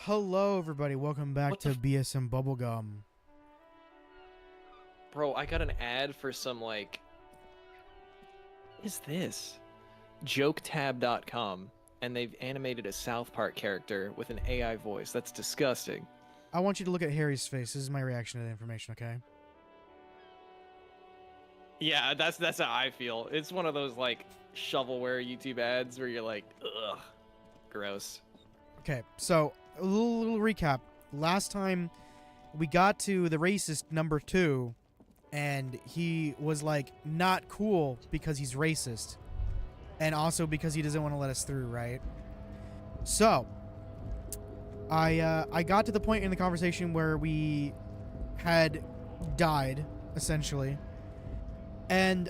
Hello, everybody. Welcome back to BSM Bubblegum. Bro, I got an ad for some, like... What is this? Joketab.com. And they've animated a South Park character with an AI voice. That's disgusting. I want you to look at Harry's face. This is my reaction to the information, okay? Yeah, that's how I feel. It's one of those, like, shovelware YouTube ads where you're like, ugh, gross. Okay, so a little recap. Last time we got to the racist number 2, and he was like not cool because he's racist, and also because he doesn't want to let us through, right? So I got to the point in the conversation where we had died essentially, and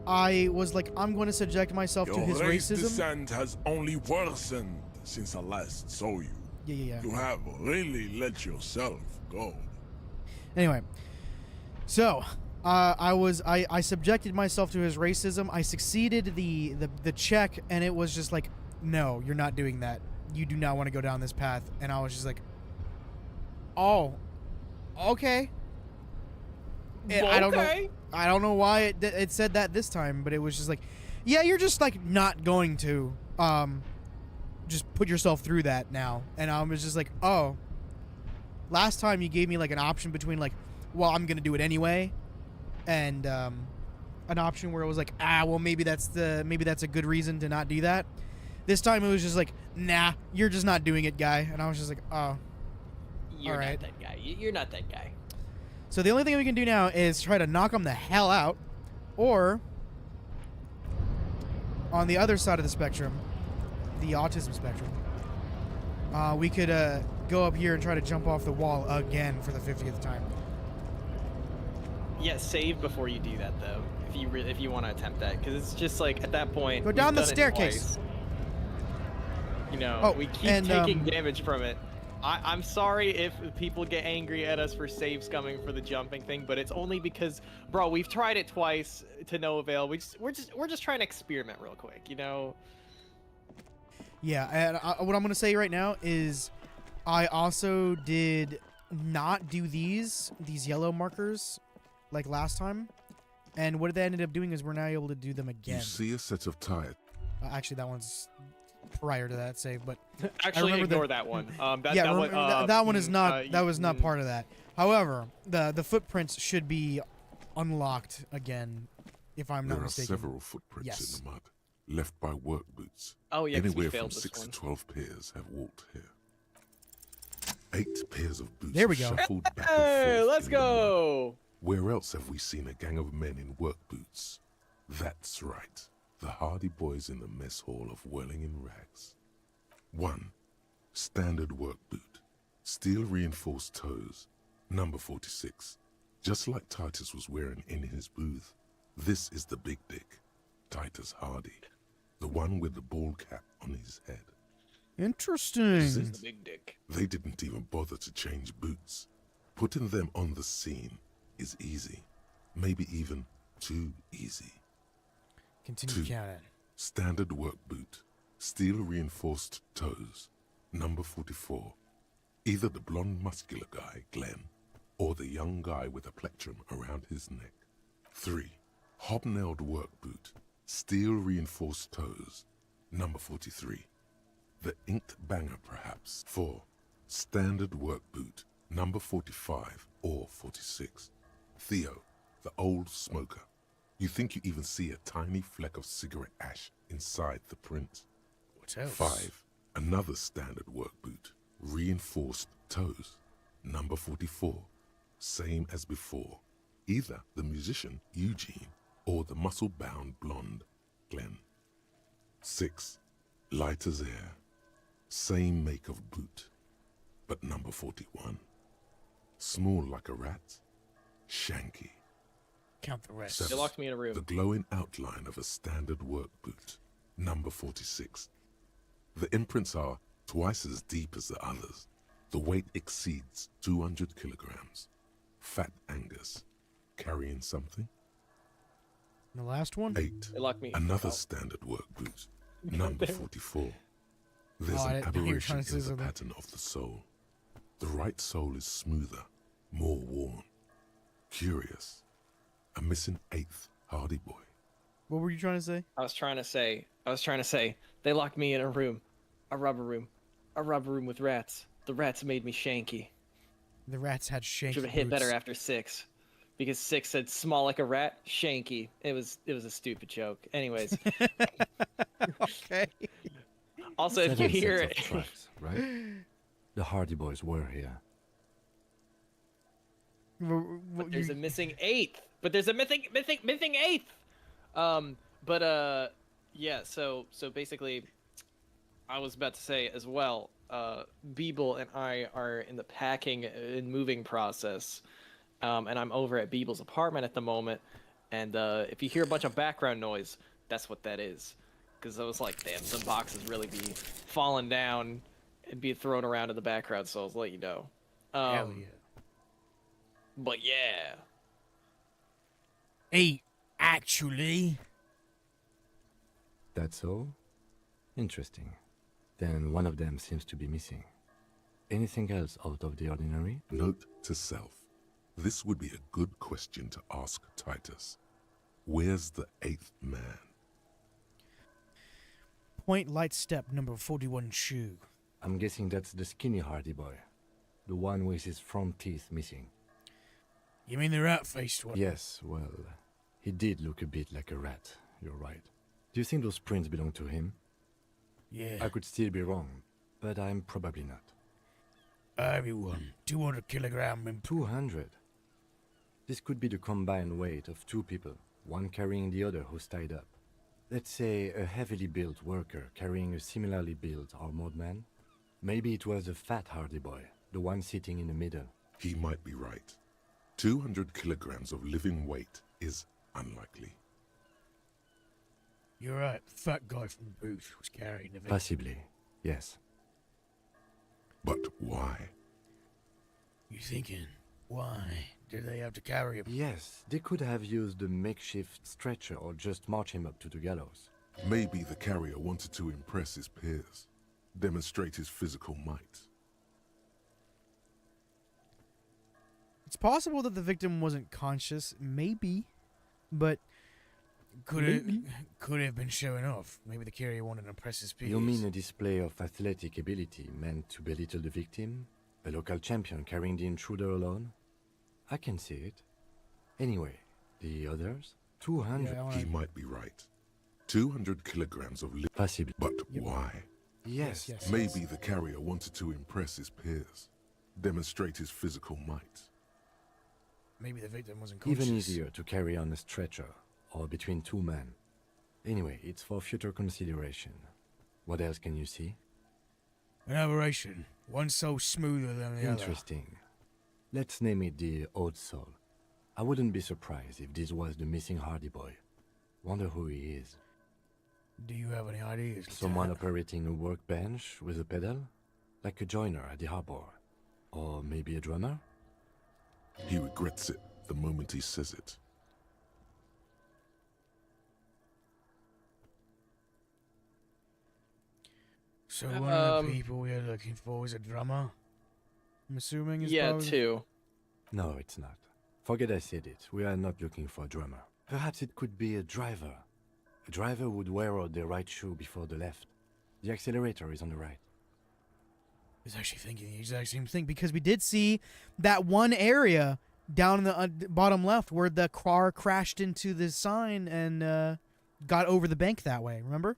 I was like, I'm going to subject myself to his racism. Your descent has only worsened since I last saw you. Yeah. You have really let yourself go. Anyway, so I subjected myself to his racism. I succeeded the check, and it was just like, no, you're not doing that. You do not want to go down this path. And I was just like, oh, okay. I don't know why it said that this time, but it was just like, yeah, you're just like not going to just put yourself through that now. And I was just like, oh, last time you gave me like an option between like, well, I'm gonna do it anyway, and an option where it was like, well, maybe that's a good reason to not do that. This time it was just like, nah, you're just not doing it, guy. And I was just like, oh, You're all right. not that guy. You're not that guy. So the only thing we can do now is try to knock him the hell out, or on the other side of the spectrum, the autism spectrum, we could go up here and try to jump off the wall again for the 50th time. Yeah, save before you do that though. If you want to attempt that, because it's just like at that point. Go down the staircase. You know, we keep and, taking damage from it. I'm sorry if people get angry at us for saves coming for the jumping thing, but it's only because, bro, we've tried it twice to no avail. We're just trying to experiment real quick, you know. Yeah, and what I'm gonna say right now is, I also did not do these yellow markers like last time, and what they ended up doing is we're now able to do them again. You see a set of tires. Actually, that one's prior to that save, but Actually, remember ignore that one. that one is not that was not mm, part of that. However, the footprints should be unlocked again, if I'm not There are mistaken. several footprints Yes. in the mud, left by work boots. Oh yeah, 'cause we Anywhere failed from this 6 one. to 12 pairs have walked here. 8 pairs of boots There we have go. shuffled back and Hey, forth let's in the mud. go. Where else have we seen a gang of men in work boots? That's right, the hardy boys in the mess hall of whirling in rags. 1. Standard work boot. Steel reinforced toes. Number 46. Just like Titus was wearing in his booth. This is the big dick, Titus Hardy. The one with the ball cap on his head. Interesting. The big dick. They didn't even bother to change boots. Putting them on the scene is easy. Maybe even too easy. Continue 2. counting. Standard work boot. Steel reinforced toes. Number 44. Either the blonde muscular guy, Glenn, or the young guy with a plectrum around his neck. 3. Hobnailed work boot. Steel reinforced toes. Number 43. The inked banger, perhaps. 4. Standard work boot. Number 45 or 46. Theo, the old smoker. You think you even see a tiny fleck of cigarette ash inside the print. What else? 5. Another standard work boot. Reinforced toes. Number 44. Same as before. Either the musician, Eugene, or the muscle-bound blonde, Glenn. 6. Light as air. Same make of boot. But number 41. Small like a rat. Shanky. Count the rest. 7. They locked me in a room. The glowing outline of a standard work boot. Number 46. The imprints are twice as deep as the others. The weight exceeds 200 kilograms. Fat Angus. Carrying something? The last one? 8. They locked me. Another Oh. standard work boot. Number 44. There's Oh, I an didn't hear you aberration trying to say in the something. pattern of the sole. The right sole is smoother, more worn. Curious. A missing 8th hardy boy. What were you trying to say? I was trying to say, they locked me in a room, a rubber room with rats. The rats made me shanky. The rats had shanky Should have hit better boots. after 6, because 6 said small like a rat, shanky. It was a stupid joke. Anyways, Okay. also if you 7 hear sets of it, tracks, right? The Hardy Boys were here. there's a missing 8th. But there's a missing 8th. Yeah. So basically, I was about to say as well. Beeble and I are in the packing and moving process, and I'm over at Beeble's apartment at the moment. And if you hear a bunch of background noise, that's what that is. Because I was like, damn, some boxes really be falling down and be thrown around in the background. So I'll let you know. Hell yeah. But yeah. 8, actually. That's all? Interesting. Then one of them seems to be missing. Anything else out of the ordinary? Note to self. This would be a good question to ask Titus. Where's the 8th man? Point light step number 41 shoe. I'm guessing that's the skinny Hardy Boy. The one with his front teeth missing. You mean the rat-faced one? Yes, well, he did look a bit like a rat. You're right. Do you think those prints belong to him? Yeah. I could still be wrong, but I'm probably not. Everyone, 200 kilogram. 200? This could be the combined weight of 2 people, one carrying the other who's tied up. Let's say a heavily built worker carrying a similarly built armored man. Maybe it was a fat Hardy Boy, the one sitting in the middle. He might be right. 200 kilograms of living weight is unlikely. You're right. The fat guy from the booth was carrying the victim. Possibly, yes. But why? You thinking, why did they have to carry him? Yes, they could have used a makeshift stretcher or just march him up to the gallows. Maybe the carrier wanted to impress his peers, demonstrate his physical might. It's possible that the victim wasn't conscious, maybe, but Could have been showing off. Maybe the carrier wanted to impress his peers. You mean a display of athletic ability meant to belittle the victim? A local champion carrying the intruder alone? I can see it. Anyway, the others? 200. Yeah, He might be right. 200 kilograms of Possibly. But why? Yes. Maybe the carrier wanted to impress his peers, demonstrate his physical might. Maybe the victim wasn't conscious. Even easier to carry on a stretcher, or between two men. Anyway, it's for future consideration. What else can you see? An aberration. One so smoother than the other. Interesting. Let's name it the Old Soul. I wouldn't be surprised if this was the missing Hardy boy. Wonder who he is. Do you have any ideas? Someone Lieutenant? operating a workbench with a pedal? Like a joiner at the harbor. Or maybe a drummer? He regrets it the moment he says it. So one of the people we're looking for is a drummer? I'm assuming is Yeah, probably... 2. No, it's not. Forget I said it. We are not looking for a drummer. Perhaps it could be a driver. A driver would wear out the right shoe before the left. The accelerator is on the right. I was actually thinking the exact same thing because we did see that one area down in the bottom left where the car crashed into the sign and got over the bank that way. Remember?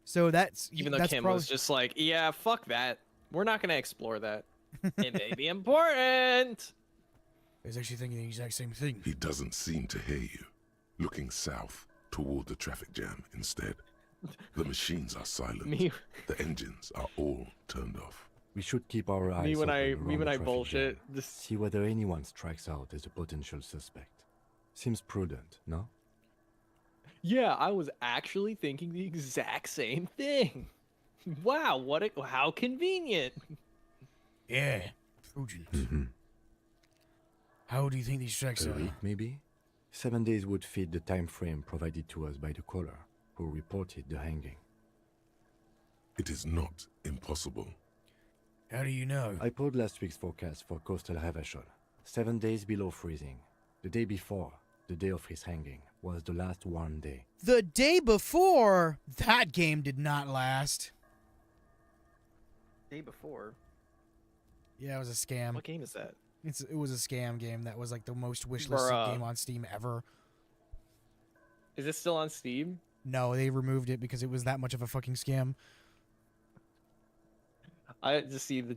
So that's Even though that's Kim probably, was just like, yeah, fuck that. We're not going to explore that. It may be important. I was actually thinking the exact same thing. He doesn't seem to hear you, looking south toward the traffic jam instead. The machines are silent. Me, The engines are all turned off. We should keep our eyes me when I, open me around when the I traffic bullshit. jam. This, See whether anyone strikes out as a potential suspect. Seems prudent, no? yeah, I was actually thinking the exact same thing. Wow, how convenient. Yeah, prudent. Mm-hmm. How do you think these strikes A are? week, maybe? 7 days would fit the time frame provided to us by the caller, who reported the hanging. It is not impossible. How do you know? I pulled last week's forecast for coastal Havashol. 7 days below freezing. The day before, the day of his hanging, was the last warm day. The day before, that game did not last. Day before. Yeah, it was a scam. What game is that? It was a scam game that was like the most wishlisted Bruh. game on Steam ever. Is it still on Steam? No, they removed it because it was that much of a fucking scam. I just see the.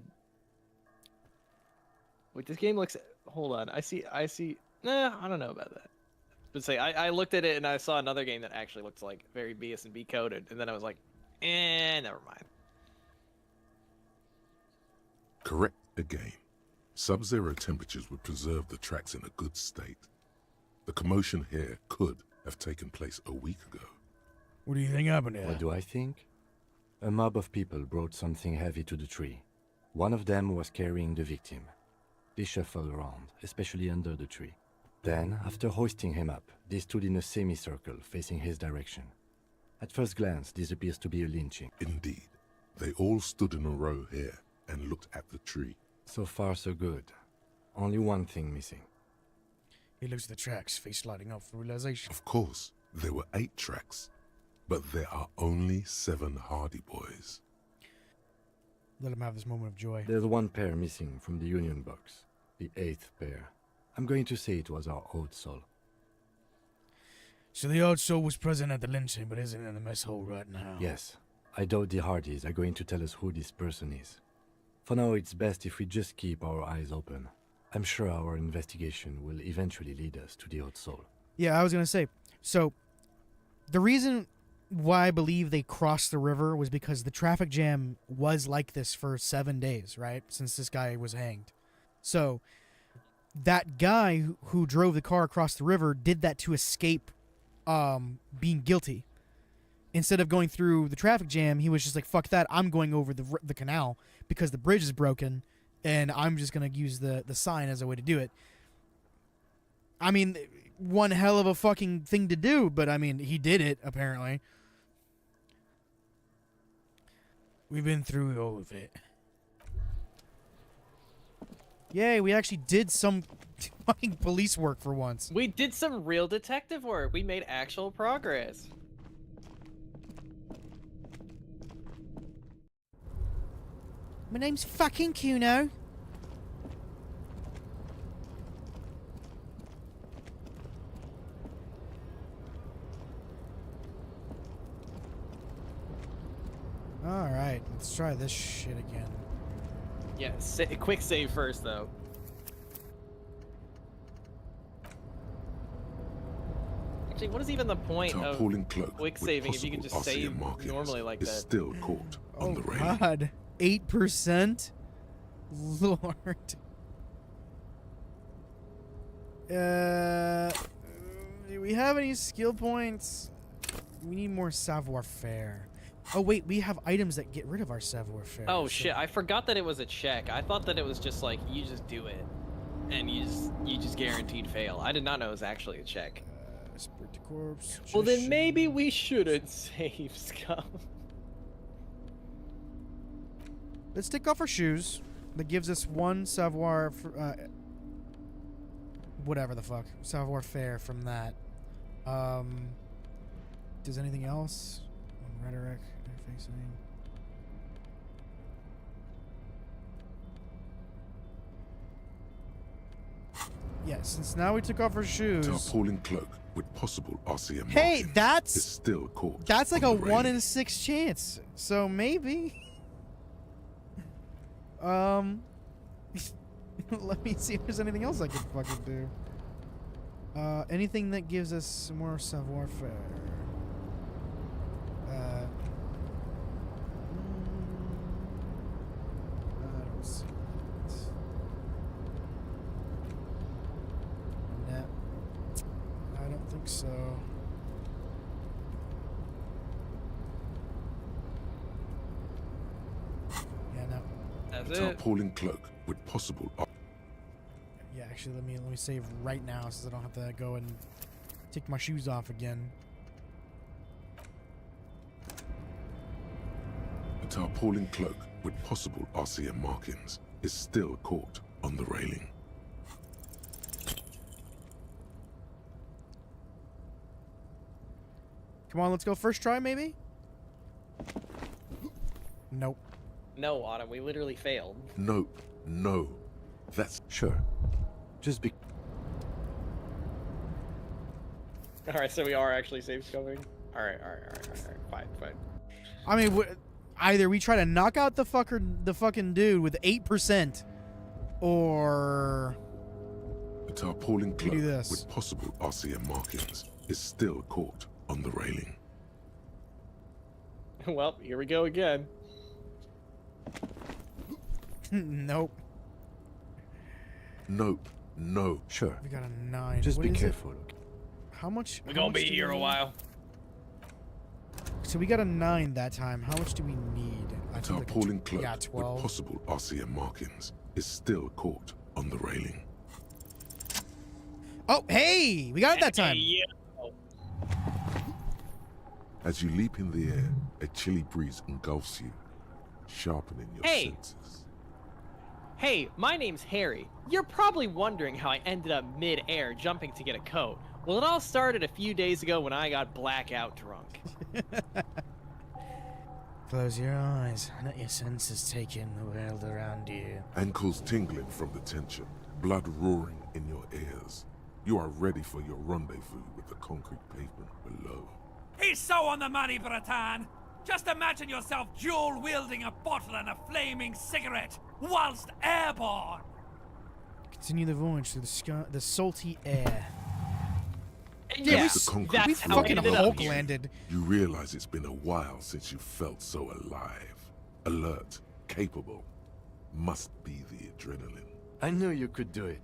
Wait, this game looks. Hold on, I see. Nah, I don't know about that. But say, I looked at it and I saw another game that actually looks like very BS&B coded, and then I was like, never mind. Correct again. Sub-zero temperatures would preserve the tracks in a good state. The commotion here could have taken place a week ago. What do you think happened here? What do I think? A mob of people brought something heavy to the tree. One of them was carrying the victim. They shuffled around, especially under the tree. Then, after hoisting him up, they stood in a semicircle facing his direction. At first glance, this appears to be a lynching. Indeed, they all stood in a row here and looked at the tree. So far, so good. Only one thing missing. He looks at the tracks, face lighting up for realization. Of course, there were 8 tracks, but there are only 7 Hardy Boys. Let him have this moment of joy. There's one pair missing from the Union box. The 8th pair. I'm going to say it was our Old Soul. So the old soul was present at the lynching, but isn't in the mess hole right now. Yes. I doubt the Hardys are going to tell us who this person is. For now, it's best if we just keep our eyes open. I'm sure our investigation will eventually lead us to the Old Soul. Yeah, I was going to say. So, the reason why I believe they crossed the river was because the traffic jam was like this for 7 days, right? Since this guy was hanged. So, that guy who drove the car across the river did that to escape being guilty. Instead of going through the traffic jam, he was just like, fuck that, I'm going over the canal because the bridge is broken, and I'm just going to use the sign as a way to do it. I mean, one hell of a fucking thing to do, but I mean, he did it, apparently. We've been through all of it. Yay, we actually did some fucking police work for once. We did some real detective work. We made actual progress. My name's fucking Kuno. Alright, let's try this shit again. Yeah, quick save first, though. Actually, what is even the point of Tarpaulin cloak quick with saving if you can just possible save RCM markings normally like is that? still caught on Oh the railing. god. 8%? Lord. Do we have any skill points? We need more savoir-faire. Oh wait, we have items that get rid of our savoir-faire. Oh so- shit, I forgot that it was a check. I thought that it was just like, you just do it. And you just guaranteed fail. I did not know it was actually a check. Spirit to corpse. Well, then suggestion. maybe we shouldn't save scum. Let's take off our shoes. That gives us one savoir, whatever the fuck, savoir-faire from that. Does anything else? Rhetoric, interfacing. Yeah, since now we took off our shoes. Tarpaulin cloak with possible RCM Hey, markings is still caught. that's like on a the 1 railing. in 6 chance. So maybe. Let me see if there's anything else I can fucking do. Anything that gives us more savoir-faire. I don't see it. No. I don't think so. Yeah, no. That's A it. tarpaulin cloak with possible Yeah, actually, let me save right now, so I don't have to go and take my shoes off again. A tarpaulin cloak with possible RCM markings is still caught on the railing. Come on, let's go first try, maybe? Nope. No, Autumn, we literally failed. Nope, no. That's Sure. Just be. Alright, so we are actually safe scumming. Alright, fine. I mean, either we try to knock out the fucking dude with 8%, or a tarpaulin do cloak this. with possible RCM markings is still caught on the railing. Well, here we go again. nope. Nope, no. Sure. We got a 9. Just What be is it? careful. How much? We're how gonna much be do here we a need? while. So we got a 9 that time. How much do we need? A I think like tarpaulin cloak yeah, with 12. possible RCM markings is still caught on the railing. Oh, hey! We got it that time. Hey, As you leap in the air, a chilly breeze engulfs you, sharpening your Hey! senses. Hey, my name's Harry. You're probably wondering how I ended up mid-air jumping to get a coat. Well, it all started a few days ago when I got blackout drunk. Close your eyes. Let your senses take in the world around you. Ankles tingling from the tension, blood roaring in your ears. You are ready for your rendezvous with the concrete pavement below. He's so on the money, Bratan! Just imagine yourself dual-wielding a bottle and a flaming cigarette whilst airborne! Continue the voyage through the salty air. Yeah, As the concrete that's We how fucking I ended Hulk up here. landed. You realize it's been a while since you felt so alive. Alert, capable. Must be the adrenaline. I knew you could do it.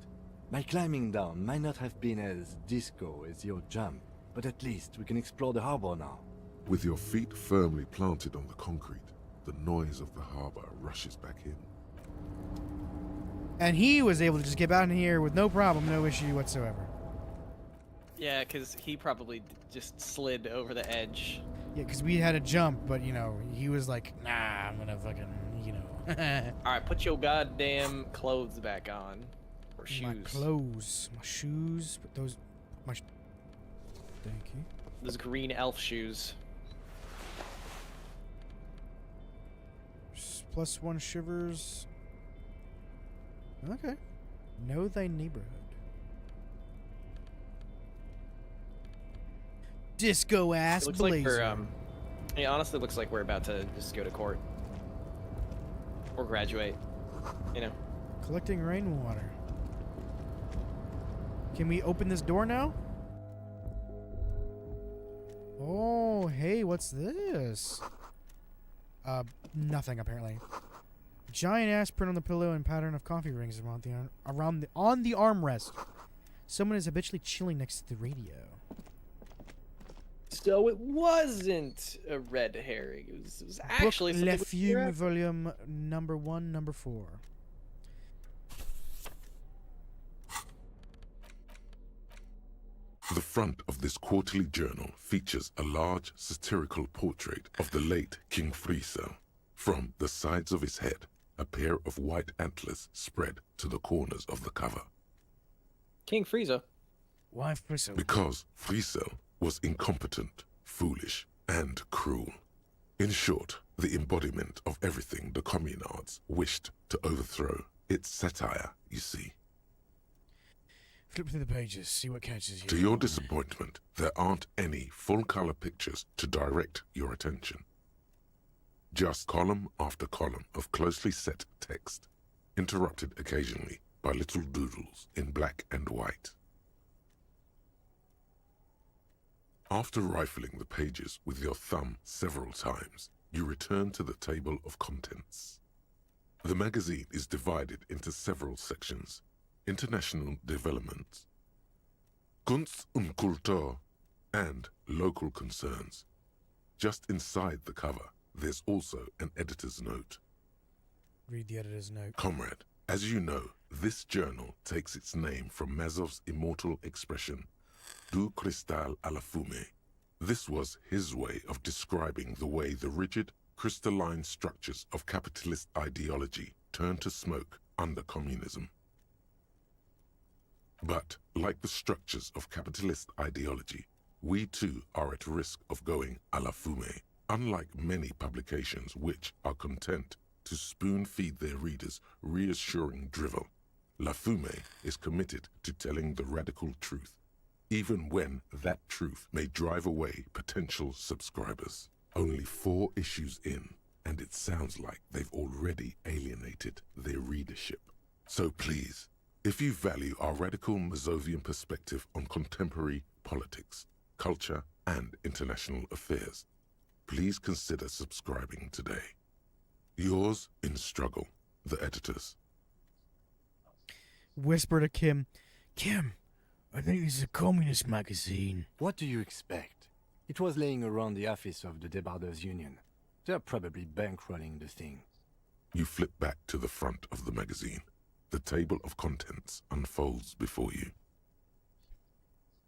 My climbing down might not have been as disco as your jump, but at least we can explore the harbor now. With your feet firmly planted on the concrete, the noise of the harbor rushes back in. And he was able to just get out in here with no problem, no issue whatsoever. Yeah, because he probably just slid over the edge. Yeah, because we had a jump, but, you know, he was like, nah, I'm gonna fucking, you know. Alright, put your goddamn clothes back on. Or shoes. My clothes, my shoes, but those, thank you. Those green elf shoes. +1 shivers. Okay. Know thy neighborhood. Disco ass It looks blazer. like we're, it honestly looks like we're about to just go to court. Or graduate. You know. Collecting rainwater. Can we open this door now? Oh, hey, what's this? Nothing apparently. Giant ass print on the pillow and pattern of coffee rings on the armrest. Someone is habitually chilling next to the radio. So it wasn't a red herring. It was actually Book something Le with Fume, your- volume number 1, number 4. The front of this quarterly journal features a large satirical portrait of the late King Friesel. From the sides of his head, a pair of white antlers spread to the corners of the cover. King Frieza. Why Frizzle? Because Friesel was incompetent, foolish, and cruel. In short, the embodiment of everything the communards wished to overthrow. It's satire, you see. Flip through the pages, see what catches you. To your disappointment, there aren't any full-color pictures to direct your attention. Just column after column of closely set text, interrupted occasionally by little doodles in black and white. After rifling the pages with your thumb several times, you return to the table of contents. The magazine is divided into several sections: international developments, Kunst und Kultur, and local concerns. Just inside the cover, there's also an editor's note. Read the editor's note. Comrade, as you know, this journal takes its name from Mazov's immortal expression, Du cristal à la fumée. This was his way of describing the way the rigid, crystalline structures of capitalist ideology turned to smoke under communism. But, like the structures of capitalist ideology, we too are at risk of going à la fumée. Unlike many publications which are content to spoon-feed their readers reassuring drivel, La Fumée is committed to telling the radical truth, even when that truth may drive away potential subscribers. Only 4 issues in, and it sounds like they've already alienated their readership. So please, if you value our radical Mazovian perspective on contemporary politics, culture, and international affairs, please consider subscribing today. Yours in struggle, the editors. Whisper to Kim. Kim, I think this is a communist magazine. What do you expect? It was laying around the office of the Debarders Union. They're probably bankrolling the thing. You flip back to the front of the magazine. The table of contents unfolds before you.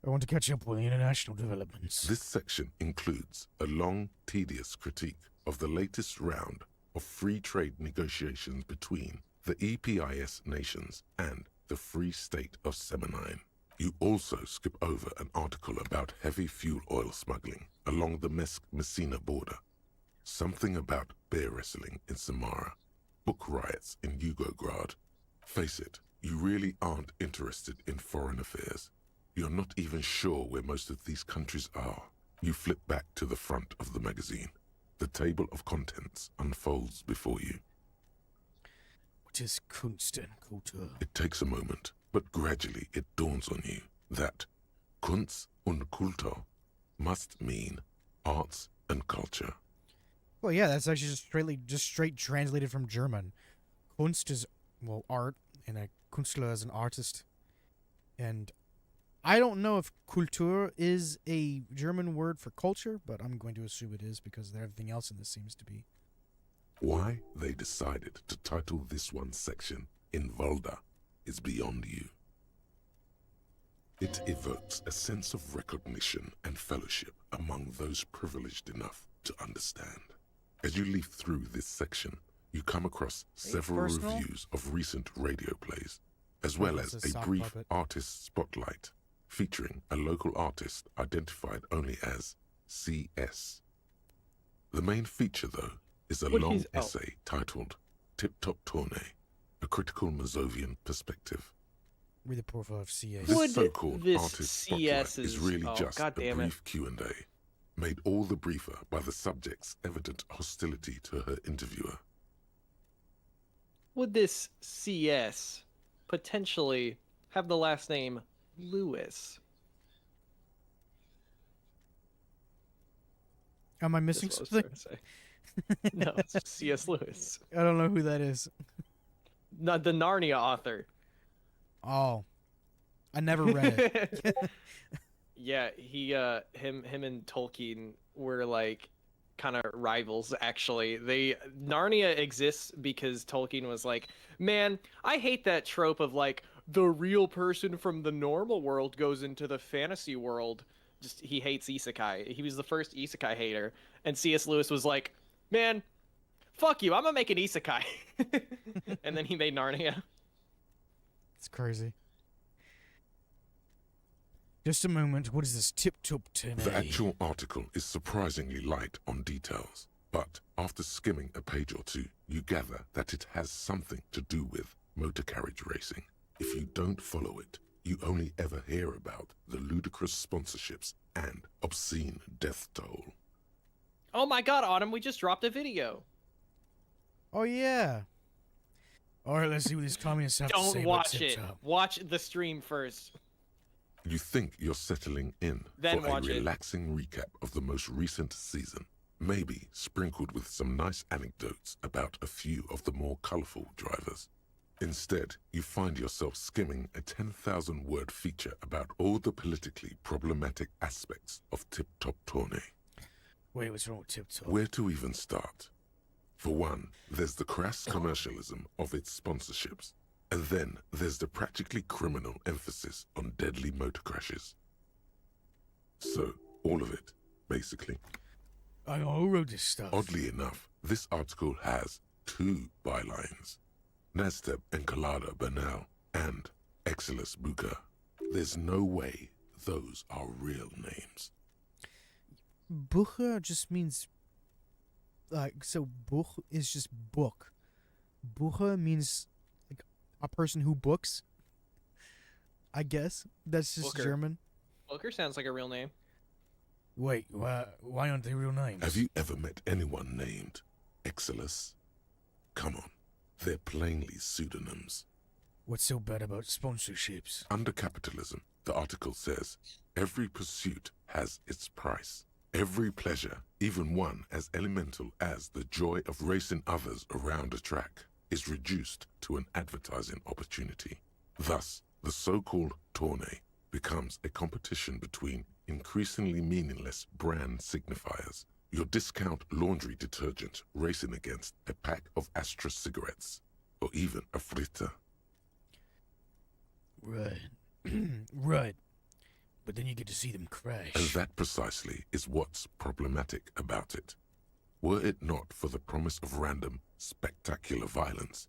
I want to catch up with the international developments. This section includes a long, tedious critique of the latest round of free trade negotiations between the EPIS nations and the Free State of Semenine. You also skip over an article about heavy fuel oil smuggling along the Messina border, something about bear wrestling in Samara, book riots in Yugograd. Face it, you really aren't interested in foreign affairs. You're not even sure where most of these countries are. You flip back to the front of the magazine. The table of contents unfolds before you. What is Kunst and Kultur? It takes a moment, but gradually it dawns on you that Kunst und Kultur must mean arts and culture. Well, yeah, that's actually just straight translated from German. Kunst is, well, art, and a Künstler is an artist. And I don't know if Kultur is a German word for culture, but I'm going to assume it is because everything else in this seems to be. Why they decided to title this one section in Volda is beyond you. It evokes a sense of recognition and fellowship among those privileged enough to understand. As you leaf through this section, you come across several personal? reviews of recent radio plays, as well as It's a a sock brief puppet. artist spotlight featuring a local artist identified only as CS. The main feature, though, is a What long is- oh. essay titled Tip Top Tourney, a critical Mazovian perspective. Read the profile of CA. This Would so-called this artist CS spotlight is is- really oh, just God a damn it. brief Q&A, made all the briefer by the subject's evident hostility to her interviewer. Would this CS potentially have the last name Lewis? Am I That's missing what I was something? trying to say. No, it's just C.S. Lewis, I don't know who that is. not the Narnia author. Oh, I never read it. Yeah, him and Tolkien were like kind of rivals. Actually, Narnia exists because Tolkien was like, man, I hate that trope of like the real person from the normal world goes into the fantasy world. Just he hates isekai. He was the first isekai hater, and C.S. Lewis was like, man, fuck you, I'm gonna make an isekai. And then he made Narnia. It's crazy. Just a moment. What is this tip-top tourney? The actual article is surprisingly light on details, but after skimming a page or two, you gather that it has something to do with motor carriage racing. If you don't follow it, you only ever hear about the ludicrous sponsorships and obscene death toll. Oh my god, Autumn, we just dropped a video. Oh yeah. All right, let's see what these communists have to say Don't about watch it. tip-top. Watch the stream first. You think you're settling in Then for a watch it. relaxing recap of the most recent season, maybe sprinkled with some nice anecdotes about a few of the more colourful drivers. Instead, you find yourself skimming a 10,000-word feature about all the politically problematic aspects of Tip Top Tourney. Wait, what's wrong with tip-top? Where to even start? For one, there's the crass commercialism of its sponsorships, and then there's the practically criminal emphasis on deadly motor crashes. So, all of it, basically. I wrote this stuff. Oddly enough, this article has two bylines. Nasteb Encolada Bernal and Exilus Buka. There's no way those are real names. Bucher just means so Buch is just book. Bucher means like a person who books. I guess that's just Booker. German. Booker sounds like a real name. Wait, why aren't they real names? Have you ever met anyone named Exilus? Come on, they're plainly pseudonyms. What's so bad about sponsorships? Under capitalism, the article says, every pursuit has its price. Every pleasure, even one as elemental as the joy of racing others around a track, is reduced to an advertising opportunity. Thus, the so-called tourney becomes a competition between increasingly meaningless brand signifiers. Your discount laundry detergent racing against a pack of Astra cigarettes, or even a fritter. Right. Right. But then you get to see them crash. And that precisely is what's problematic about it. Were it not for the promise of random, spectacular violence,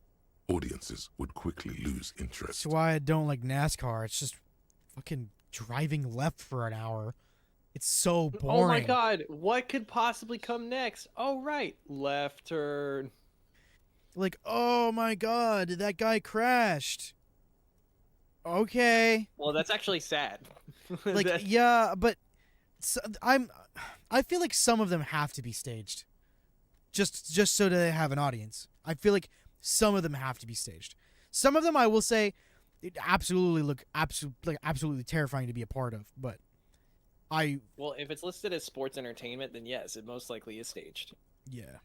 audiences would quickly lose interest. That's why I don't like NASCAR. It's just fucking driving left for an hour. It's so boring. Oh my god, what could possibly come next? Oh right, left turn. Like, oh my god, that guy crashed. Okay. Well, that's actually sad. Like, That- yeah, but I feel like some of them have to be staged. Just so that they have an audience. I feel like some of them have to be staged. Some of them I will say it absolutely look absolutely terrifying to be a part of, but Well, if it's listed as sports entertainment, then yes, it most likely is staged. yeah.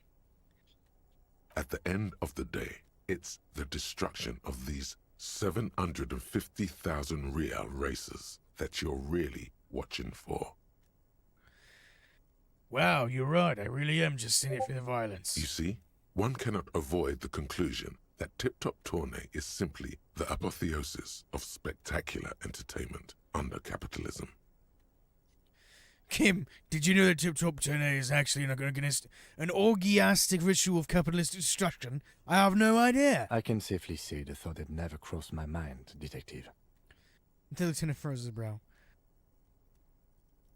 At the end of the day, it's the destruction of these 750,000 real races that you're really watching for. Wow, you're right. I really am just in it for the You violence. see, one cannot avoid the conclusion that Tip Top Tourney is simply the apotheosis of spectacular entertainment under capitalism. Kim, did you know that Tip Top 10A is actually against an orgiastic ritual of capitalist destruction? I have no idea. I can safely say the thought had never crossed my mind, Detective. The lieutenant froze his brow.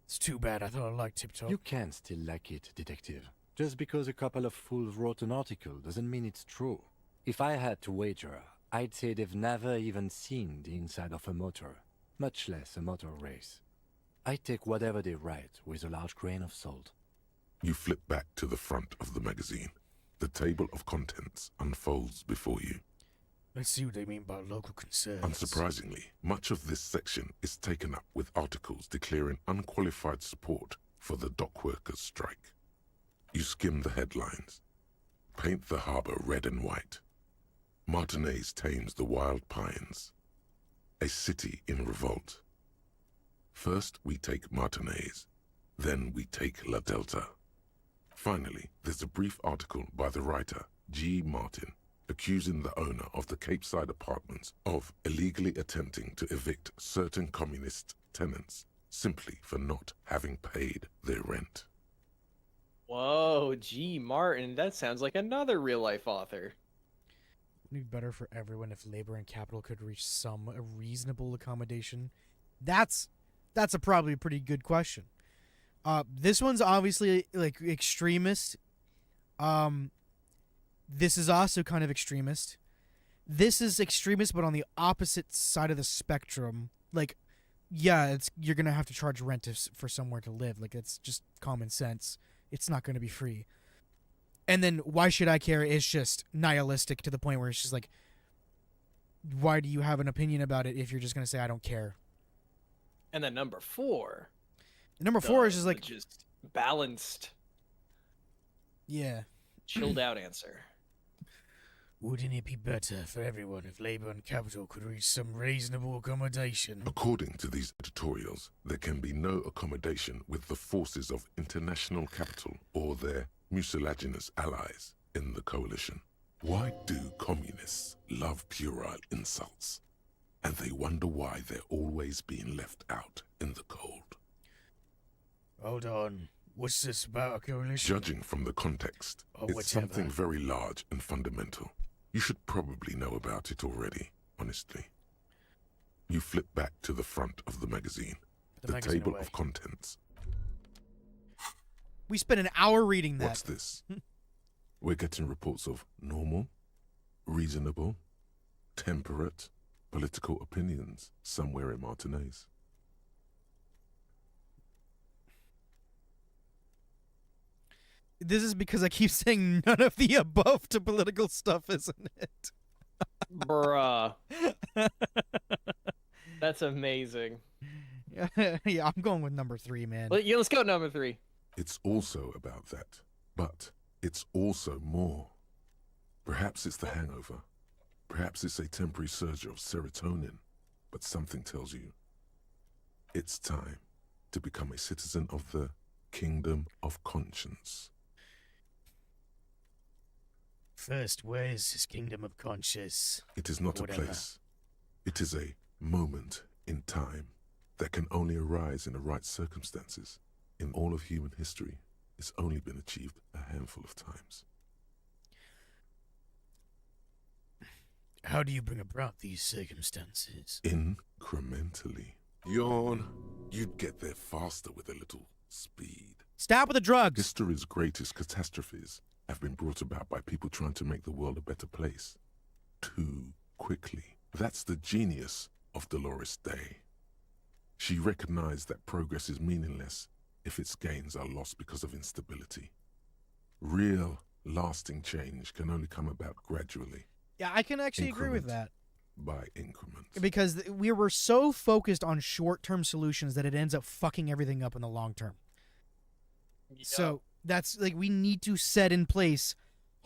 It's too bad. I thought I liked Tip Top. You can still like it, Detective. Just because a couple of fools wrote an article doesn't mean it's true. If I had to wager, I'd say they've never even seen the inside of a motor, much less a motor race. I take whatever they write with a large grain of salt. You flip back to the front of the magazine. The table of contents unfolds before you. Let's see what they mean by local concerns. Unsurprisingly, much of this section is taken up with articles declaring unqualified support for the dock workers' strike. You skim the headlines. Paint the harbor red and white. Martinez tames the wild pines. A city in revolt. First we take Martinez, then we take La Delta. Finally, there's a brief article by the writer, G. Martin, accusing the owner of the Capeside Apartments of illegally attempting to evict certain communist tenants simply for not having paid their rent. Whoa, G. Martin, that sounds like another real-life author. Wouldn't it be better for everyone if labor and capital could reach some reasonable accommodation? That's a probably pretty good question. This one's obviously like extremist. This is also kind of extremist. This is extremist, but on the opposite side of the spectrum. Like, yeah, you're gonna have to charge rent for somewhere to live. Like, it's just common sense. It's not gonna be free. And then why should I care is just nihilistic to the point where it's just like, why do you have an opinion about it if you're just gonna say I don't care? And then number 4. Number 4 is just like just balanced, yeah, chilled out answer. Wouldn't it be better for everyone if labor and capital could reach some reasonable accommodation? According to these editorials, there can be no accommodation with the forces of international capital or their mucilaginous allies in the coalition. Why do communists love puerile insults? And they wonder why they're always being left out in the cold. Hold on. What's this about a coalition? Judging from the context, it's whatever. something very large and fundamental. You should probably know about it already, honestly. You flip back to the front of the magazine. The magazine table away. of contents. We spent an hour reading that. What's this? We're getting reports of normal, reasonable, temperate, political opinions somewhere in Martinez. This is because I keep saying none of the above to political stuff, isn't it? Bruh. That's amazing. Yeah, I'm going with number 3, man. Yeah, let's go number 3. It's also about that, but it's also more. Perhaps it's the hangover. Perhaps it's a temporary surge of serotonin, but something tells you it's time to become a citizen of the kingdom of conscience. First, where's his kingdom of conscience? It is not Whatever. a place. It is a moment in time that can only arise in the right circumstances. In all of human history, it's only been achieved a handful of times. How do you bring about these circumstances? Incrementally. Yawn. You'd get there faster with a little speed. Stop with the drugs! History's greatest catastrophes have been brought about by people trying to make the world a better place. Too quickly. That's the genius of Dolores Day. She recognized that progress is meaningless if its gains are lost because of instability. Real, lasting change can only come about gradually, Yeah, I can actually agree with that. by increment. Because we were so focused on short-term solutions that it ends up fucking everything up in the long term. So that's like, we need to set in place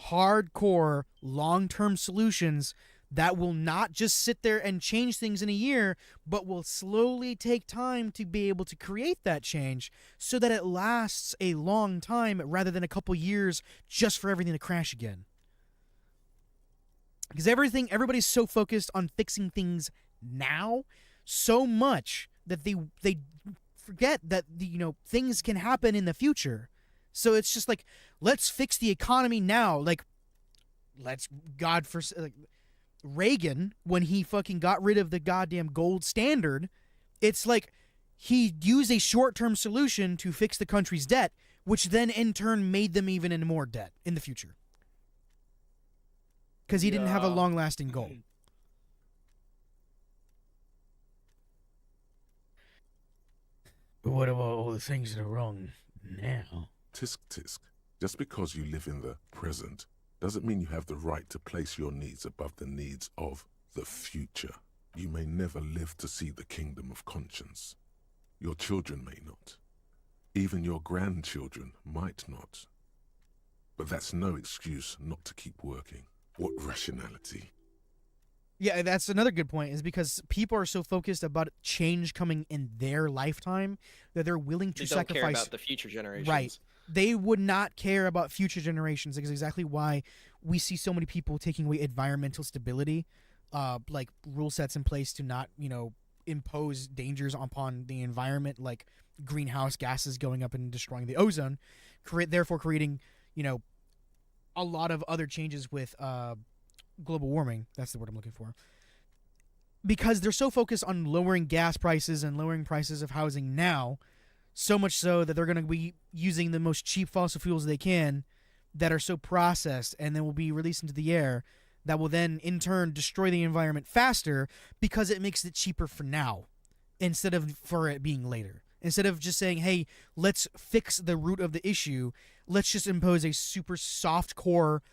hardcore long-term solutions that will not just sit there and change things in a year, but will slowly take time to be able to create that change so that it lasts a long time rather than a couple years just for everything to crash again. Because everybody's so focused on fixing things now so much that they forget that things can happen in the future. So it's just like, let's fix the economy now. Like, let's Reagan, when he fucking got rid of the goddamn gold standard, it's like he used a short-term solution to fix the country's debt, which then in turn made them even in more debt in the future. Because he didn't have a long-lasting goal. But what about all the things that are wrong now? Tisk tisk. Just because you live in the present doesn't mean you have the right to place your needs above the needs of the future. You may never live to see the kingdom of conscience. Your children may not. Even your grandchildren might not. But that's no excuse not to keep working. What rationality? Yeah, that's another good point, is because people are so focused about change coming in their lifetime that they're willing to They don't sacrifice. care about the future generations. Right. They would not care about future generations. That's exactly why we see so many people taking away environmental stability, like rule sets in place to not, impose dangers upon the environment, like greenhouse gases going up and destroying the ozone, therefore creating, a lot of other changes with global warming. That's the word I'm looking for. Because they're so focused on lowering gas prices and lowering prices of housing now, so much so that they're going to be using the most cheap fossil fuels they can that are so processed and then will be released into the air that will then in turn destroy the environment faster because it makes it cheaper for now instead of for it being later. Instead of just saying, hey, let's fix the root of the issue, let's just impose a super soft core,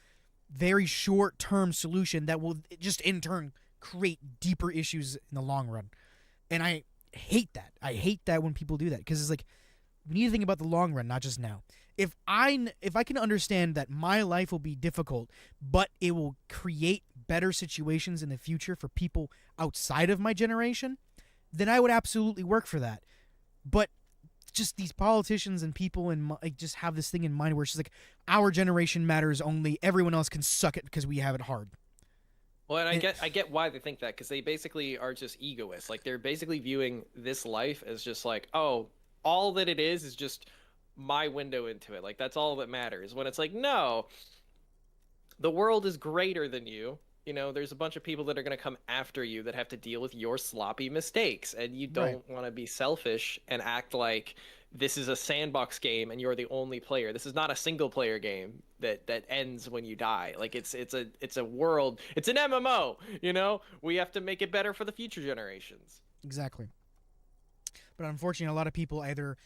very short-term solution that will just in turn create deeper issues in the long run. And I hate that. I hate that when people do that, because it's like, we need to think about the long run, not just now. If I can understand that my life will be difficult, but it will create better situations in the future for people outside of my generation, then I would absolutely work for that. But just these politicians and people just have this thing in mind where it's just like, our generation matters only, everyone else can suck it because we have it hard. Well, and I get why they think that, because they basically are just egoists. Like, they're basically viewing this life as just like, oh, all that it is just my window into it. Like, that's all that matters. When it's like, no, the world is greater than you. There's a bunch of people that are going to come after you that have to deal with your sloppy mistakes, and you don't want to be selfish and act like this is a sandbox game and you're the only player. This is not a single player game that ends when you die. Like, it's a world. It's an MMO. We have to make it better for the future generations. Exactly. But unfortunately, a lot of people either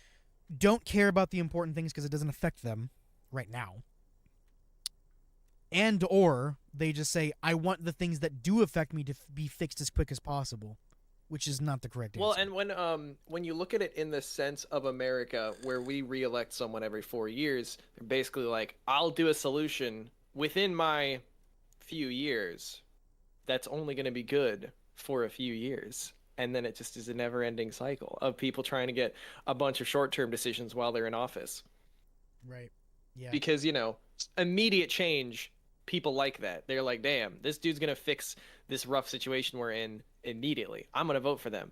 don't care about the important things because it doesn't affect them right now, and or they just say, I want the things that do affect me to be fixed as quick as possible, which is not the correct answer. Well, and when you look at it in the sense of America, where we re-elect someone every 4 years, they're basically like, I'll do a solution within my few years that's only going to be good for a few years. And then it just is a never-ending cycle of people trying to get a bunch of short-term decisions while they're in office. Right. Yeah. Because, immediate change, people like that. They're like, damn, this dude's going to fix this rough situation we're in immediately. I'm going to vote for them.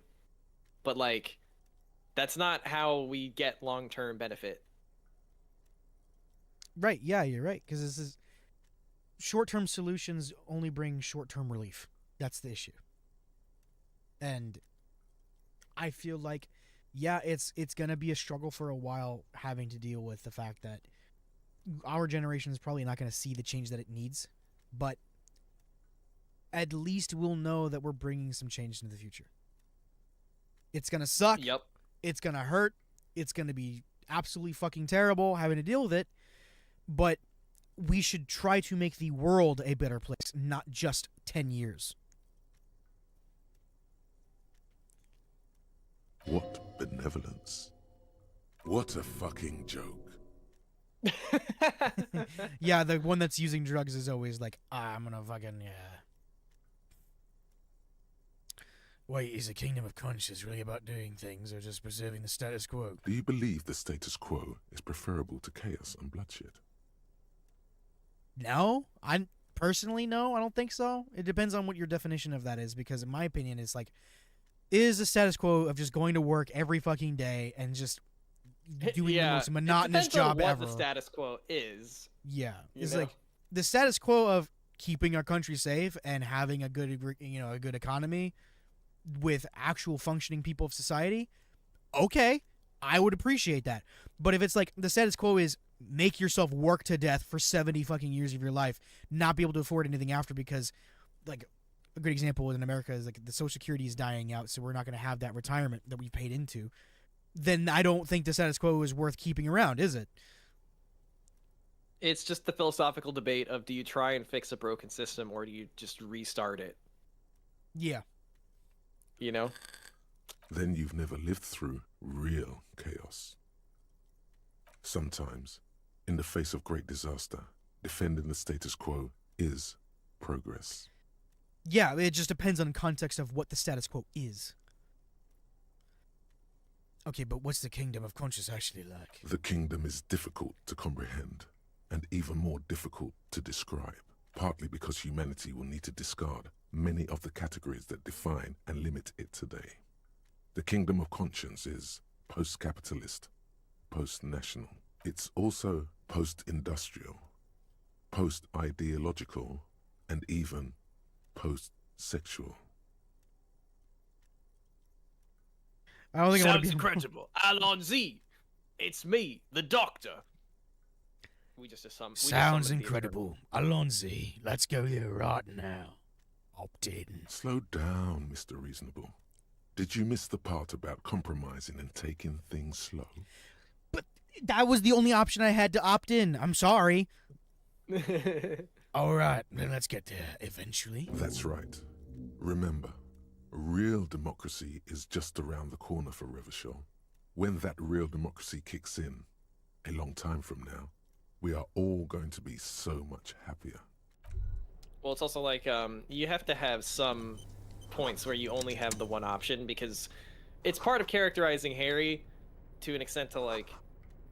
But, like, that's not how we get long-term benefit. Right. Yeah, you're right. Because this is short-term solutions only bring short-term relief. That's the issue. And I feel like, yeah, it's going to be a struggle for a while having to deal with the fact that our generation is probably not going to see the change that it needs, but at least we'll know that we're bringing some change into the future. It's going to suck. Yep. It's going to hurt. It's going to be absolutely fucking terrible having to deal with it, but we should try to make the world a better place, not just 10 years. What benevolence? What a fucking joke. Yeah, the one that's using drugs is always like, I'm gonna fucking, yeah. Wait, is the kingdom of conscience really about doing things or just preserving the status quo? Do you believe the status quo is preferable to chaos and bloodshed? No, I personally no, I don't think so. It depends on what your definition of that is, because in my opinion, it's like, is the status quo of just going to work every fucking day and just doing the most monotonous it depends on job what ever. the status quo is. Yeah, You it's know? like the status quo of keeping our country safe and having a good, a good economy with actual functioning people of society. Okay, I would appreciate that. But if it's like the status quo is make yourself work to death for 70 fucking years of your life, not be able to afford anything after because, like, a good example in America is like the Social Security is dying out, so we're not going to have that retirement that we paid into. Then I don't think the status quo is worth keeping around, is it? It's just the philosophical debate of do you try and fix a broken system or do you just restart it? Yeah. You know? Then you've never lived through real chaos. Sometimes, in the face of great disaster, defending the status quo is progress. Yeah, it just depends on the context of what the status quo is. Okay, but what's the kingdom of conscience actually like? The kingdom is difficult to comprehend, and even more difficult to describe, partly because humanity will need to discard many of the categories that define and limit it today. The kingdom of conscience is post-capitalist, post-national. It's also post-industrial, post-ideological, and even post-sexual. I don't think I want Sounds to be incredible. Alonzi, it's me, the doctor. We just assume. Sounds incredible. Alonzi, let's go here right now. Opt-in. Slow down, Mr. Reasonable. Did you miss the part about compromising and taking things slow? But that was the only option I had to opt in. I'm sorry. All right, then let's get there eventually. That's right. Remember, real democracy is just around the corner for Revachol. When that real democracy kicks in, a long time from now, we are all going to be so much happier. Well, it's also like you have to have some points where you only have the one option because it's part of characterizing Harry to an extent to like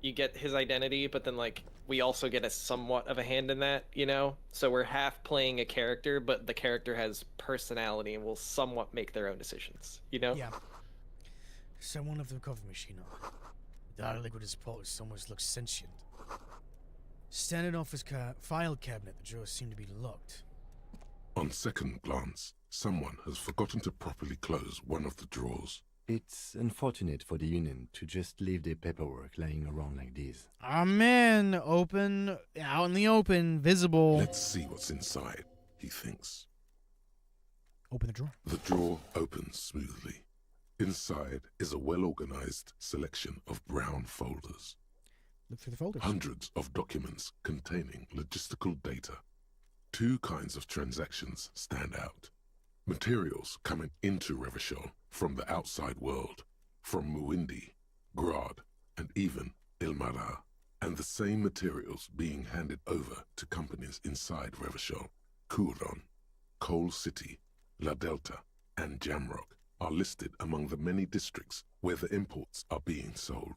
you get his identity, but then like we also get a somewhat of a hand in that, you know? So we're half playing a character, but the character has personality and will somewhat make their own decisions, you know? Yeah. Someone of the coffee machine on. The outer liquid is pulse almost looks sentient. Standing off his file cabinet, the drawers seem to be locked. On second glance, someone has forgotten to properly close one of the drawers. It's unfortunate for the Union to just leave their paperwork lying around like this. Amen. Open, out in the open, visible. Let's see what's inside, he thinks. Open the drawer. The drawer opens smoothly. Inside is a well-organized selection of brown folders. Look through the folders. Hundreds of documents containing logistical data. Two kinds of transactions stand out. Materials coming into Revachol from the outside world, from Muindi, Grad, and even Ilmara, and the same materials being handed over to companies inside Revachol. Kuron, Coal City, La Delta, and Jamrock are listed among the many districts where the imports are being sold.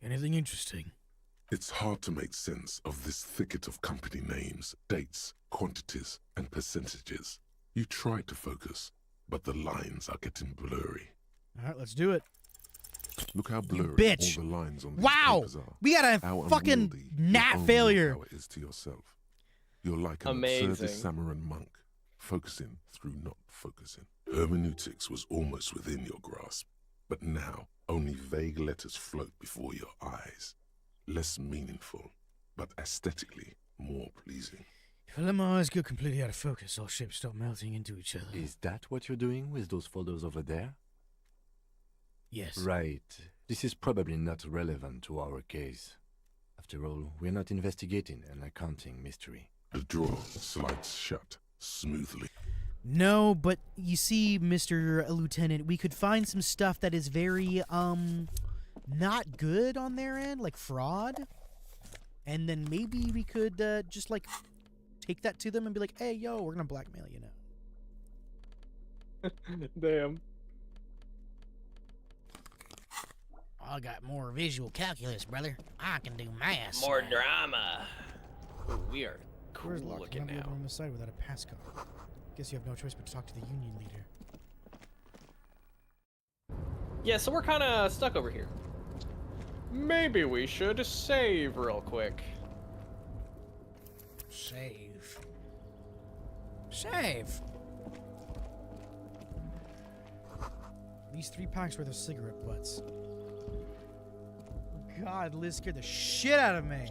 Anything interesting? It's hard to make sense of this thicket of company names, dates, quantities, and percentages. You try to focus, but the lines are getting blurry. All right, let's do it. Look how blurry bitch. all the lines on these Wow! papers are. We got a How fucking unwieldy your gnat own failure. willpower is to yourself. You're like an Amazing. absurdist Samaran monk, focusing through not focusing. Hermeneutics was almost within your grasp, but now only vague letters float before your eyes. Less meaningful, but aesthetically more pleasing. Let my eyes go completely out of focus, all shapes start melting into each other. Is that what you're doing with those folders over there? Yes. Right. This is probably not relevant to our case. After all, we're not investigating an accounting mystery. The drawer slides shut smoothly. No, but you see, Mr. Lieutenant, we could find some stuff that is very, not good on their end, like fraud. And then maybe we could, just, like, take that to them and be like, hey, yo, we're gonna blackmail you now. Damn. I got more visual calculus, brother. I can do math. More drama. Ooh, we are cool Door's locked. looking Cannot be now. opened on the side without a passcode. Guess you have no choice but to talk to the union leader. Yeah, so we're kind of stuck over here. Maybe we should save real quick. Save. Save. These 3 packs worth of cigarette butts. God, Liz scared the shit out of me.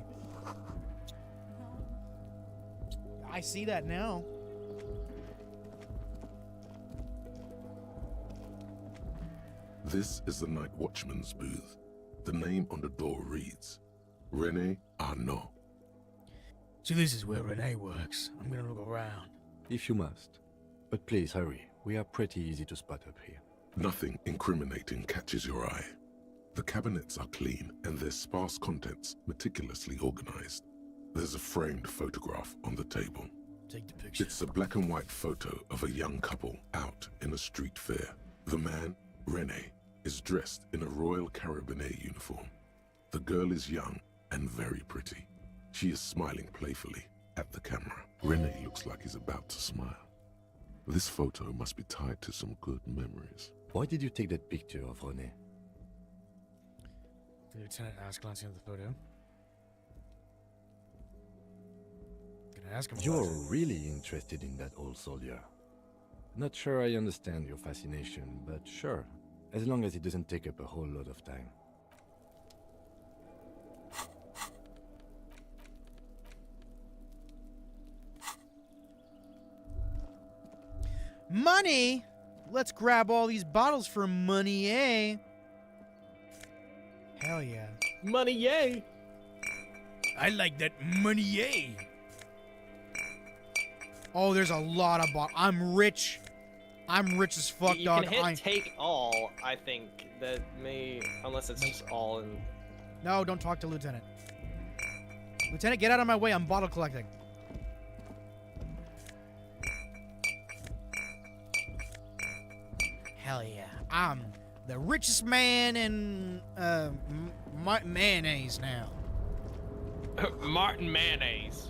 I see that now. This is the night watchman's booth. The name on the door reads, Rene Arnaud. So this is where Renee works. I'm gonna look around. If you must. But please hurry. We are pretty easy to spot up here. Nothing incriminating catches your eye. The cabinets are clean and their sparse contents meticulously organized. There's a framed photograph on the table. Take the picture. It's a black and white photo of a young couple out in a street fair. The man, Rene, is dressed in a Royal Carabinier uniform. The girl is young and very pretty. She is smiling playfully at the camera. Rene looks like he's about to smile. This photo must be tied to some good memories. Why did you take that picture of René? The lieutenant asked, glancing at the photo. Gonna ask him. You're really interested in that old soldier. Not sure I understand your fascination, but sure. As long as it doesn't take up a whole lot of time. Money? Let's grab all these bottles for money, eh? Hell yeah. Money, yay! I like that money, eh? Oh, there's a lot of bottles. I'm rich. I'm rich as fuck, You dog. can hit take all, I think. That may... Unless it's just all in... No, don't talk to Lieutenant. Lieutenant, get out of my way. I'm bottle collecting. Hell yeah. I'm the richest man in mayonnaise now. Martin Mayonnaise.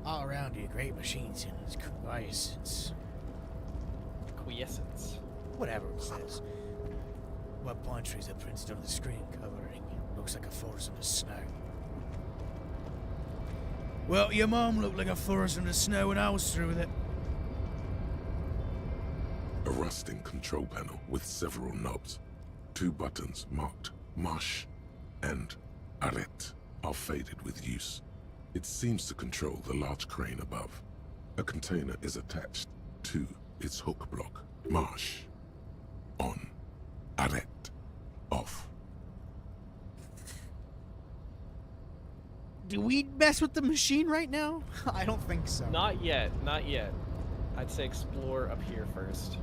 All around you, great machines and quiescence. Quiescence. Whatever it says. What palm trees are printed on the screen covering? Looks like a forest in the snow. Well, your mom looked like a forest in the snow when I was through with it. A rusting control panel with several knobs. 2 buttons marked Marche and Arrête are faded with use. It seems to control the large crane above. A container is attached to its hook block. Marche. On. Arrête. Off. Do we mess with the machine right now? I don't think so. Not yet, not yet. I'd say explore up here first.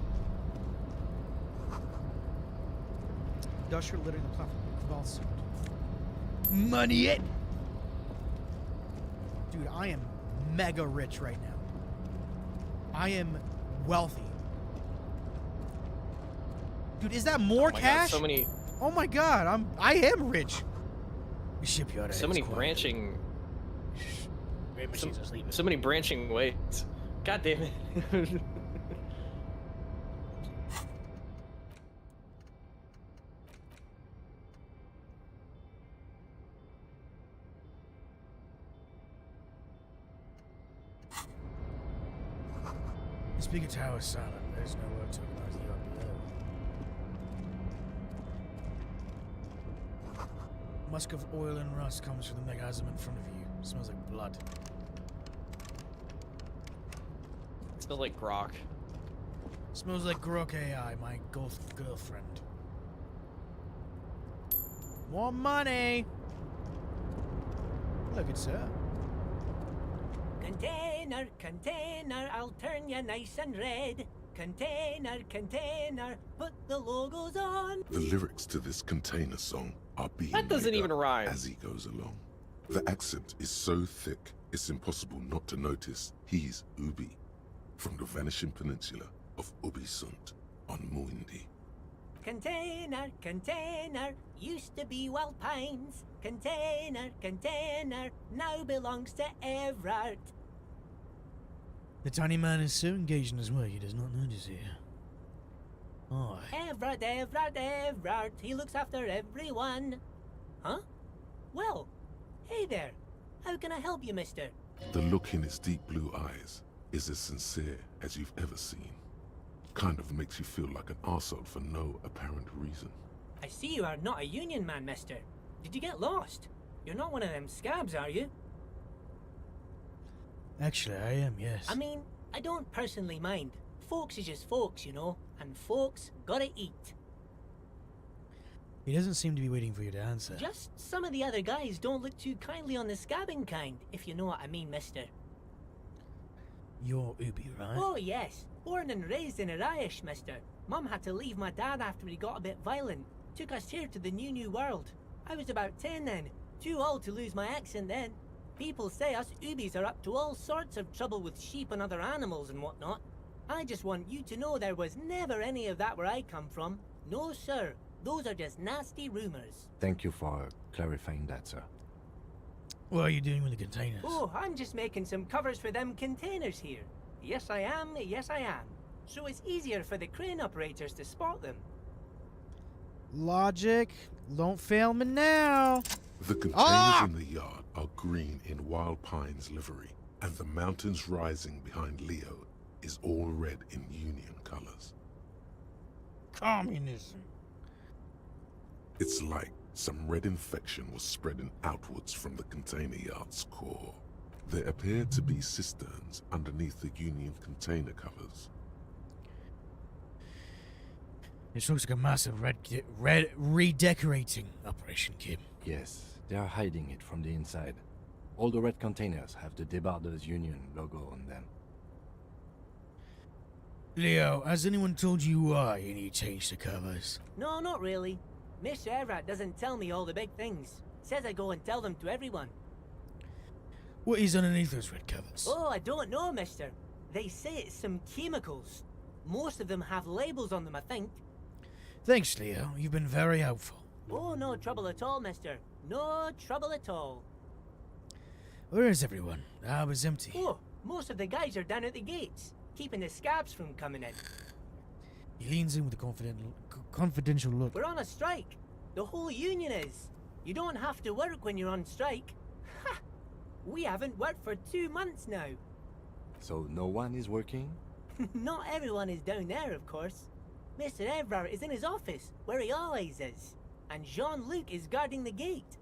Industrial littering the platform. Cabal suit. Money it! Dude, I am mega rich right now. I am wealthy. Dude, is that more Oh my cash? God, so many... Oh my god, I am rich. The shipyard. So many branching... So many branching ways. God damn it. The speaker tower is silent. There's no word to acknowledge the yard below. Musk of oil and rust comes from the mechanism in front of you. Smells like blood. It smells like grok. Smells like Grok AI, my girlfriend. More money! Look at sir. Container, container, I'll turn you nice and red. Container, container, put the logos on. The lyrics to this container song are being That doesn't made even up rhyme. as he goes along. The accent is so thick, it's impossible not to notice he's Ubi, from the vanishing peninsula of Ubisunt on Muindi. Container, container, used to be Wild Pines. Container, container, now belongs to Everard. The tiny man is so engaged in his work he does not notice you. Oh, Everard, he looks after everyone. Huh? Well, hey there. How can I help you, mister? The look in his deep blue eyes is as sincere as you've ever seen. Kind of makes you feel like an arsehole for no apparent reason. I see you are not a union man, mister. Did you get lost? You're not one of them scabs, are you? actually, I am, yes. I mean, I don't personally mind. Folks is just folks, you know, and folks gotta eat. He doesn't seem to be waiting for you to answer. Just some of the other guys don't look too kindly on the scabbing kind, if you know what I mean, mister. You're Ubi, right? Oh, yes. Born and raised in Irish, mister. Mum had to leave my dad after he got a bit violent. Took us here to the new world. I was about 10 then. Too old to lose my accent then. People say us Ubis are up to all sorts of trouble with sheep and other animals and whatnot. I just want you to know there was never any of that where I come from. No, sir. Those are just nasty rumors. Thank you for clarifying that, sir. What are you doing with the containers? Oh, I'm just making some covers for them containers here. Yes, I am. Yes, I am. So it's easier for the crane operators to spot them. Logic. Don't fail me now. The containers in the yard are green in Wild Pine's livery, and the mountains rising behind Leo is all red in Union colors. Communism. It's like some red infection was spreading outwards from the container yard's core. There appear to be cisterns underneath the Union container covers. This looks like a massive red redecorating operation, Kim. Yes, they are hiding it from the inside. All the red containers have the Debarders Union logo on them. Leo, has anyone told you why you need to change the covers? No, not really. Mr. Everett doesn't tell me all the big things. Says I go and tell them to everyone. What is underneath those red covers? Oh, I don't know, mister. They say it's some chemicals. Most of them have labels on them, I think. Thanks, Leo. You've been very helpful. Oh, no trouble at all, mister. No trouble at all. Where is everyone? The harbor's empty. Oh, most of the guys are down at the gates, keeping the scabs from coming in. He leans in with a confidential look. We're on a strike. The whole union is. You don't have to work when you're on strike. Ha! We haven't worked for 2 months now. So no one is working? Not everyone is down there, of course. Mr. Everard is in his office, where he always is. And Jean-Luc is guarding the gate.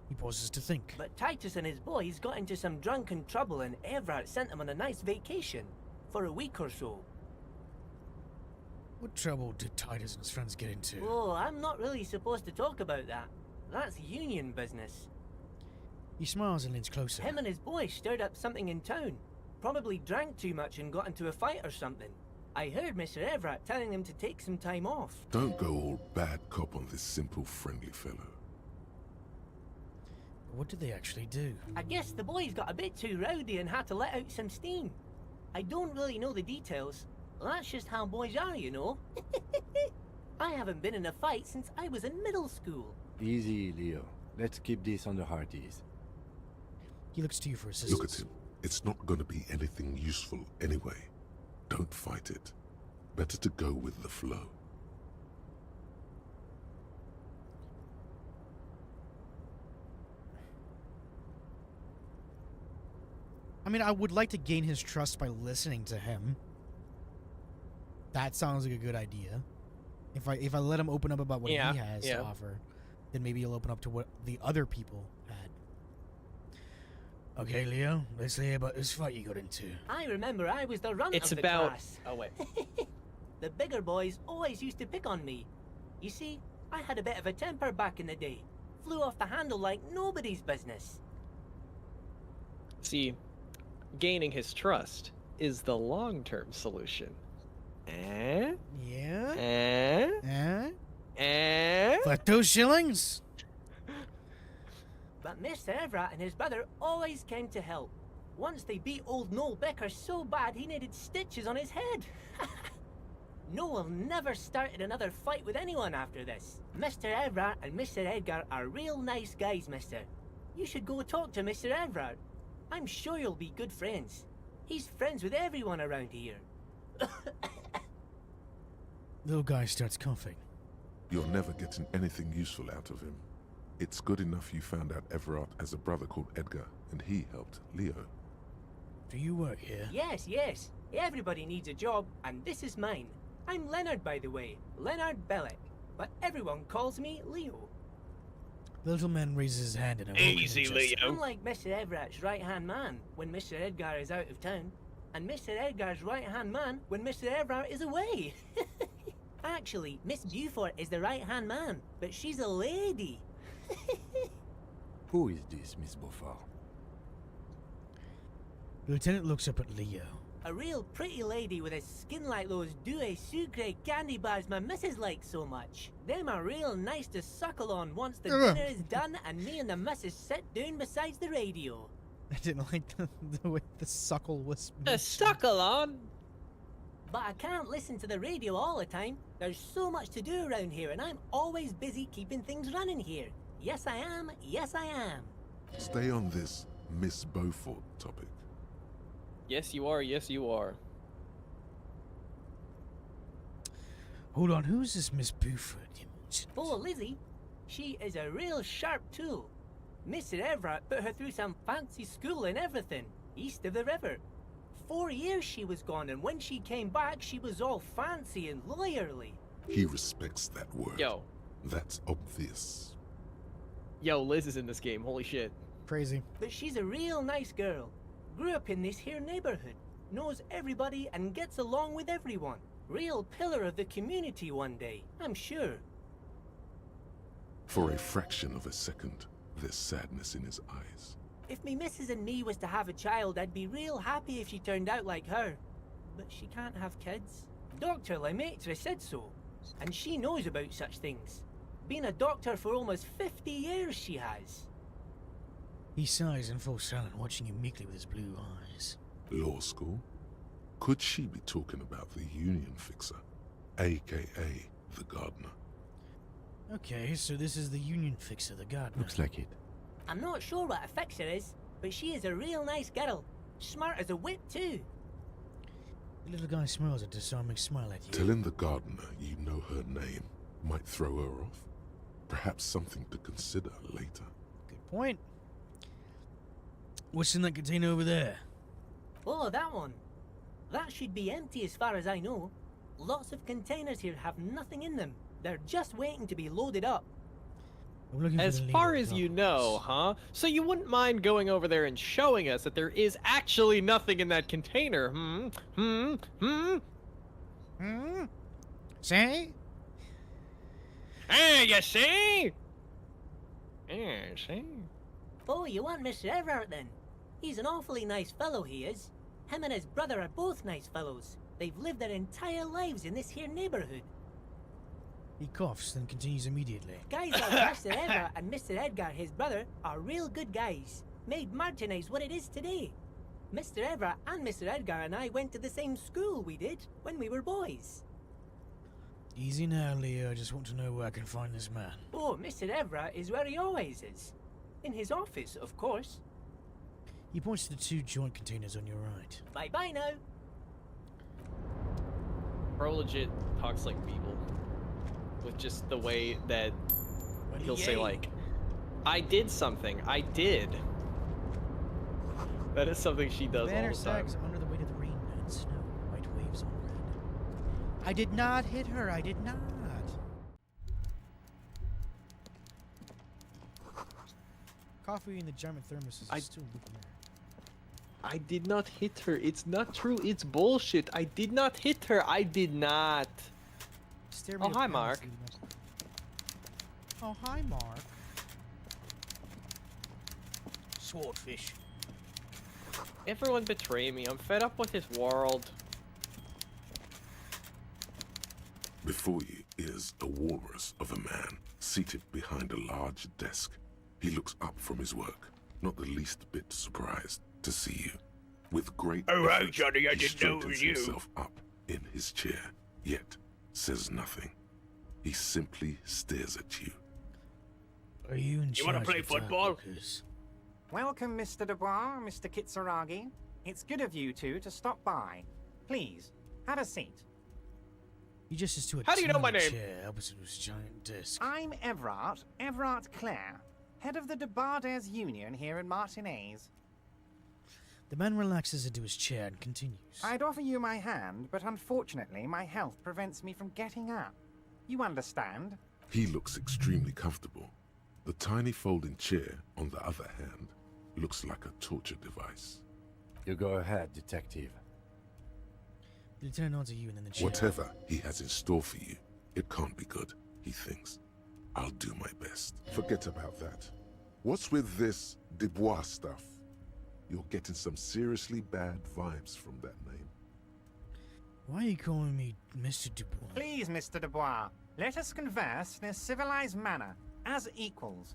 He pauses to think. But Titus and his boys got into some drunken trouble and Everard sent them on a nice vacation. For a week or so. What trouble did Titus and his friends get into? Oh, I'm not really supposed to talk about that. That's union business. He smiles and leans closer. Him and his boys stirred up something in town. Probably drank too much and got into a fight or something. I heard Mr. Everett telling them to take some time off. Don't go all bad cop on this simple, friendly fellow. What did they actually do? I guess the boys got a bit too rowdy and had to let out some steam. I don't really know the details. That's just how boys are, you know. I haven't been in a fight since I was in middle school. Easy, Leo. Let's keep this on the hearties. He looks to you for assistance. Look at him. It's not going to be anything useful anyway. Don't fight it. Better to go with the flow. I mean, I would like to gain his trust by listening to him. That sounds like a good idea. If I let him open up about what he has to offer, then maybe he'll open up to what the other people had. Okay, Leo, let's hear about this fight you got into. I remember I was the runt It's of the about. class. Oh wait. The bigger boys always used to pick on me. You see, I had a bit of a temper back in the day. Flew off the handle like nobody's business. See, gaining his trust is the long-term solution. Eh? Yeah? Eh? Eh? Collect those shillings? But Mr. Everett and his brother always came to help. Once they beat old Noel Becker so bad he needed stitches on his head. Noel never started another fight with anyone after this. Mr. Everett and Mr. Edgar are real nice guys, mister. You should go talk to Mr. Everett. I'm sure you'll be good friends. He's friends with everyone around here. Little guy starts coughing. You're never getting anything useful out of him. It's good enough you found out Everard has a brother called Edgar, and he helped Leo. Do you work here? Yes, yes. Everybody needs a job, and this is mine. I'm Leonard, by the way. Leonard Bellick. But everyone calls me Leo. The little man raises his hand in a Easy, Leo. Unlike Mr. Everett's right-hand man when Mr. Edgar is out of town, and Mr. Edgar's right-hand man when Mr. Everett is away. Actually, Miss Beaufort is the right-hand man, but she's a lady. Who is this, Miss Beaufort? The lieutenant looks up at Leo. A real pretty lady with a skin like those Douai Sucre candy bars my missus likes so much. Them are real nice to suckle on once the dinner is done and me and the missus sit down beside the radio. I didn't like the way the suckle was. A suckle on. But I can't listen to the radio all the time. There's so much to do around here and I'm always busy keeping things running here. Yes I am, yes I am. Stay on this Miss Beaufort topic. Yes, you are. Yes, you are. Hold on, who's this Miss Beaufort you mentioned? Oh, Lizzie, she is a real sharp tool. Mr. Everett put her through some fancy school and everything, east of the river. 4 years she was gone, and when she came back, she was all fancy and lawyerly. He respects that word. Yo. That's obvious. Yo, Liz is in this game. Holy shit. Crazy. But she's a real nice girl. Grew up in this here neighborhood, knows everybody and gets along with everyone. Real pillar of the community one day, I'm sure. For a fraction of a second, there's sadness in his eyes. If me missus and me was to have a child, I'd be real happy if she turned out like her. But she can't have kids. Dr. Lemaitre said so, and she knows about such things. Been a doctor for almost 50 years she has. He sighs and falls silent, watching you meekly with his blue eyes. Law school? Could she be talking about the union fixer, aka the gardener? Okay, so this is the union fixer, the gardener. Looks like it. I'm not sure what a fixer is, but she is a real nice girl. Smart as a whip too. The little guy smiles a disarming smile at you. Telling the gardener you know her name might throw her off. Perhaps something to consider later. Good point. What's in that container over there? Oh, that one. That should be empty as far as I know. Lots of containers here have nothing in them. They're just waiting to be loaded up. I'm looking for As the leader far of as you darkness. know, huh? So you wouldn't mind going over there and showing us that there is actually nothing in that container, Hmm? See? Hey, you see? Yeah, see? Oh, you want Mr. Everett then? He's an awfully nice fellow, he is. Him and his brother are both nice fellows. They've lived their entire lives in this here neighborhood. He coughs, then continues immediately. Guys like Mr. Everett and Mr. Edgar, his brother, are real good guys. Made Martinez what it is today. Mr. Everett and Mr. Edgar and I went to the same school we did when we were boys. Easy now, Leo. I just want to know where I can find this man. Oh, Mr. Everett is where he always is. In his office, of course. He points to the 2 joint containers on your right. Bye-bye now. Bro legit talks like people. With just the way that he'll say, Yay. like, I did something. I did. That is something she does all Banner the time. sags under the weight of the rain and snow. White waves on red. I did not hit her. I did not. Coffee in the German thermos is still lukewarm. I did not hit her. It's not true. It's bullshit. I did not hit her. I did not. Stare Oh, me hi, up, Mark. Oh, hi, Mark. Swordfish. Everyone betray me. I'm fed up with this world. Before you is a walrus of a man seated behind a large desk. He looks up from his work, not the least bit surprised to see you. With great Oh, hi, effort, Johnny, I he didn't know it straightens was you. himself up in his chair, yet says nothing. He simply stares at you. Are you in You wanna charge play of football? Darkworkers? Welcome, Mr. Dubois, Mr. Kitsuragi. It's good of you two to stop by. Please, have a seat. He gestures to a How do you know my tiny name? chair opposite his giant desk. I'm Everard Clare, head of the Debarders Union here in Martinez. The man relaxes into his chair and continues. I'd offer you my hand, but unfortunately my health prevents me from getting up. You understand? He looks extremely comfortable. The tiny folding chair, on the other hand, looks like a torture device. You go ahead, detective. The lieutenant nods at you and then the chair. Whatever he has in store for you, it can't be good, he thinks. I'll do my best. Forget about that. What's with this Dubois stuff? You're getting some seriously bad vibes from that name. Why are you calling me Mr. Dubois? Please, Mr. Dubois, let us converse in a civilized manner, as equals.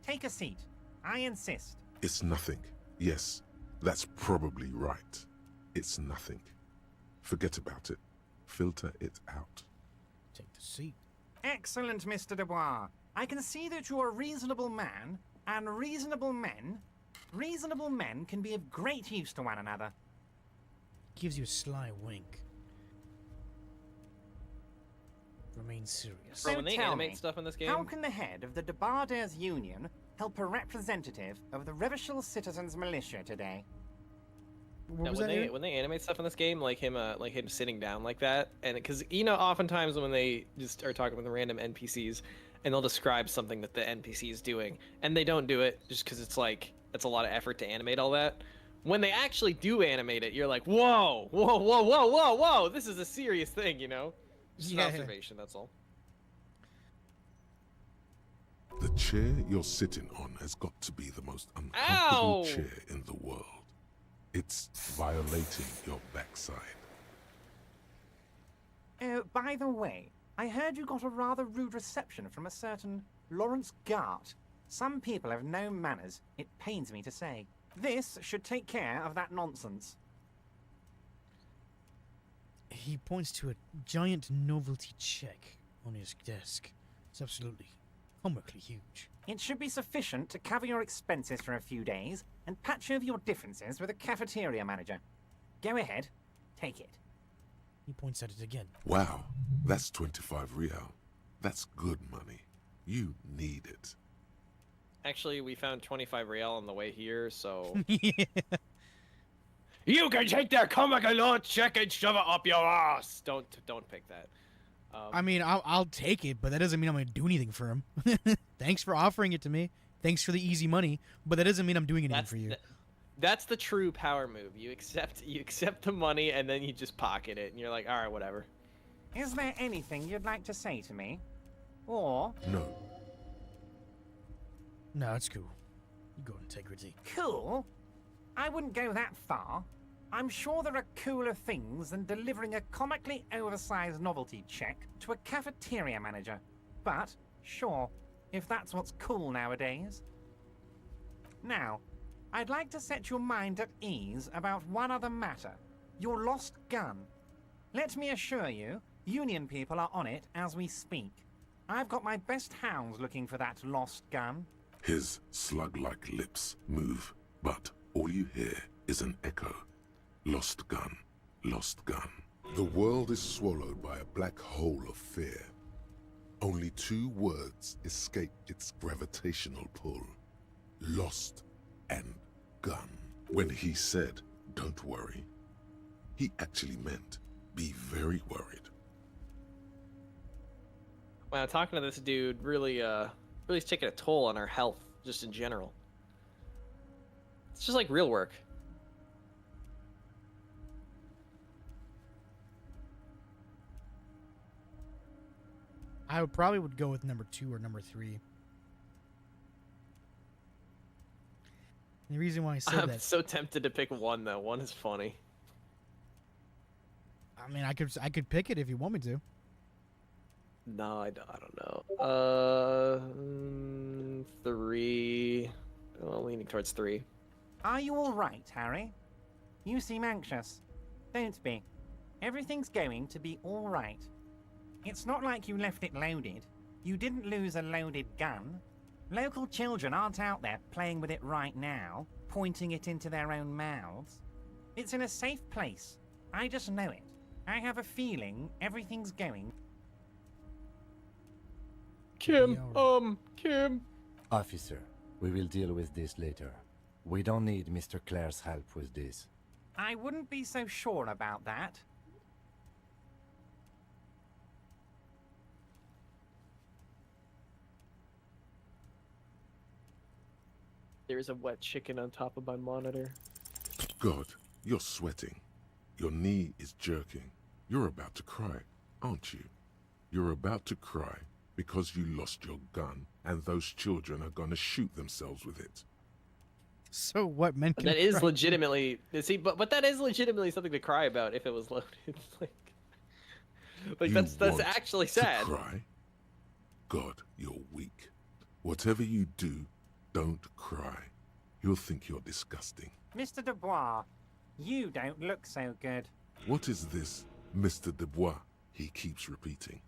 Take a seat. I insist. It's nothing. Yes, that's probably right. It's nothing. Forget about it. Filter it out. Take the seat. Excellent, Mr. Dubois. I can see that you're a reasonable man, and reasonable men can be of great use to one another. Gives you a sly wink. Remain serious. Bro, when they tell animate me, stuff in this game, How can the head of the Debarders Union help a representative of the Revachol Citizens Militia today? What no, was when that, they Aaron? when they animate stuff in this game, like him sitting down like that, and because oftentimes when they just are talking with the random NPCs, and they'll describe something that the NPC is doing, and they don't do it just because it's a lot of effort to animate all that. When they actually do animate it, you're like, whoa, whoa, whoa, whoa, whoa, whoa! This is a serious thing, Just Yeah. an observation, that's all. The chair you're sitting on has got to be the most uncomfortable Ow! chair in the world. It's violating your backside. Oh, by the way, I heard you got a rather rude reception from a certain Lawrence Gart. Some people have no manners, it pains me to say. This should take care of that nonsense. He points to a giant novelty check on his desk. It's absolutely comically huge. It should be sufficient to cover your expenses for a few days and patch over your differences with a cafeteria manager. Go ahead, take it. He points at it again. Wow, that's 25 real. That's good money. You need it. Actually, we found 25 real on the way here, so Yeah. you can take that comical law check and shove it up your ass. Don't pick that. I mean, I'll take it, but that doesn't mean I'm going to do anything for him. Thanks for offering it to me. Thanks for the easy money, but that doesn't mean I'm doing anything for you. That's the true power move. You accept the money and then you just pocket it, and you're like, all right, whatever. Is there anything you'd like to say to me? Or, No, No, it's cool. You got integrity. cool? I wouldn't go that far. I'm sure there are cooler things than delivering a comically oversized novelty check to a cafeteria manager. But, sure, if that's what's cool nowadays. Now, I'd like to set your mind at ease about one other matter. Your lost gun. Let me assure you, Union people are on it as we speak. I've got my best hounds looking for that lost gun. his slug-like lips move, but all you hear is an echo. Lost gun, lost gun. The world is swallowed by a black hole of fear. Only two words escape its gravitational pull. Lost and gun. When he said, "Don't worry," he actually meant, be very worried. Wow, talking to this dude really is taking a toll on our health, just in general. It's just like real work. I would go with number 2 or number 3. The reason why I said I'm that, so tempted to pick one though. One is funny. I mean, I could pick it if you want me to. No, I don't know. 3. Well, leaning towards 3. Are you all right, Harry? You seem anxious. Don't be. Everything's going to be all right. It's not like you left it loaded. You didn't lose a loaded gun. Local children aren't out there playing with it right now, pointing it into their own mouths. It's in a safe place. I just know it. I have a feeling everything's going. Kim, Yeah, Kim. Officer, we will deal with this later. We don't need Mr. Clare's help with this. I wouldn't be so sure about that. There's a wet chicken on top of my monitor. God, you're sweating. Your knee is jerking. You're about to cry, aren't you? You're about to cry because you lost your gun and those children are gonna shoot themselves with it. So what men can That is cry? legitimately see, but that is legitimately something to cry about if it was loaded. Like You that's want actually to sad. cry? God, you're weak. Whatever you do, don't cry. He'll think you're disgusting. Mr. Dubois, you don't look so good. What is this, Mr. Dubois? He keeps repeating.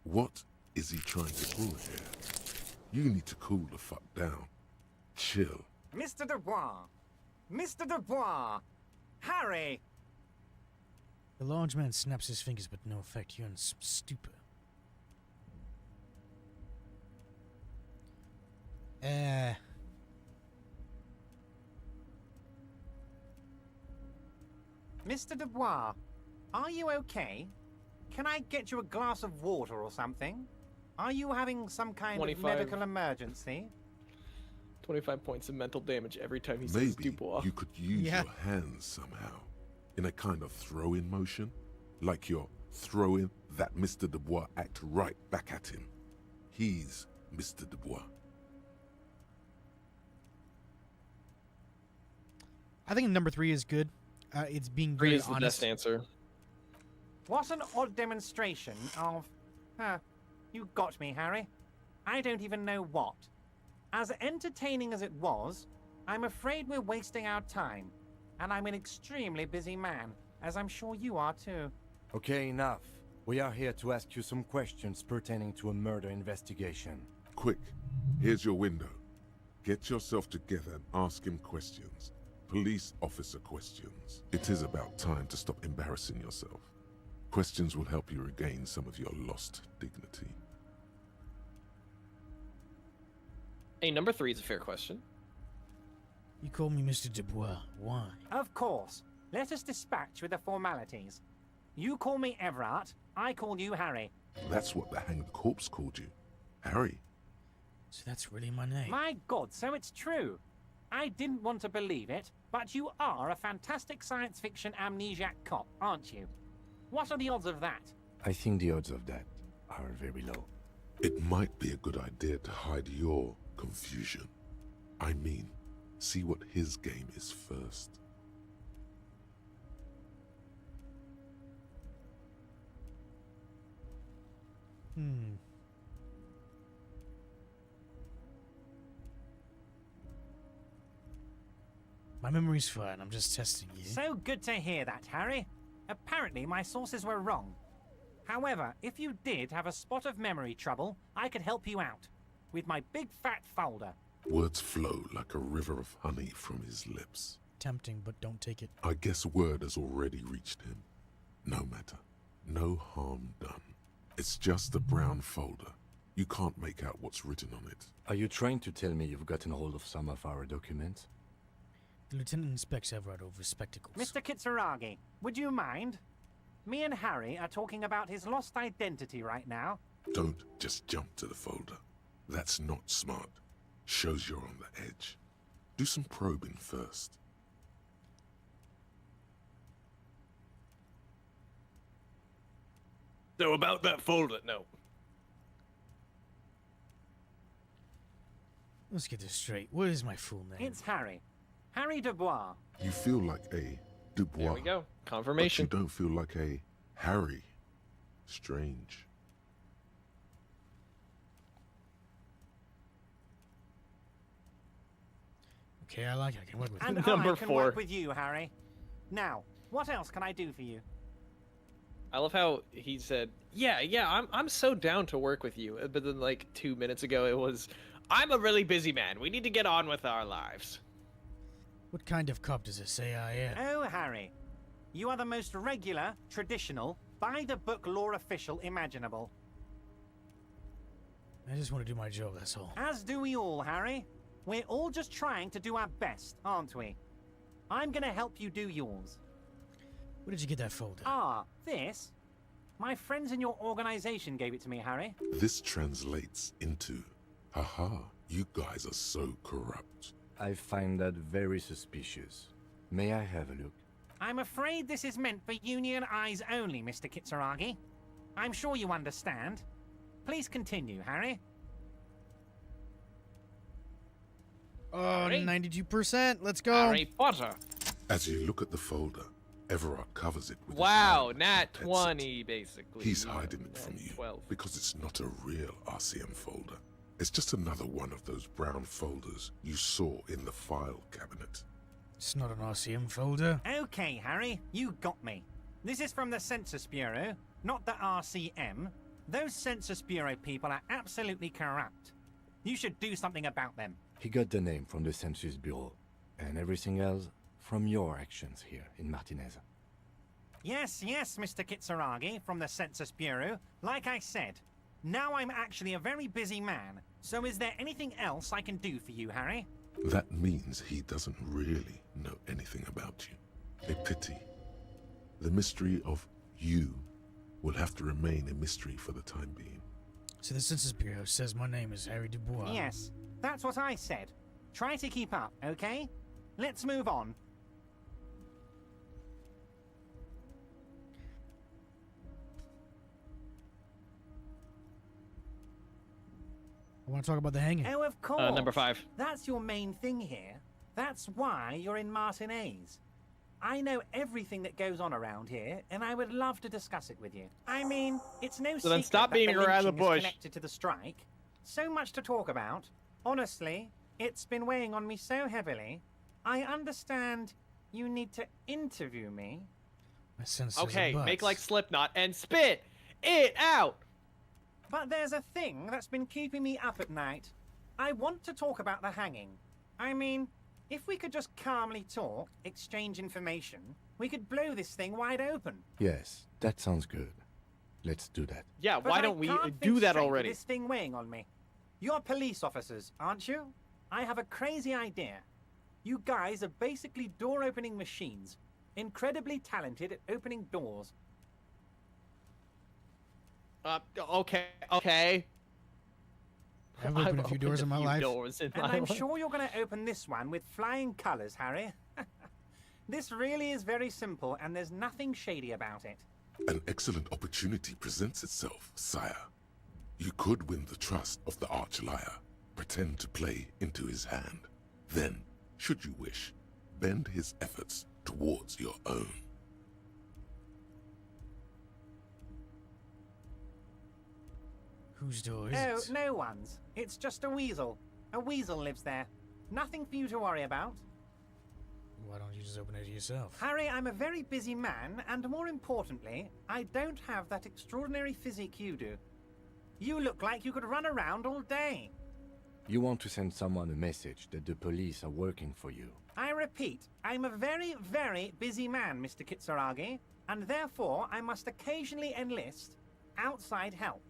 What is he trying to pull here? You need to cool the fuck down. Chill. Mr. Dubois! Mr. Dubois! Harry! The large man snaps his fingers, but no effect. You're in stupor. Mr. Dubois, are you okay? Can I get you a glass of water or something? Are you having some kind 25. of medical emergency? 25 points of mental damage every time he says Maybe Dubois. you could use Yeah. your hands somehow. In a kind of throw-in motion. Like you're throwing that Mr. Dubois act right back at him. He's Mr. Dubois. I think number 3 is good. It's being Three very is the honest. best answer. What an odd demonstration of... you got me, Harry. I don't even know what. As entertaining as it was, I'm afraid we're wasting our time. And I'm an extremely busy man, as I'm sure you are too. Okay, enough. We are here to ask you some questions pertaining to a murder investigation. Quick, here's your window. Get yourself together and ask him questions. Police officer questions. It is about time to stop embarrassing yourself. Questions will help you regain some of your lost dignity. Hey, number 3 is a fair question. You call me Mr. Dubois. Why? Of course. Let us dispatch with the formalities. You call me Everard, I call you Harry. That's what the hanged corpse called you. Harry. So that's really my name. My God, so it's true. I didn't want to believe it, but you are a fantastic science fiction amnesiac cop, aren't you? What are the odds of that? I think the odds of that are very low. It might be a good idea to hide your confusion. I mean, see what his game is first. My memory's fine. I'm just testing you. So good to hear that, Harry. Apparently my sources were wrong. However, if you did have a spot of memory trouble, I could help you out. With my big fat folder. Words flow like a river of honey from his lips. Tempting, but don't take it. I guess word has already reached him. No matter. No harm done. It's just a brown folder. You can't make out what's written on it. Are you trying to tell me you've gotten hold of some of our documents? The lieutenant inspects Everard over spectacles. Mr. Kitsuragi, would you mind? Me and Harry are talking about his lost identity right now. Don't just jump to the folder. That's not smart. Shows you're on the edge. Do some probing first. So about that folder, no. Let's get this straight. What is my full name? It's Harry. Harry Dubois. You feel like a Dubois. There we go. But Confirmation. you don't feel like a Harry. Strange. Okay, I like it. I can work with And it. Number I can 4. work with you, Harry. Now, what else can I do for you? I love how he said, yeah, I'm so down to work with you. But then like 2 minutes ago it was, I'm a really busy man. We need to get on with our lives. What kind of cop does it say I am? Oh, Harry. You are the most regular, traditional, by-the-book law official imaginable. I just want to do my job, that's all. As do we all, Harry. We're all just trying to do our best, aren't we? I'm gonna help you do yours. Where did you get that folder? Ah, this? My friends in your organization gave it to me, Harry. This translates into, haha, you guys are so corrupt. I find that very suspicious. May I have a look? I'm afraid this is meant for Union eyes only, Mr. Kitsuragi. I'm sure you understand. Please continue, Harry. Oh, Harry? 92%. Let's go. Harry Potter. As you look at the folder, Everard covers it with his Wow, hand nat and 20 basically. He's Yeah, hiding it nat from you 12. because it's not a real RCM folder. It's just another one of those brown folders you saw in the file cabinet. It's not an RCM folder. Okay, Harry, you got me. This is from the Census Bureau, not the RCM. Those Census Bureau people are absolutely corrupt. You should do something about them. He got the name from the Census Bureau, and everything else from your actions here in Martinez. Yes, Mr. Kitsuragi from the Census Bureau. Like I said, now I'm actually a very busy man. So is there anything else I can do for you, Harry? That means he doesn't really know anything about you. A pity. The mystery of you will have to remain a mystery for the time being. So the Census Bureau says my name is Harry Dubois. Yes, that's what I said. Try to keep up, okay? Let's move on. I want to talk about the hanging. Oh, of course. Number 5. That's your main thing here. That's why you're in Martinez. I know everything that goes on around here, and I would love to discuss it with you. I mean, it's no So then secret stop that beating around the lynching is bush. connected to the strike. So much to talk about. Honestly, it's been weighing on me so heavily. I understand you need to interview me. My senses are Okay, make butts. like Slipknot and spit it out. But there's a thing that's been keeping me up at night. I want to talk about the hanging. I mean, if we could just calmly talk, exchange information, we could blow this thing wide open. Yes, that sounds good. Let's do that. Yeah, But why I don't we can't do think that straight with already? This thing weighing on me. You're police officers, aren't you? I have a crazy idea. You guys are basically door-opening machines, incredibly talented at opening doors. Okay. I've opened a few doors in my life. Doors in And my I'm life. sure you're going to open this one with flying colors, Harry. This really is very simple, and there's nothing shady about it. An excellent opportunity presents itself, sire. You could win the trust of the arch-liar, pretend to play into his hand. Then, should you wish, bend his efforts towards your own. Whose door is Oh, it? no one's. It's just a weasel. A weasel lives there. Nothing for you to worry about. Why don't you just open it yourself? Harry, I'm a very busy man, and more importantly, I don't have that extraordinary physique you do. You look like you could run around all day. You want to send someone a message that the police are working for you. I repeat, I'm a very, very busy man, Mr. Kitsuragi, and therefore I must occasionally enlist outside help.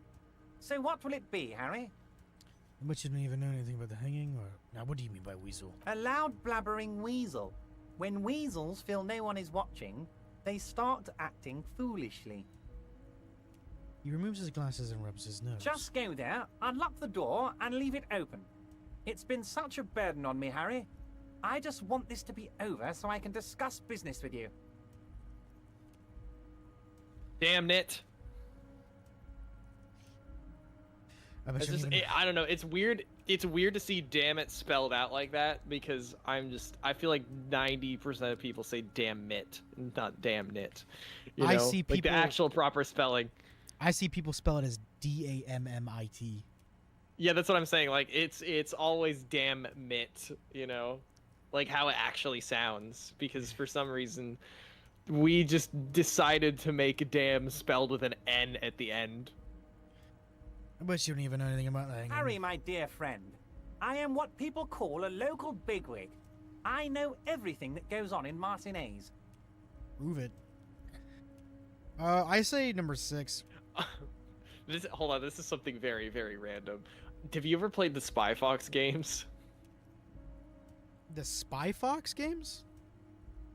So what will it be, Harry? But you don't even know anything about the hanging, or now what do you mean by weasel? A loud blabbering weasel. When weasels feel no one is watching, they start acting foolishly. He removes his glasses and rubs his nose. Just go there, unlock the door, and leave it open. It's been such a burden on me, Harry. I just want this to be over so I can discuss business with you. Damn it. I bet It's you just, don't even... I don't know. It's weird. It's weird to see "damn it" spelled out like that because I feel like 90% of people say "damn it," not "damn nit." You know? I see like people- the actual proper spelling. I see people spell it as D-A-M-M-I-T. Yeah, that's what I'm saying. Like it's always "damn mit," you know, like how it actually sounds. Because for some reason, we just decided to make "damn" spelled with an N at the end. I bet you don't even know anything about the hanging. Harry, my dear friend, I am what people call a local bigwig. I know everything that goes on in Martinez. Move it. I say number 6. Hold on, this is something very, very random. Have you ever played the Spy Fox games? The Spy Fox games?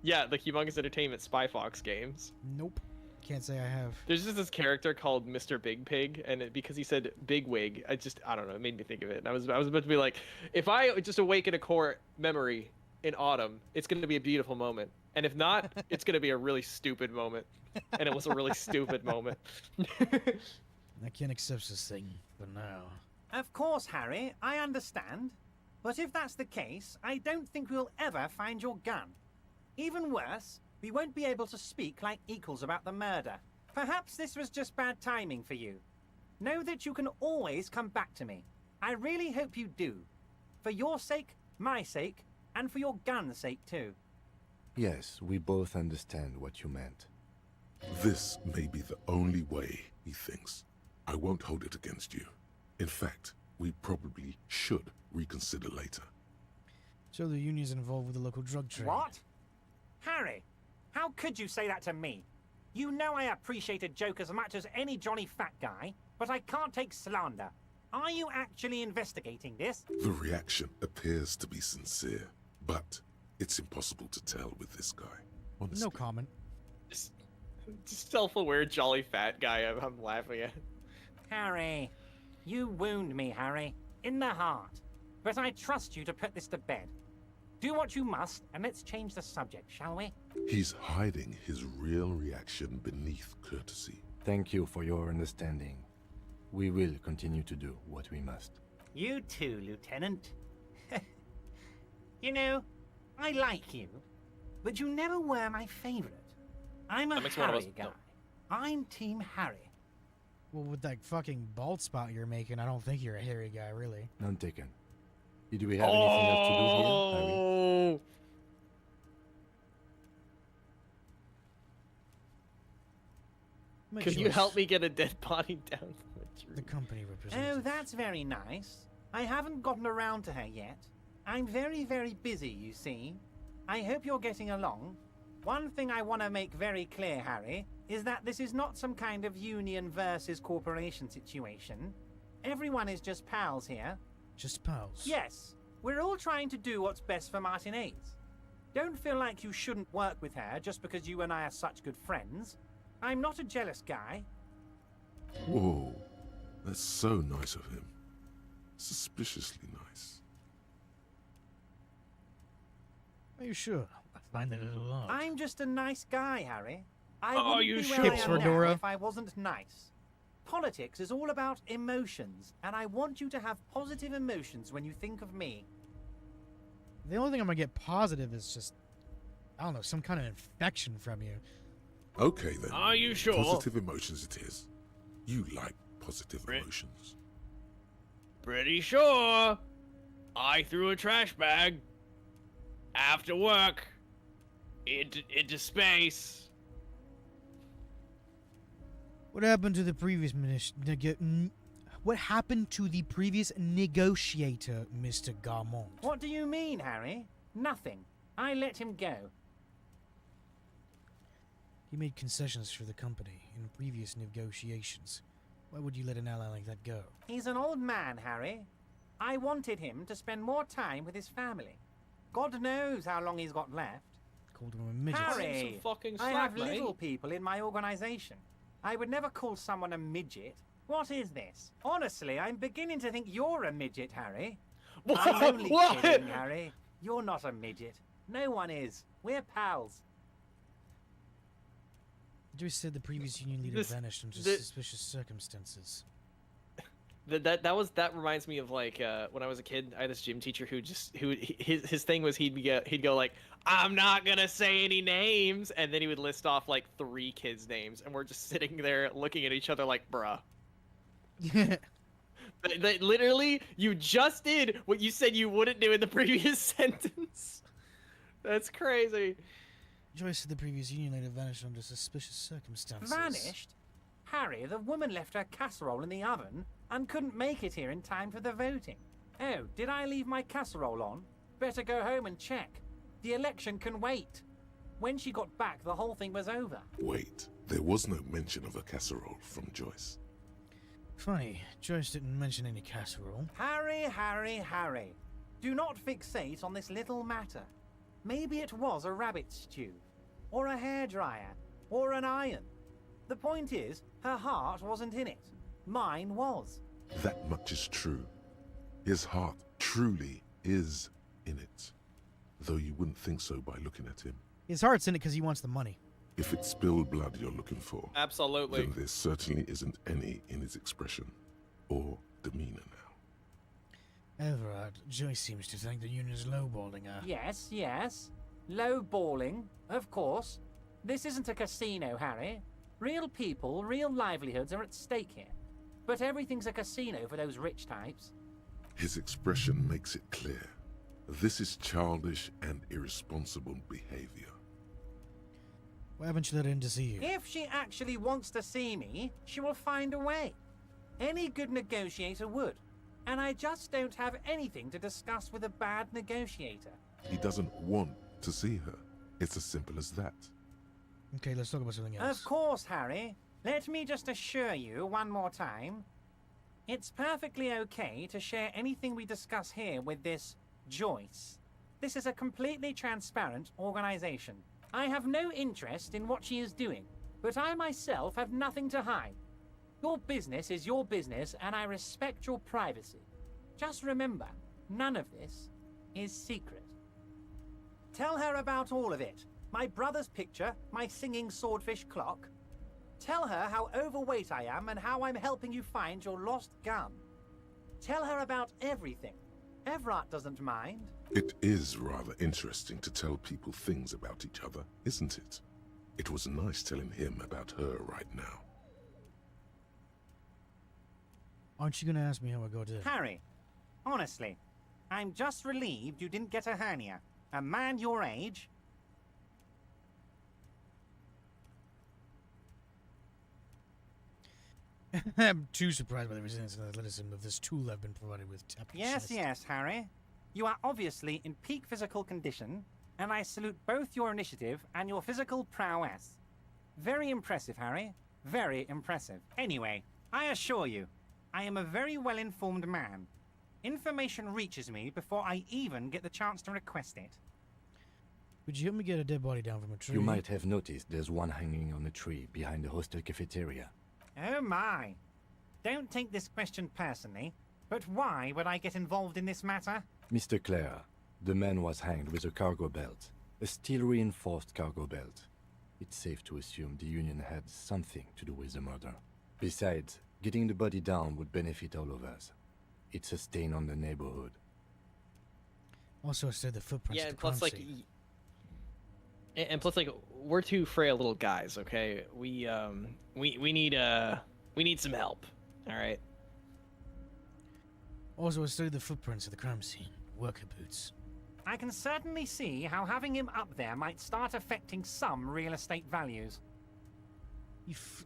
Yeah, the Humongous Entertainment Spy Fox games. Nope. Can't say I have. There's just this character called Mr. Big Pig, and because he said big wig, I don't know, it made me think of it. And I was about to be like, if I just awaken a core memory in autumn, it's going to be a beautiful moment. And if not, it's going to be a really stupid moment. And it was a really stupid moment. I can't accept this thing for now. Of course, Harry, I understand. But if that's the case, I don't think we'll ever find your gun. Even worse, we won't be able to speak like equals about the murder. Perhaps this was just bad timing for you. Know that you can always come back to me. I really hope you do. For your sake, my sake, and for your gun's sake too. Yes, we both understand what you meant. This may be the only way, he thinks. I won't hold it against you. In fact, we probably should reconsider later. So the union's involved with the local drug trade. What? Harry, how could you say that to me? You know I appreciate a joke as much as any Johnny Fat Guy, but I can't take slander. Are you actually investigating this? The reaction appears to be sincere, but it's impossible to tell with this guy. Honestly. No comment. Just self-aware jolly fat guy I'm laughing at. Harry, you wound me, Harry, in the heart. But I trust you to put this to bed. Do what you must, and let's change the subject, shall we? He's hiding his real reaction beneath courtesy. Thank you for your understanding. We will continue to do what we must. You too, Lieutenant. You know, I like you, but you never were my favorite. I'm a That makes one of us- Harry guy. no. I'm Team Harry. Well, with that fucking bald spot you're making, I don't think you're a hairy guy, really. None taken. Do we have anything else to do here, Harry? Oh! My Could you choice. help me get a dead body down from the tree? The company Oh, representative. that's very nice. I haven't gotten around to her yet. I'm very, very busy, you see. I hope you're getting along. One thing I want to make very clear, Harry, is that this is not some kind of union versus corporation situation. Everyone is just pals here. Just pals. Yes, we're all trying to do what's best for Martinez. Don't feel like you shouldn't work with her just because you and I are such good friends. I'm not a jealous guy. Whoa, that's so nice of him. Suspiciously nice. Are you sure? I find that a little odd. I'm just a nice guy, Harry. I Oh, wouldn't you be sure? where I Tips am for now Dora. if I wasn't nice. Politics is all about emotions, and I want you to have positive emotions when you think of me. The only thing I'm gonna get positive is just, I don't know, some kind of infection from you. Okay then. Are you sure? Positive emotions it is. You like positive Right. emotions. Pretty sure. I threw a trash bag after work into space. What happened to the previous what happened to the previous negotiator, Mr. Garmont? What do you mean, Harry? Nothing. I let him go. He made concessions for the company in previous negotiations. Why would you let an ally like that go? He's an old man, Harry. I wanted him to spend more time with his family. God knows how long he's got left. Called him a midget. Cut him Harry, some fucking I slack, have mate. little people in my organization. I would never call someone a midget. What is this? Honestly, I'm beginning to think you're a midget, Harry. I'm only What? kidding, Harry. You're not a midget. No one is. We're pals. Joyce said the previous union leader This- vanished under the- suspicious circumstances. That reminds me of like when I was a kid. I had this gym teacher who his thing was he'd go like, I'm not gonna say any names, and then he would list off like 3 kids' names, and we're just sitting there looking at each other like, bruh. That literally, you just did what you said you wouldn't do in the previous sentence. That's crazy. Joyce said the previous union leader vanished under suspicious circumstances. Vanished? Harry, the woman left her casserole in the oven and couldn't make it here in time for the voting. Oh, did I leave my casserole on? Better go home and check. The election can wait. When she got back, the whole thing was over. Wait, There was no mention of a casserole from Joyce. Funny, Joyce didn't mention any casserole. Harry, Harry, Harry. Do not fixate on this little matter. Maybe it was a rabbit stew, or a hairdryer, or an iron. The point is, her heart wasn't in it. Mine was. That much is true. His heart truly is in it. Though you wouldn't think so by looking at him. His heart's in it because he wants the money. If it's spilled blood you're looking for, Absolutely. then there certainly isn't any in his expression or demeanor now. Everard, Joyce seems to think the union's lowballing her. Yes, yes. Low balling, of course. This isn't a casino, Harry. Real people, real livelihoods are at stake here. But everything's a casino for those rich types. His expression makes it clear. This is childish and irresponsible behavior. Why haven't you let her in to see you? If she actually wants to see me, she will find a way. Any good negotiator would. And I just don't have anything to discuss with a bad negotiator. He doesn't want to see her. It's as simple as that. Okay, let's talk about something else. Of course, Harry. Let me just assure you one more time. It's perfectly okay to share anything we discuss here with this Joyce. This is a completely transparent organization. I have no interest in what she is doing, but I myself have nothing to hide. Your business is your business, and I respect your privacy. Just remember, none of this is secret. Tell her about all of it. My brother's picture, my singing swordfish clock. Tell her how overweight I am and how I'm helping you find your lost gun. Tell her about everything. Everard doesn't mind. It is rather interesting to tell people things about each other, isn't it? It was nice telling him about her right now. Aren't you gonna ask me how I got in? Harry, honestly, I'm just relieved you didn't get a hernia. A man your age... I'm too surprised by the resistance and athleticism of this tool I've been provided with. Yes, yes, Harry. You are obviously in peak physical condition, and I salute both your initiative and your physical prowess. Very impressive, Harry. Very impressive. Anyway, I assure you, I am a very well-informed man. Information reaches me before I even get the chance to request it. Would you help me get a dead body down from a tree? You might have noticed there's one hanging on a tree behind the hostel cafeteria. Oh my. Don't take this question personally, but why would I get involved in this matter? Mr. Clare, the man was hanged with a cargo belt. A steel-reinforced cargo belt. It's safe to assume the Union had something to do with the murder. Besides, getting the body down would benefit all of us. It's a stain on the neighborhood. Also, I said the footprints. Yeah, at and the crime plus, like, scene. and plus, like, we're two frail little guys. Okay, we need some help. All right. Also, I studied the footprints of the crime scene. Worker boots. I can certainly see how having him up there might start affecting some real estate values.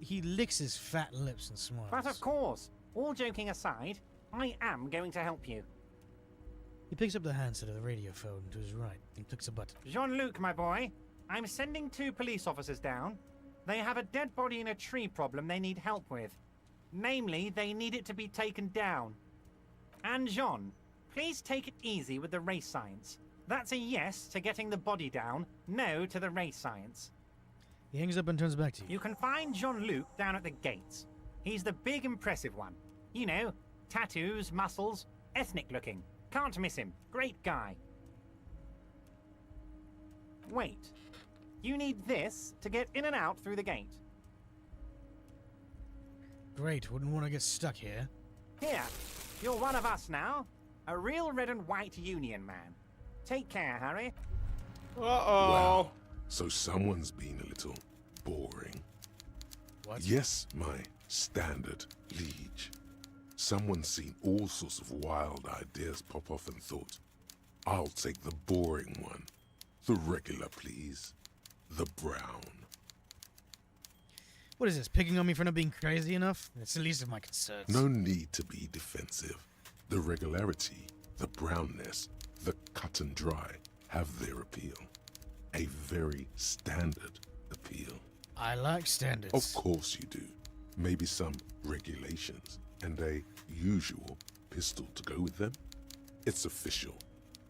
He licks his fat lips and smiles. But of course, all joking aside, I am going to help you. He picks up the handset of the radio phone to his right and clicks a button. Jean-Luc, my boy, I'm sending 2 police officers down. They have a dead body in a tree problem they need help with. Namely, they need it to be taken down. And Jean, please take it easy with the race science. That's a yes to getting the body down, no to the race science. He hangs up and turns back to you. You can find Jean-Luc down at the gates. He's the big impressive one. You know, tattoos, muscles, ethnic looking. Can't miss him. Great guy. Wait. You need this to get in and out through the gate. Great, wouldn't want to get stuck here. Here, you're one of us now. A real red and white Union man. Take care, Harry. Uh-oh. Wow. So someone's been a little boring. What? Yes, my standard liege. Someone's seen all sorts of wild ideas pop off and thought, I'll take the boring one. The regular, please. The brown. What is this, picking on me for not being crazy enough? It's the least of my concerns. No need to be defensive. The regularity, the brownness, the cut and dry have their appeal. A very standard appeal. I like standards. Of course you do. Maybe some regulations and a usual pistol to go with them? It's official.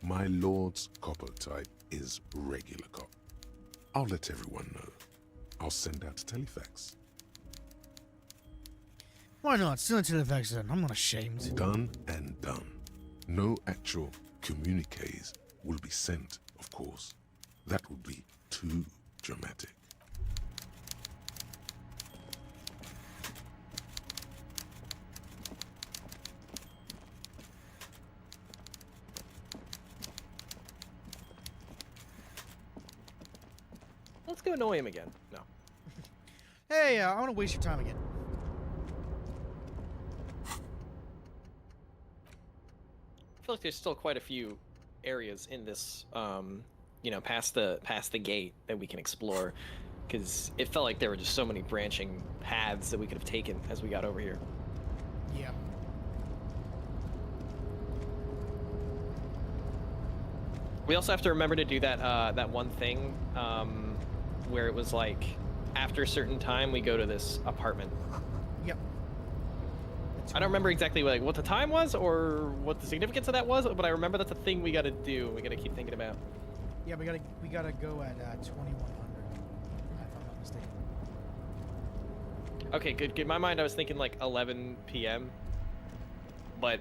My lord's copper type is regular cop. I'll let everyone know. I'll send out a telefax. Why not? Send it to the fax then. I'm not ashamed. Done and done. No actual communiques will be sent, of course. That would be too dramatic. Let's go annoy him again. No. Hey, I want to waste your time again. I feel like there's still quite a few areas in this, you know, past the gate that we can explore, because it felt like there were just so many branching paths that we could have taken as we got over here. Yeah. We also have to remember to do that that one thing where it was like after a certain time we go to this apartment. Yep. I don't remember exactly what the time was or what the significance of that was, but I remember that's a thing we got to do. We got to keep thinking about. Yeah, we gotta go at 2100. If I'm not mistaken. Okay, good. In my mind, I was thinking like 11 p.m. But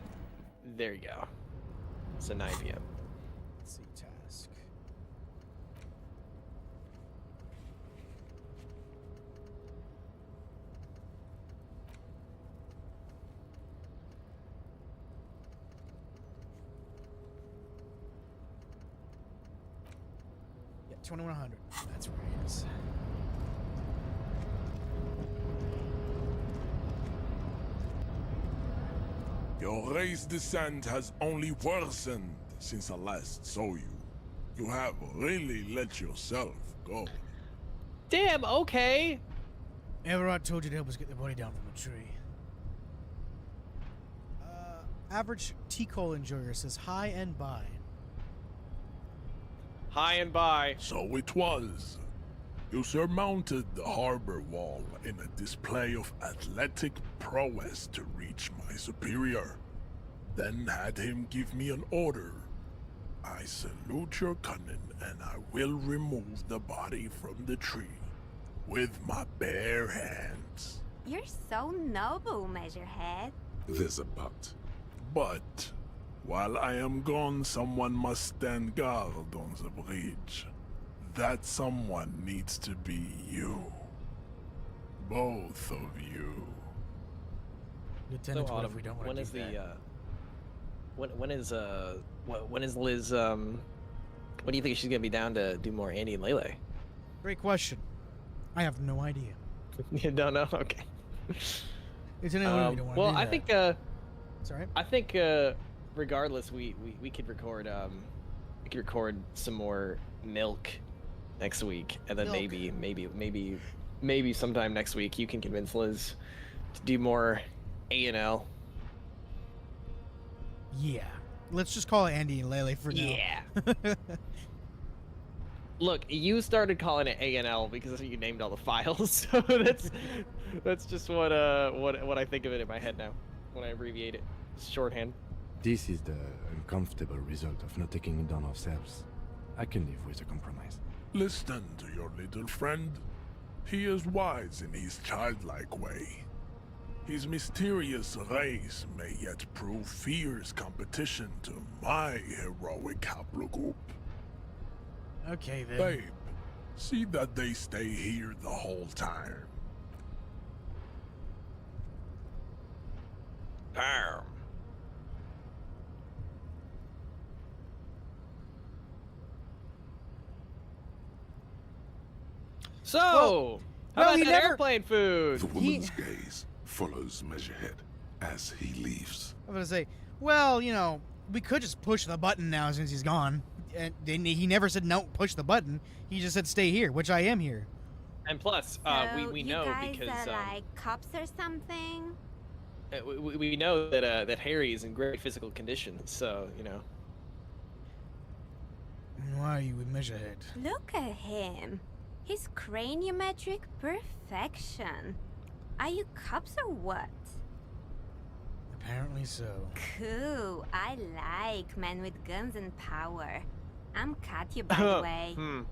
there you go. It's a 9 p.m. Let's see, task. Yeah, 2100. That's where it is. Your race descent has only worsened since I last saw you. You have really let yourself go. Damn. Okay. Everard told you to help us get the body down from the tree. Average T-Cole enjoyer says hi and bye. Hi and bye. So it was. You surmounted the harbor wall in a display of athletic prowess to reach my superior. Then had him give me an order. I salute your cunning, and I will remove the body from the tree with my bare hands. You're so noble, Measurehead. There's a but. But while I am gone, someone must stand guard on the bridge. That someone needs to be you. Both of you. Lieutenant, So, what if we don't want when to is do the that? when is Liz when do you think she's gonna be down to do more Andy and Lele? Great question. I have no idea. You don't know? Okay. Lieutenant, what if we don't want to Well, do I that? think Sorry. I think regardless we could record some more milk next week, and then Milk. maybe sometime next week you can convince Liz to do more A&L. Yeah. Let's just call it Andy and Lele for now. Yeah. Look, you started calling it A&L because you named all the files, so that's just what I think of it in my head now when I abbreviate it. It's shorthand. This is the uncomfortable result of not taking it down ourselves. I can live with a compromise. Listen to your little friend. He is wise in his childlike way. His mysterious race may yet prove fierce competition to my heroic haplogroup. Okay, then. Babe, see that they stay here the whole time. Damn. So, Well, how about he that never- airplane food? The woman's gaze follows Measurehead as he leaves. I'm gonna say, well, you know, we could just push the button now since he's gone. And then he never said no, push the button. He just said stay here, which I am here. And plus, So we you know guys because are like cops or something? we know that that Harry is in great physical condition. So you know. Why are you with Measurehead? Look at him. His craniometric perfection. Are you cops or what? Apparently so. Cool. I like men with guns and power. I'm Katya, by the way. You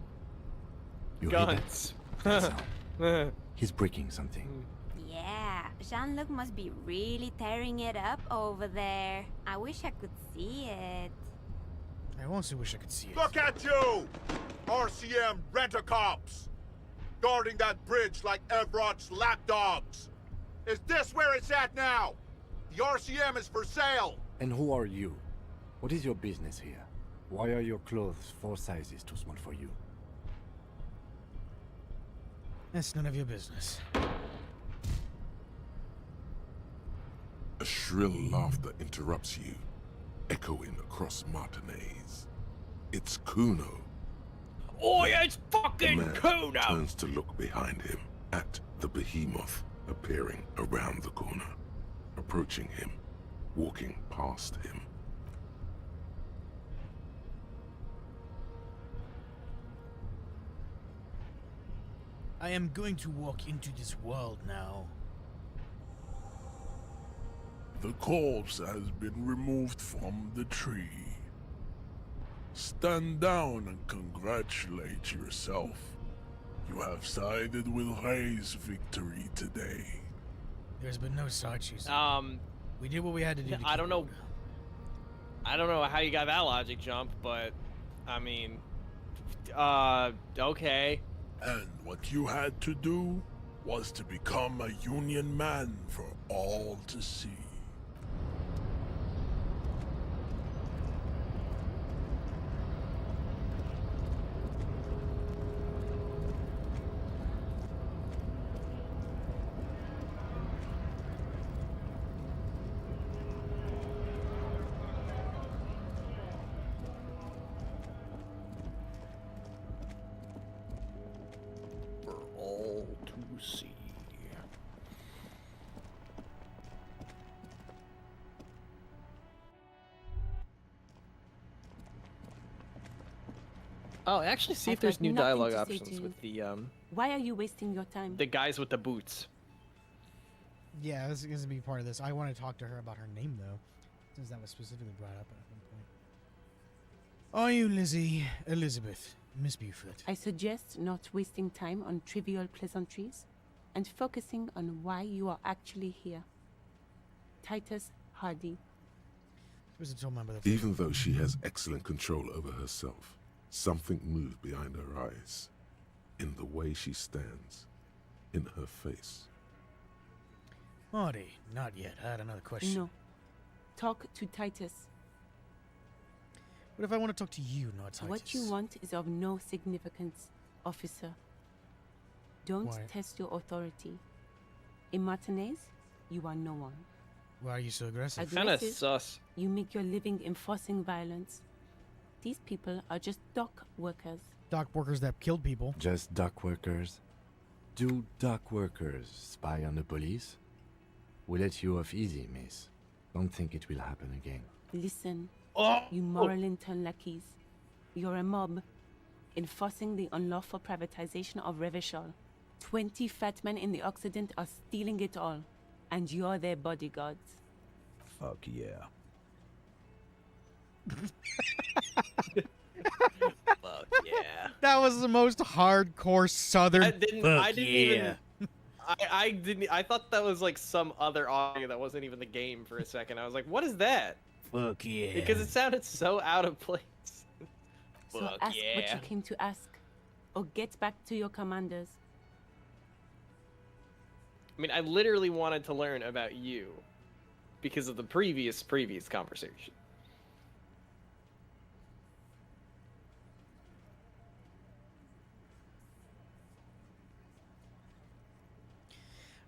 hear that? Guns. That sound? He's breaking something. Yeah, Jean-Luc must be really tearing it up over there. I wish I could see it. I also wish I could see it. Look at you! RCM rent-a-cops! Guarding that bridge like Everott's lapdogs! Is this where it's at now? The RCM is for sale! And who are you? What is your business here? Why are your clothes 4 sizes too small for you? That's none of your business. A shrill laughter interrupts you, echoing across Martinez. It's Kuno. Oh, yeah, it's The fucking man Kuno! turns to look behind him at the behemoth appearing around the corner, approaching him, walking past him. I am going to walk into this world now. The corpse has been removed from the tree. Stand down and congratulate yourself. You have sided with Ray's victory today. There's been no side choosing. We did what we had to do. I don't know. I don't know how you got that logic jump, but I mean, okay. And what you had to do was to become a Union man for all to see. For all to see. Oh, actually, see if I've there's got new nothing dialogue to say options to you. with the Why are you wasting your time? guys with the boots. Yeah, this is going to be part of this. I want to talk to her about her name, though, since that was specifically brought up at one point. Are you Lizzie Elizabeth, Miss Buford? I suggest not wasting time on trivial pleasantries and focusing on why you are actually here. Titus Hardy. Supposed to tell my brother. Even though she has excellent control over herself, something moved behind her eyes, in the way she stands, in her face. Marty, not yet. I had another question. No. Talk to Titus. What if I want to talk to you, not Titus? What you want is of no significance, officer. Don't Why? test your authority. In Martinez, you are no one. Why are you so aggressive? Kinda Aggressive, sus. you make your living enforcing violence. These people are just dock workers. Dock workers that killed people. Just dock workers? Do dock workers spy on the police? We let you off easy, miss. Don't think it will happen again. Listen, Oh, you moral intern lackeys. You're a mob, enforcing the unlawful privatization of Revachol. 20 fat men in the Occident are stealing it all, and you're their bodyguards. Fuck yeah. fuck yeah. That was the most hardcore Southern. I didn't even. I didn't. I thought that was like some other audio that wasn't even the game for a second. I was like, "What is that?" Fuck yeah. Because it sounded so out of place. So Fuck ask what yeah. you came to ask, or get back to your commanders. I mean, I literally wanted to learn about you because of the previous conversation.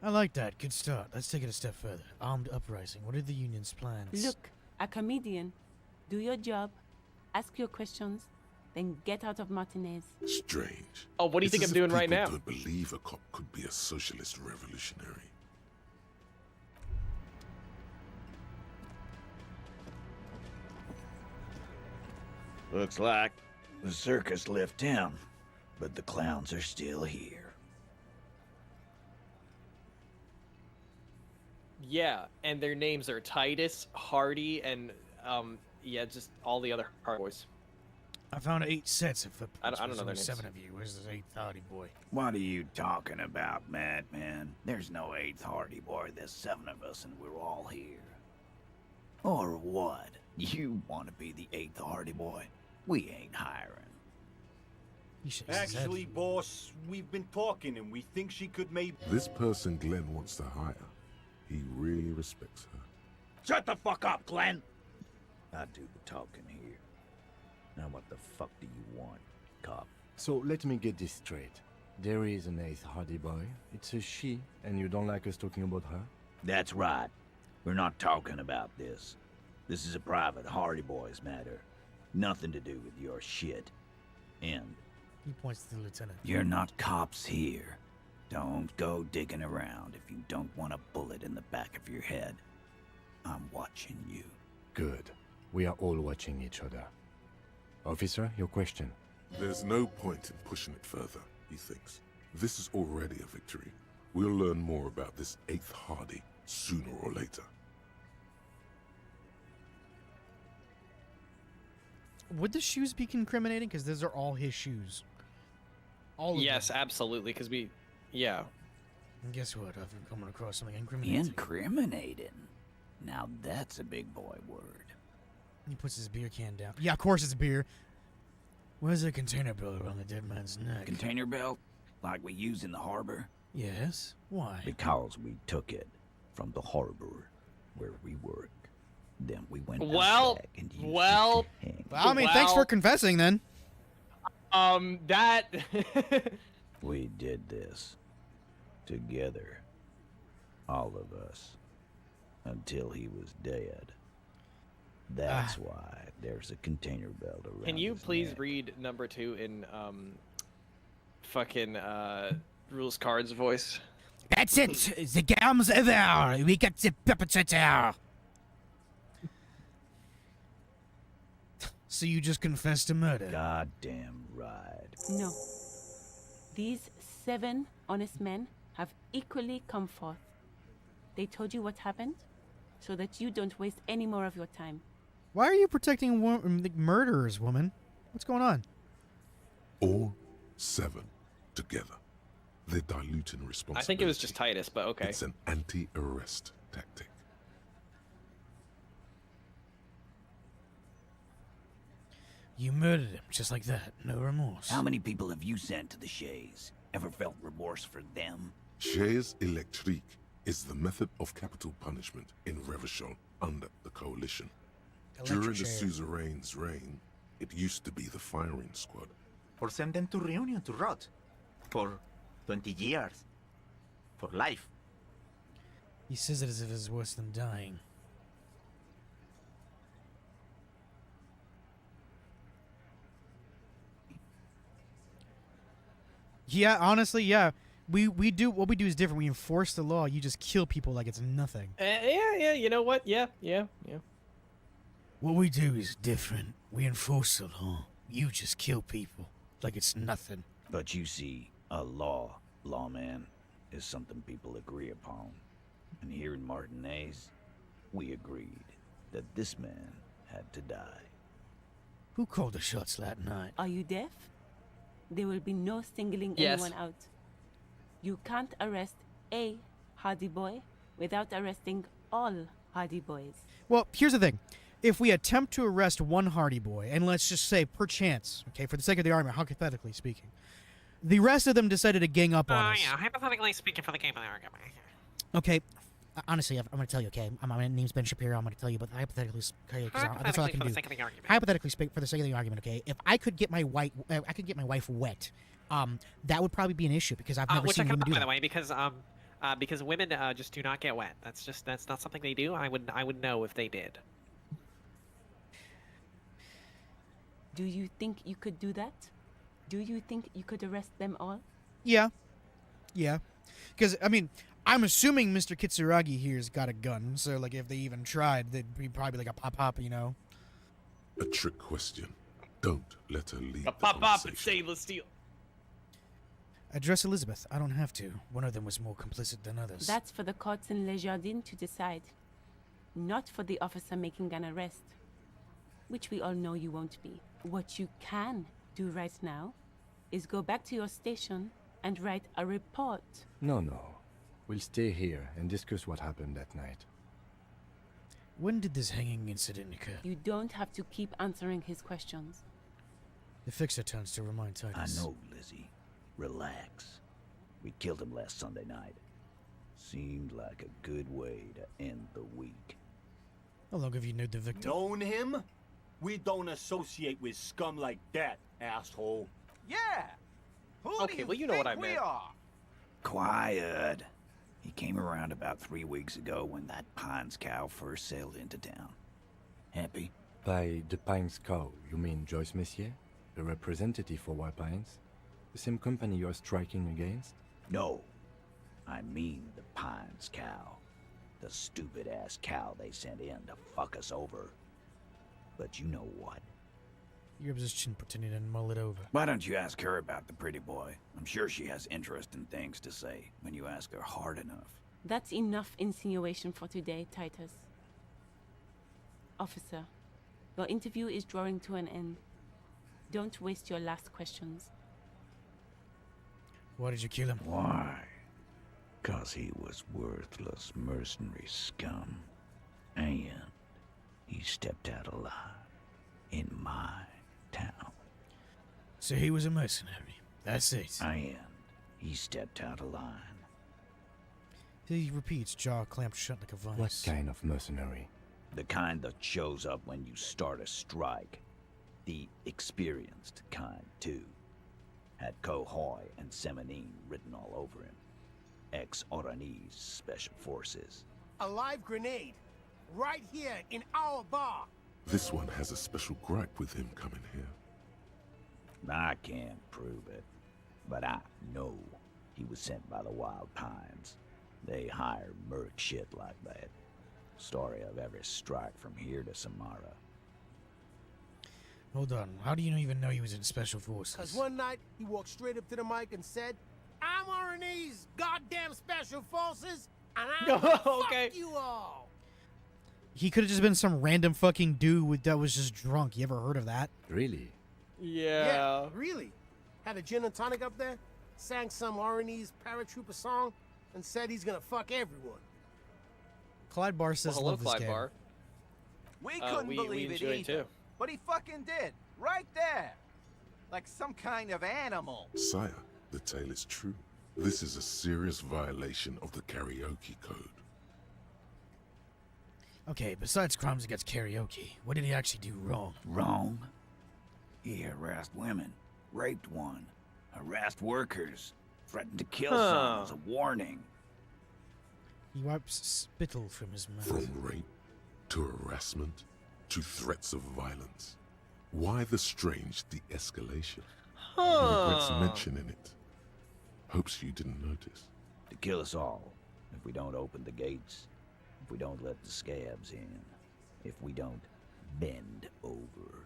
I like that. Good start. Let's take it a step further. Armed uprising. What are the Union's plans? Look, a comedian. Do your job, ask your questions, then get out of Martinez. Strange. Oh, what do you It's think as I'm if doing right people now? Don't believe a cop could be a socialist revolutionary. Looks like the circus left town. but the clowns are still here. Yeah, and their names are Titus, Hardy, and yeah, just all the other hard boys. I found 8 sets of footprints. I don't know their There's names. 7 of you. Where's this 8th Hardy boy? What are you talking about, madman? There's no 8th Hardy Boy. There's 7 of us, and we're all here. Or what? You want to be the 8th Hardy Boy? We ain't hiring. Actually, boss, we've been talking and we think she could maybe... This person Glenn wants to hire, he really respects her. Shut the fuck up, Glenn! I do the talking here. Now what the fuck do you want, cop? So let me get this straight. There is an 8th Hardy Boy. It's a she, and you don't like us talking about her? That's right. We're not talking about this. This is a private Hardy Boys matter. Nothing to do with your shit. And He points to the lieutenant. you're not cops here. Don't go digging around if you don't want a bullet in the back of your head. I'm watching you. Good. We are all watching each other. Officer, your question. There's no point in pushing it further, he thinks. This is already a victory. We'll learn more about this 8th Hardy sooner or later. Would the shoes be incriminating? Because those are all his shoes. All of Yes, them. absolutely, because we, yeah. And guess what? I've been coming across something incriminating. Incriminating? Now that's a big boy word. He puts his beer can down. Yeah, of course it's beer. Where's the container belt around the dead man's neck? Container belt? Like we use in the harbor? Yes? Why? Because we took it from the harbor where we work. Then we went out Well, back and used well, it to hang. Well, I mean, thanks for confessing then. That... We did this together. All of us. Until he was dead. That's why there's a container belt around Can you his please neck. read number 2 in, fucking, Rules Cards voice? That's it. The game's over. We got the perpetrator. So you just confessed to murder? Goddamn right. No. These 7 honest men have equally come forth. They told you what happened, so that you don't waste any more of your time. Why are you protecting murderers, woman? What's going on? All 7 together. They're diluting responsibility. I think it was just Titus, but okay. It's an anti-arrest tactic. You murdered him just like that. No remorse. How many people have you sent to the Shays? Ever felt remorse for them? Chaise électrique is the method of capital punishment in Revachol under the Coalition. During the Electric chair. suzerain's reign, it used to be the firing squad. Or send them to Reunion to rot. For 20 years. For life. He says it as if it's worse than dying. Yeah, honestly, yeah. We do what we do is different. We enforce the law. You just kill people like it's nothing. Yeah, you know what? Yeah. What we do is different. We enforce the law. You just kill people like it's nothing. But you see, a lawman, is something people agree upon. And here in Martinez, we agreed that this man had to die. Who called the shots that night? Are you deaf? There will be no singling Yes. anyone out. You can't arrest a Hardy Boy without arresting all Hardy Boys. Well, here's the thing. If we attempt to arrest one Hardy Boy, and let's just say, perchance, okay, for the sake of the argument, hypothetically speaking, the rest of them decided to gang up on us. Yeah, hypothetically speaking for the game of the argument. Okay, honestly, I'm going to tell you, okay? My name's Ben Shapiro. I'm going to tell you, but hypothetically, okay, 'cause that's all I Hypothetically can for do. the sake of the argument. Hypothetically, for the sake of the argument, okay? If I could get my wife wet, that would probably be an issue because I've never Which I seen can women do by the that. way, because women just do not get wet. That's not something they do. I would know if they did. Do you think you could do that? Do you think you could arrest them all? Yeah, because I mean, I'm assuming Mr. Kitsuragi here's got a gun, so like if they even tried, they'd be probably like a pop, you know. A trick question. Don't let her lead A the pop-up conversation. and stainless steel. Address Elizabeth. I don't have to. One of them was more complicit than others. That's for the courts in Les Jardins to decide. Not for the officer making an arrest. Which we all know you won't be. What you can do right now is go back to your station and write a report. No. We'll stay here and discuss what happened that night. When did this hanging incident occur? You don't have to keep answering his questions. The fixer turns to remind Titus. I know, Lizzie. Relax. We killed him last Sunday night. Seemed like a good way to end the week. How long have you known the victim? Known him? We don't associate with scum like that, asshole. Yeah! Who Okay, do you well, you know what think I we meant. are? Quiet. He came around about 3 weeks ago when that Pines cow first sailed into town. Happy? By the Pines cow, you mean Joyce Messier? The representative for White Pines? The same company you're striking against? No. I mean the Pines cow. The stupid-ass cow they sent in to fuck us over. But you know what? He rubs his chin, pretending to mull it over. Why don't you ask her about the pretty boy? I'm sure she has interesting things to say when you ask her hard enough. That's enough insinuation for today, Titus. Officer, your interview is drawing to an end. Don't waste your last questions. Why did you kill him? Why? 'Cause he was worthless mercenary scum. And he stepped out alive in my town. So he was a mercenary. That's it. And he stepped out of line. He repeats, jaw clamped shut like a vice. What kind of mercenary? The kind that shows up when you start a strike. The experienced kind, too. Had Cohoy and Semenine written all over him. Ex-Oranese Special Forces. A live grenade. Right here in our bar. This one has a special gripe with him coming here. I can't prove it, but I know he was sent by the Wild Pines. They hire merc shit like that. Story of every strike from here to Samara. Hold on. How do you even know he was in Special Forces? Cause one night he walked straight up to the mic and said, "I'm Oranese goddamn Special Forces, and I'm gonna Okay. fuck you all." He could have just been some random fucking dude that was just drunk. You ever heard of that? Really? Yeah. Really. Had a gin and tonic up there, sang some Oranese paratrooper song, and said he's gonna fuck everyone. Clyde Barr says, Well, hello, love this Clyde game. Barr. We couldn't we believe it enjoyed either. too. But he fucking did. Right there. Like some kind of animal. Sire, the tale is true. This is a serious violation of the karaoke code. Okay, besides crimes against karaoke, what did he actually do wrong? Wrong? He harassed women, raped one, harassed workers, threatened to kill some as a warning. He wipes spittle from his mouth. From rape to harassment to threats of violence. Why the strange de-escalation? He regrets mentioning it. Hopes you didn't notice. To kill us all, if we don't open the gates, if we don't let the scabs in, if we don't bend over.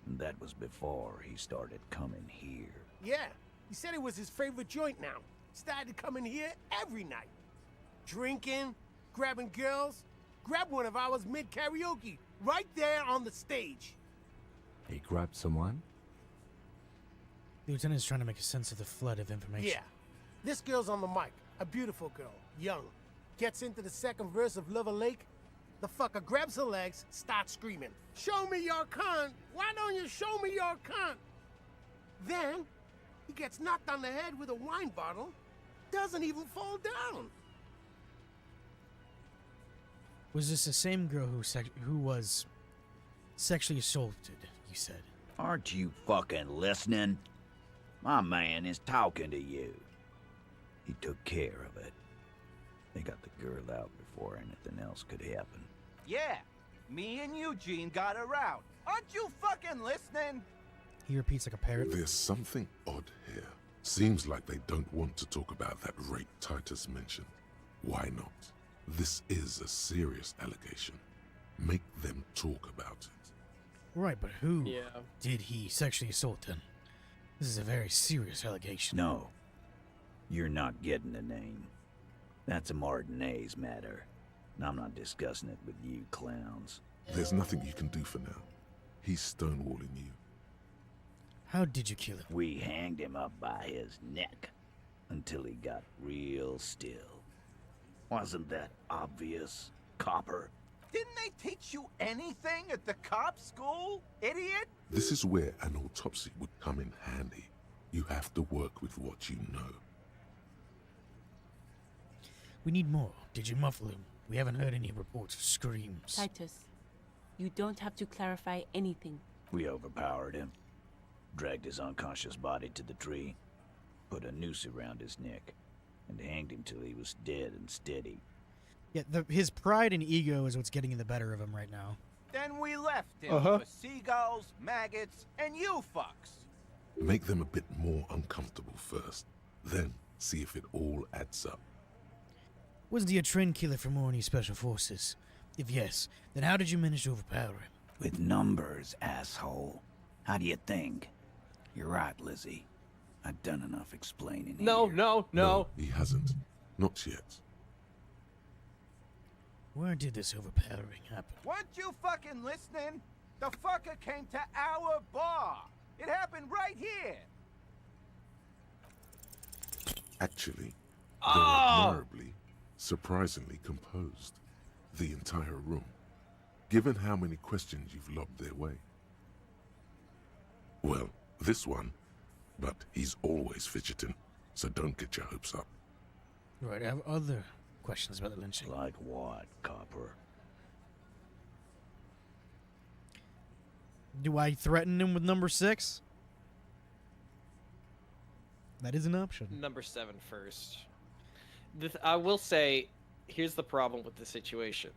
And that was before he started coming here. Yeah, he said it was his favorite joint now. Started coming here every night. Drinking, grabbing girls. Grabbed one of ours mid-karaoke, right there on the stage. He grabbed someone? The lieutenant is trying to make a sense of the flood of information. Yeah. This girl's on the mic. A beautiful girl. Young. Gets into the second verse of Lover Lake. The fucker grabs her legs, starts screaming. "Show me your cunt! Why don't you show me your cunt?" Then, he gets knocked on the head with a wine bottle. Doesn't even fall down. Was this the same girl who was sexually assaulted, you said? Aren't you fucking listening? My man is talking to you. He took care of it. They got the girl out before anything else could happen. Yeah, me and Eugene got her out. Aren't you fucking listening? He repeats like a parrot. There's something odd here. Seems like they don't want to talk about that rape Titus mentioned. Why not? This is a serious allegation. Make them talk about it. Right, but who Yeah. did he sexually assault then? This is a very serious allegation. No, You're not getting a name. That's a Martinez matter. And I'm not discussing it with you clowns. There's nothing you can do for now. He's stonewalling you. How did you kill him? We hanged him up by his neck until he got real still. Wasn't that obvious, Copper? Didn't they teach you anything at the cop school, idiot? This is where an autopsy would come in handy. You have to work with what you know. We need more. Did you muffle him? We haven't heard any reports of screams. Titus, you don't have to clarify anything. We overpowered him, dragged his unconscious body to the tree, put a noose around his neck, and hanged him till he was dead and steady. Yeah, his pride and ego is what's getting in the better of him right now. Then we left him for seagulls, maggots, and you fucks. Make them a bit more uncomfortable first, then see if it all adds up. Was he a trained killer from Orny Special Forces? If yes, then how did you manage to overpower him? With numbers, asshole. How do you think? You're right, Lizzie. I've done enough explaining No, here. no. He hasn't. Not yet. Where did this overpowering happen? Weren't you fucking listening? The fucker came to our bar. It happened right here. Actually, they're admirably, surprisingly composed. The entire room. Given how many questions you've lobbed their way. Well, this one, but he's always fidgeting, so don't get your hopes up. Right, I have other questions about the lynching. Like what, Copper? Do I threaten him with number 6? That is an option. Number 7 first. I will say, here's the problem with the situation.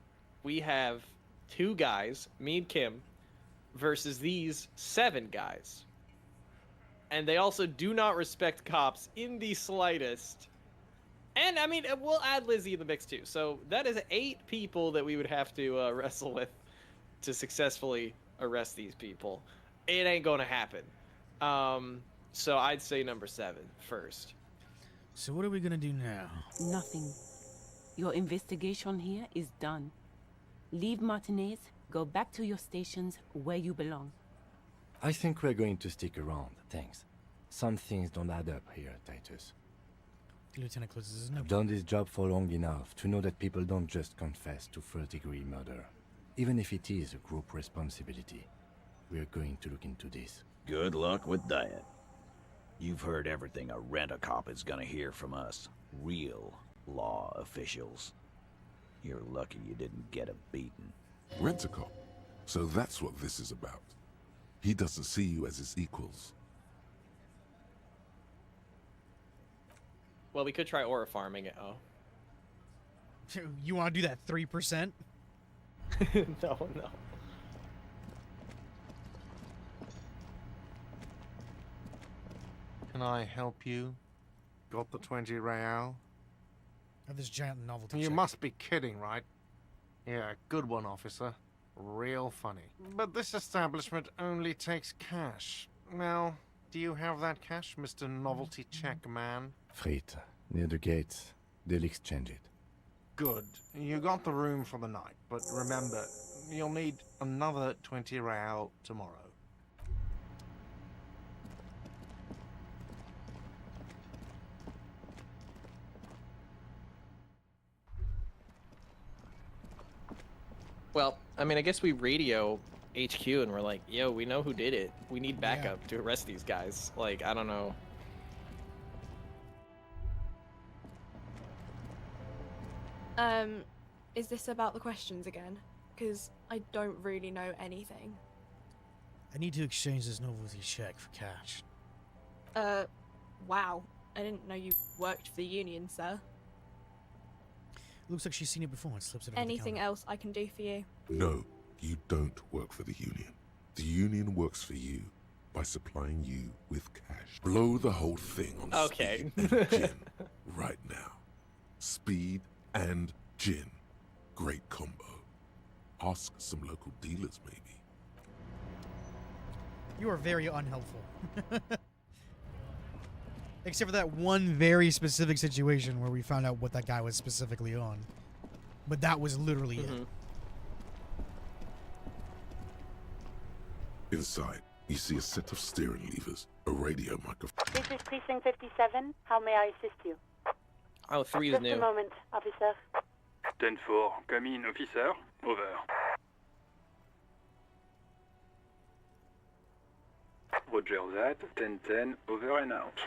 We have 2 guys, me and Kim, versus these 7 guys. And they also do not respect cops in the slightest. And, I mean, we'll add Lizzie in the mix, too. So that is 8 people that we would have to wrestle with to successfully arrest these people. It ain't gonna happen. So I'd say number 7 first. So what are we gonna do now? Nothing. Your investigation here is done. Leave Martinez, go back to your stations where you belong. I think we're going to stick around, thanks. Some things don't add up here, Titus. The lieutenant closes his note. I've done this job for long enough to know that people don't just confess to first-degree murder. Even if it is a group responsibility, we're going to look into this. Good luck with that. You've heard everything a rent-a-cop is gonna hear from us. Real law officials. You're lucky you didn't get a beating. Rent-a-cop. So that's what this is about. He doesn't see you as his equals. Well, we could try aura farming it. Oh. You want to do that 3%? No. Can I help you? Got the 20 real? Of this giant novelty You check. must be kidding, right? Yeah, good one, officer. Real funny. But this establishment only takes cash. Now, do you have that cash, Mr. Novelty Check Man? Freight, near the gates. They'll exchange it. Good. You got the room for the night, but remember, you'll need another 20 real tomorrow. Well, I mean, I guess we radio HQ and we're like, yo, we know who did it. We need backup to arrest these guys. Like, I don't know. Is this about the questions again? Because I don't really know anything. I need to exchange this novelty check for cash. Wow. I didn't know you worked for the Union, sir. Looks like she's seen it before and slips it over Anything the counter. else I can do for you? No, you don't work for the Union. The Union works for you by supplying you with cash. Blow the whole thing on Okay. speed and gin right now. Speed and gin. Great combo. Ask some local dealers, maybe. You are very unhelpful. Except for that one very specific situation where we found out what that guy was specifically on. But that was literally it. Inside, you see a set of steering levers, a radio microphone. This is Precinct 57. How may I assist you? Oh, 3 is Just new. a moment, officer. 10-4, come in, officer. Over. Roger that. 10-10, over and out.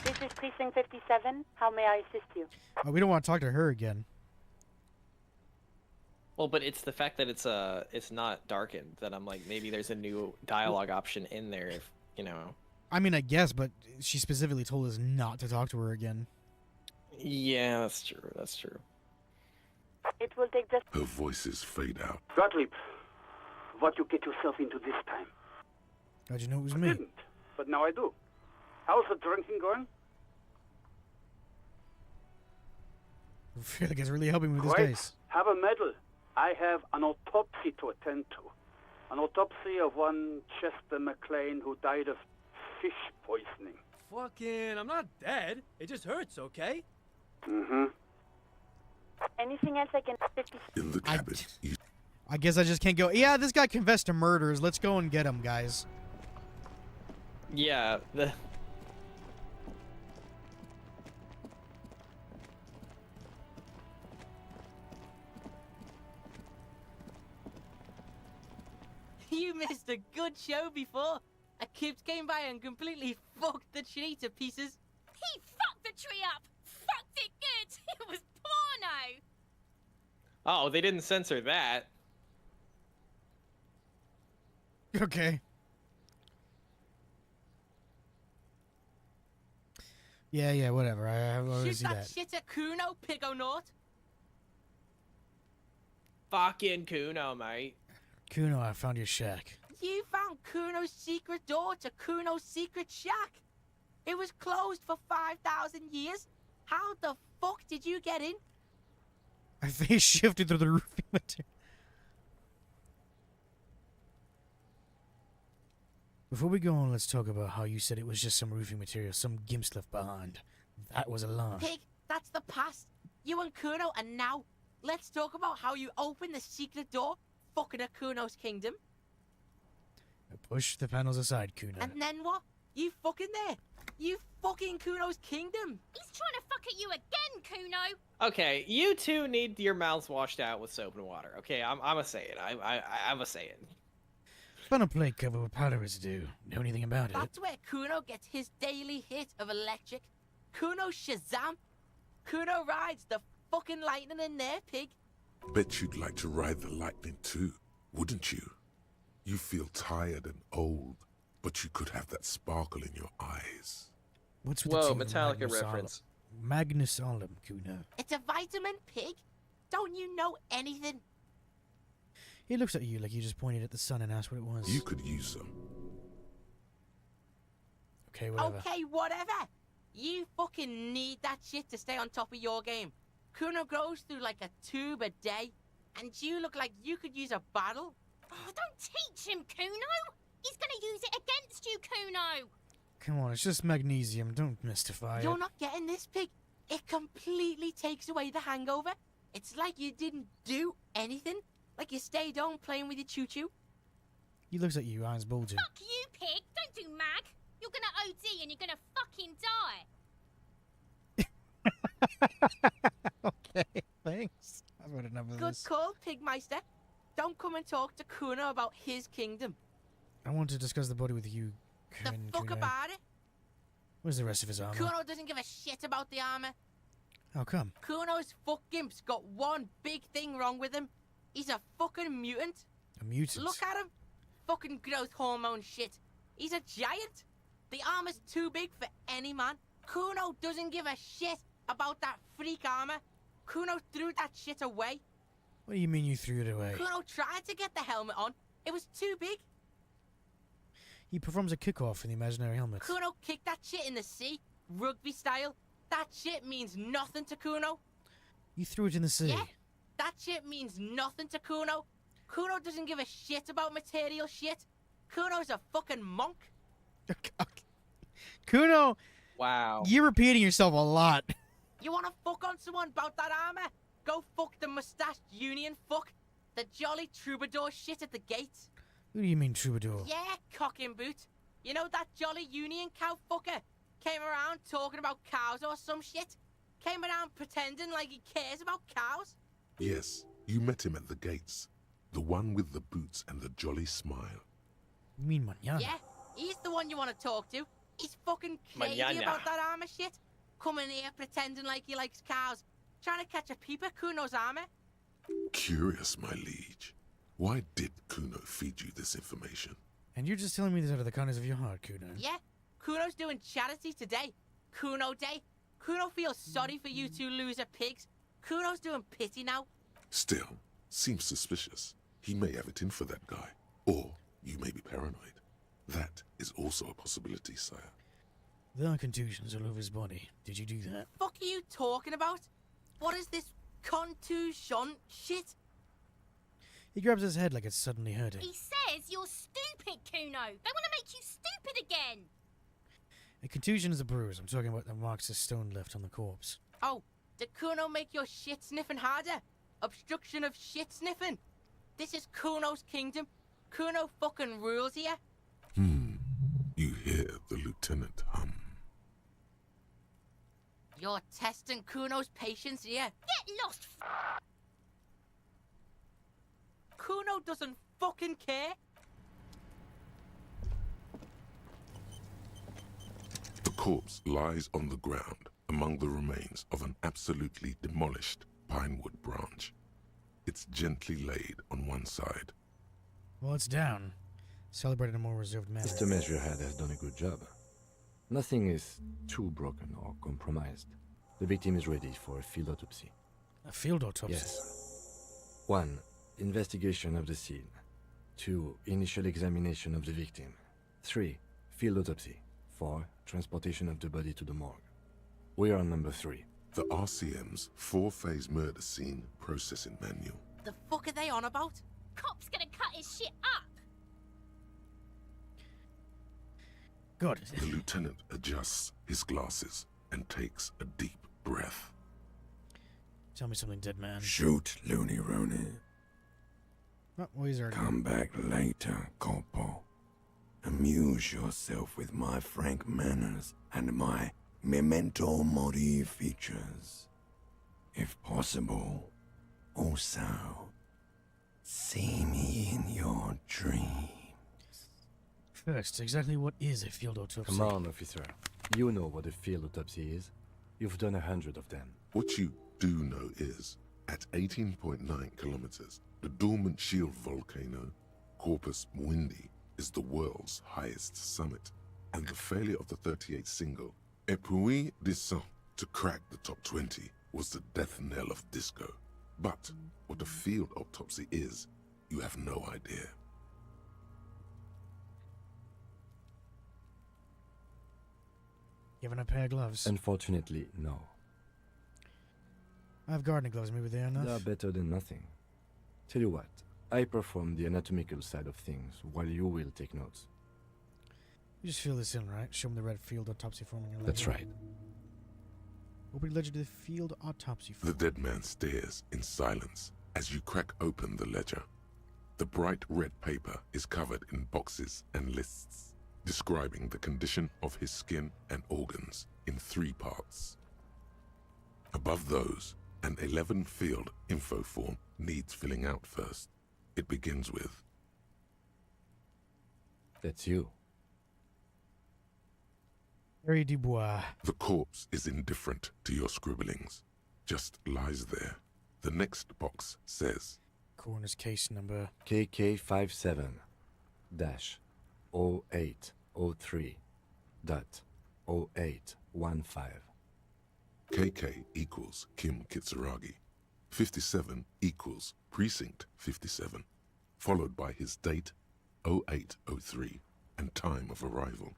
This is Precinct 57. How may I assist you? Oh, we don't want to talk to her again. Well, but it's the fact that it's not darkened that I'm like, maybe there's a new dialogue option in there if, you know. I mean, I guess, but she specifically told us not to talk to her again. Yeah, that's true. That's true. It will take just... Her voices fade out. Gottlieb, what you get yourself into this time? How'd you know it was I me? didn't, but now I do. How's the drinking going? I feel like it's really helping with this Great. case. Have a medal. I have an autopsy to attend to. An autopsy of one Chester McLean who died of fish poisoning. Fucking, I'm not dead. It just hurts, okay? Mm-hmm. Anything else I can... In the cabin, I guess I just can't go, yeah, this guy confessed to murders. Let's go and get him, guys. Yeah, the... You missed a good show before. A kid came by and completely fucked the tree to pieces. He fucked the tree up! Fucked it good! It was porno! Oh, they didn't censor that. Okay. Yeah, whatever. I already Shoot see that that. shit at Kuno, Pigonort. Fucking Kuno, mate. Kuno, I found your shack. You found Kuno's secret door to Kuno's secret shack. It was closed for 5,000 years. How the fuck did you get in? My face shifted through the roofing material. Before we go on, let's talk about how you said it was just some roofing material some gimps left behind. That was a lie. Pig, that's the past. You and Kuno, and now let's talk about how you opened the secret door, fucking at Kuno's kingdom. Push the panels aside, Kuno. And then what? You fucking there. You fucking Kuno's kingdom. He's trying to fuck at you again, Kuno! Okay, you two need your mouths washed out with soap and water. Okay, I'm a say it. I'm a say it. Funnel plate covered with powder residue. Know anything about it? That's where Kuno gets his daily hit of electric. Kuno Shazam. Kuno rides the fucking lightning in there, pig. Bet you'd like to ride the lightning too, wouldn't you? You feel tired and old, but you could have that sparkle in your eyes. What's with Whoa, the two Metallica Magnus reference. Magnus Olum, Kuno. It's a vitamin, pig. Don't you know anything? He looks at you like you just pointed at the sun and asked what it was. You could use some. Okay, whatever. Okay, whatever. You fucking need that shit to stay on top of your game. Kuno goes through like a tube a day, and you look like you could use a bottle. Oh, don't teach him, Kuno! He's gonna use it against you, Kuno! Come on, it's just magnesium. Don't mystify it. You're not getting this, pig. It completely takes away the hangover. It's like you didn't do anything. Like you stayed home playing with your choo-choo. He looks at you, eyes bulging. Fuck you, pig! Don't do mag! You're gonna OD and you're gonna fucking die! Okay, thanks. I've had enough of Good this. call, Pigmeister. Don't come and talk to Kuno about his kingdom. I want to discuss the body with you, The fuck Kuno. about it? Where's the rest of his armor? Kuno doesn't give a shit about the armor. How come? Kuno's fuck gimp's got one big thing wrong with him. He's a fucking mutant. A mutant? Look at him. Fucking growth hormone shit. He's a giant. The armor's too big for any man. Kuno doesn't give a shit about that freak armor. Kuno threw that shit away. What do you mean you threw it away? Kuno tried to get the helmet on. It was too big. He performs a kickoff in the imaginary helmet. Kuno kicked that shit in the sea, rugby style. That shit means nothing to Kuno. You threw it in the sea. Yeah, that shit means nothing to Kuno. Kuno doesn't give a shit about material shit. Kuno's a fucking monk. Kuno, Wow. you're repeating yourself a lot. You wanna fuck on someone about that armor? Go fuck the mustached union fuck. The jolly troubadour shit at the gate. Who do you mean, troubadour? Yeah, cock and boot. You know that jolly union cow fucker? Came around talking about cows or some shit? Came around pretending like he cares about cows? Yes, you met him at the gates. The one with the boots and the jolly smile. You mean Manana? Yeah, he's the one you want to talk to. He's fucking crazy Mañana. about that armor shit. Coming here pretending like he likes cows. Trying to catch a peep at Kuno's armor. Curious, my liege. Why did Kuno feed you this information? And you're just telling me this out of the kindness of your heart, Kuno. Yeah, Kuno's doing charity today. Kuno Day. Kuno feels sorry for you two loser pigs. Kuno's doing pity now. Still, seems suspicious. He may have it in for that guy. Or you may be paranoid. That is also a possibility, sire. There are contusions all over his body. Did you do that? Fuck are you talking about? What is this contusion shit? He grabs his head like it's suddenly hurting. He says you're stupid, Kuno. They want to make you stupid again. A contusion is a bruise. I'm talking about the marks of stone left on the corpse. Oh, did Kuno make your shit sniffing harder? Obstruction of shit sniffing? This is Kuno's kingdom. Kuno fucking rules here. You hear the lieutenant hum. You're testing Kuno's patience here. Get lost. Kuno doesn't fucking care. The corpse lies on the ground among the remains of an absolutely demolished pinewood branch. It's gently laid on one side. Well, it's down. Celebrate in a more reserved manner. Mr. Measurehead has done a good job. Nothing is too broken or compromised. The victim is ready for a field autopsy. A field autopsy? Yes. 1. Investigation of the scene. 2. Initial examination of the victim. 3. Field autopsy. 4. Transportation of the body to the morgue. We are on number 3. The RCM's 4-phase murder scene processing manual. The fuck are they on about? Cop's gonna cut his shit up. Good. The lieutenant adjusts his glasses and takes a deep breath. Tell me something, dead man. Shoot, Looney Rooney. Oh, well, he's already... Come back later, Corporal. Amuse yourself with my frank manners and my memento mori features. If possible, also, see me in your dreams. First, exactly what is a field autopsy? Come on, officer. You know what a field autopsy is. You've done 100 of them. What you do know is, at 18.9 kilometers, the dormant shield volcano, Corpus Mundi, is the world's highest summit, and the failure of the 38 single, Et puis descend, to crack the top 20 was the death knell of disco. But what a field autopsy is, you have no idea. You have a pair of gloves? Unfortunately, no. I have gardening gloves. Maybe they are enough? They are better than nothing. Tell you what, I perform the anatomical side of things while you will take notes. You just fill this in, right? Show them the red field autopsy form on your ledger. That's right. Open ledger to the field autopsy form. The dead man stares in silence as you crack open the ledger. The bright red paper is covered in boxes and lists, describing the condition of his skin and organs in 3 parts. Above those, an 11-field info form needs filling out first. It begins with... That's you. Harry Dubois. The corpse is indifferent to your scribblings. Just lies there. The next box says... Coroner's case number... KK57-0803.0815. KK equals Kim Kitsuragi. 57 equals Precinct 57, followed by his date 0803 and time of arrival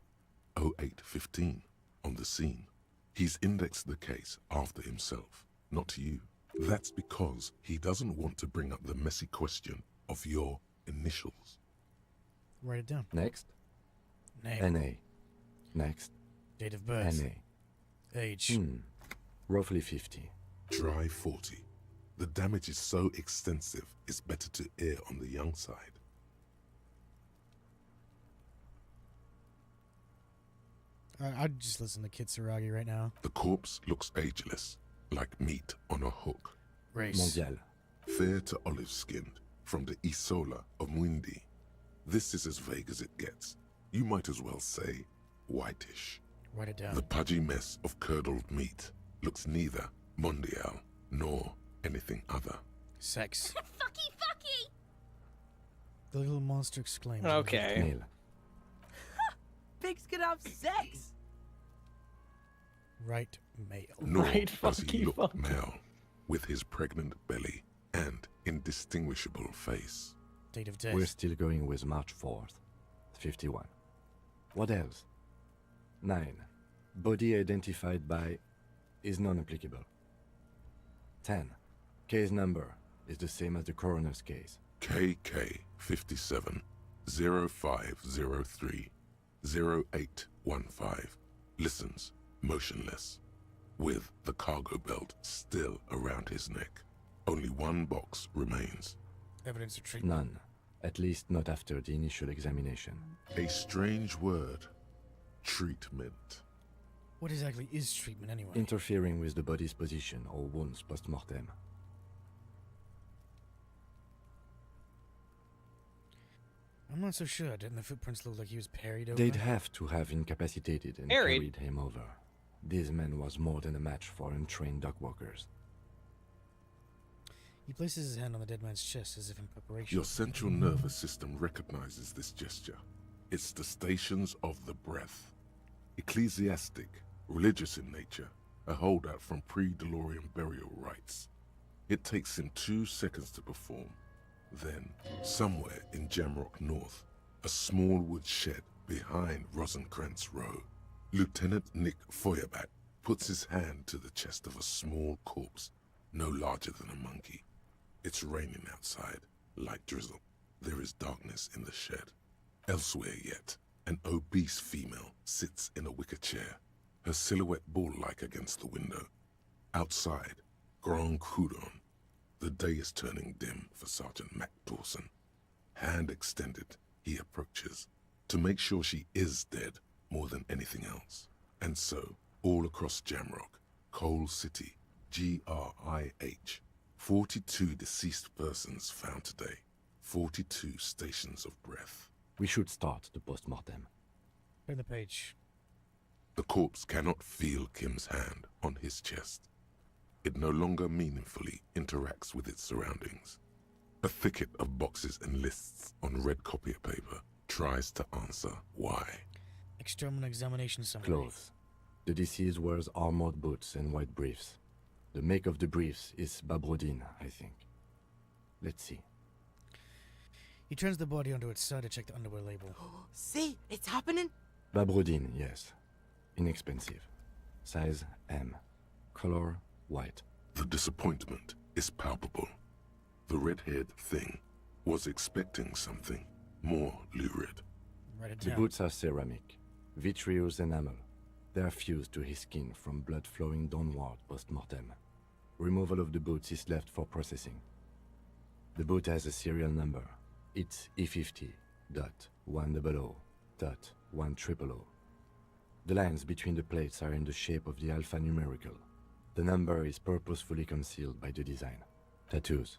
0815 on the scene. He's indexed the case after himself, not you. That's because he doesn't want to bring up the messy question of your initials. Write it down. Next. Name. NA Next. Date of birth. NA. Age. Roughly 50. Try 40. The damage is so extensive, it's better to err on the young side. I'd just listen to Kitsuragi right now. The corpse looks ageless, like meat on a hook. Race. Mondial. Fair to olive-skinned, from the Isola of Mwindi. This is as vague as it gets. You might as well say whitish. Write it down. The pudgy mess of curdled meat looks neither mondial nor anything other. Sex. Fucky, fucky! The little monster exclaims. Okay. Male. Pigs can have sex! Right male. Nor Right does he fucky look fuck. male, with his pregnant belly and indistinguishable face. Date of death. We're still going with March 4th. 51. What else? 9. Body identified by is non-applicable. 10. Case number is the same as the coroner's case. KK 57 0503 0815 listens motionless, with the cargo belt still around his neck. Only one box remains. Evidence of treatment. None. At least not after the initial examination. A strange word. Treatment. What exactly is treatment anyway? Interfering with the body's position or wounds post-mortem. I'm not so sure. Didn't the footprints look like he was parried over? They'd have to have incapacitated and Harried. carried him over. This man was more than a match for untrained dogwalkers. He places his hand on the dead man's chest as if in preparation. Your central nervous system recognizes this gesture. It's the stations of the breath. Ecclesiastic, religious in nature, a holdout from pre-Delorian burial rites. It takes him 2 seconds to perform. Then, somewhere in Jamrock North, a small wood shed behind Rosencrantz Row, Lieutenant Nick Feuerbat puts his hand to the chest of a small corpse, no larger than a monkey. It's raining outside, light drizzle. There is darkness in the shed. Elsewhere yet, an obese female sits in a wicker chair, her silhouette bull-like against the window. Outside, Grand Coudon. The day is turning dim for Sergeant Mac Dawson. Hand extended, he approaches, to make sure she is dead more than anything else. And so, all across Jamrock, Coal City, GRIH, 42 deceased persons found today, 42 stations of breath. We should start the post-mortem. Turn the page. The corpse cannot feel Kim's hand on his chest. It no longer meaningfully interacts with its surroundings. A thicket of boxes and lists on red copier paper tries to answer why. External examination summary. Clothes. The deceased wears armored boots and white briefs. The make of the briefs is Babrodine, I think. Let's see. He turns the body onto its side to check the underwear label. See? It's happening? Babrodine, yes. Inexpensive. Size M. Color white. The disappointment is palpable. The red-haired thing was expecting something more lurid. Write it The down. boots are ceramic, vitreous enamel. They are fused to his skin from blood flowing downward post-mortem. Removal of the boots is left for processing. The boot has a serial number. It's E50.100.100. The lines between the plates are in the shape of the alphanumerical. The number is purposefully concealed by the design. Tattoos.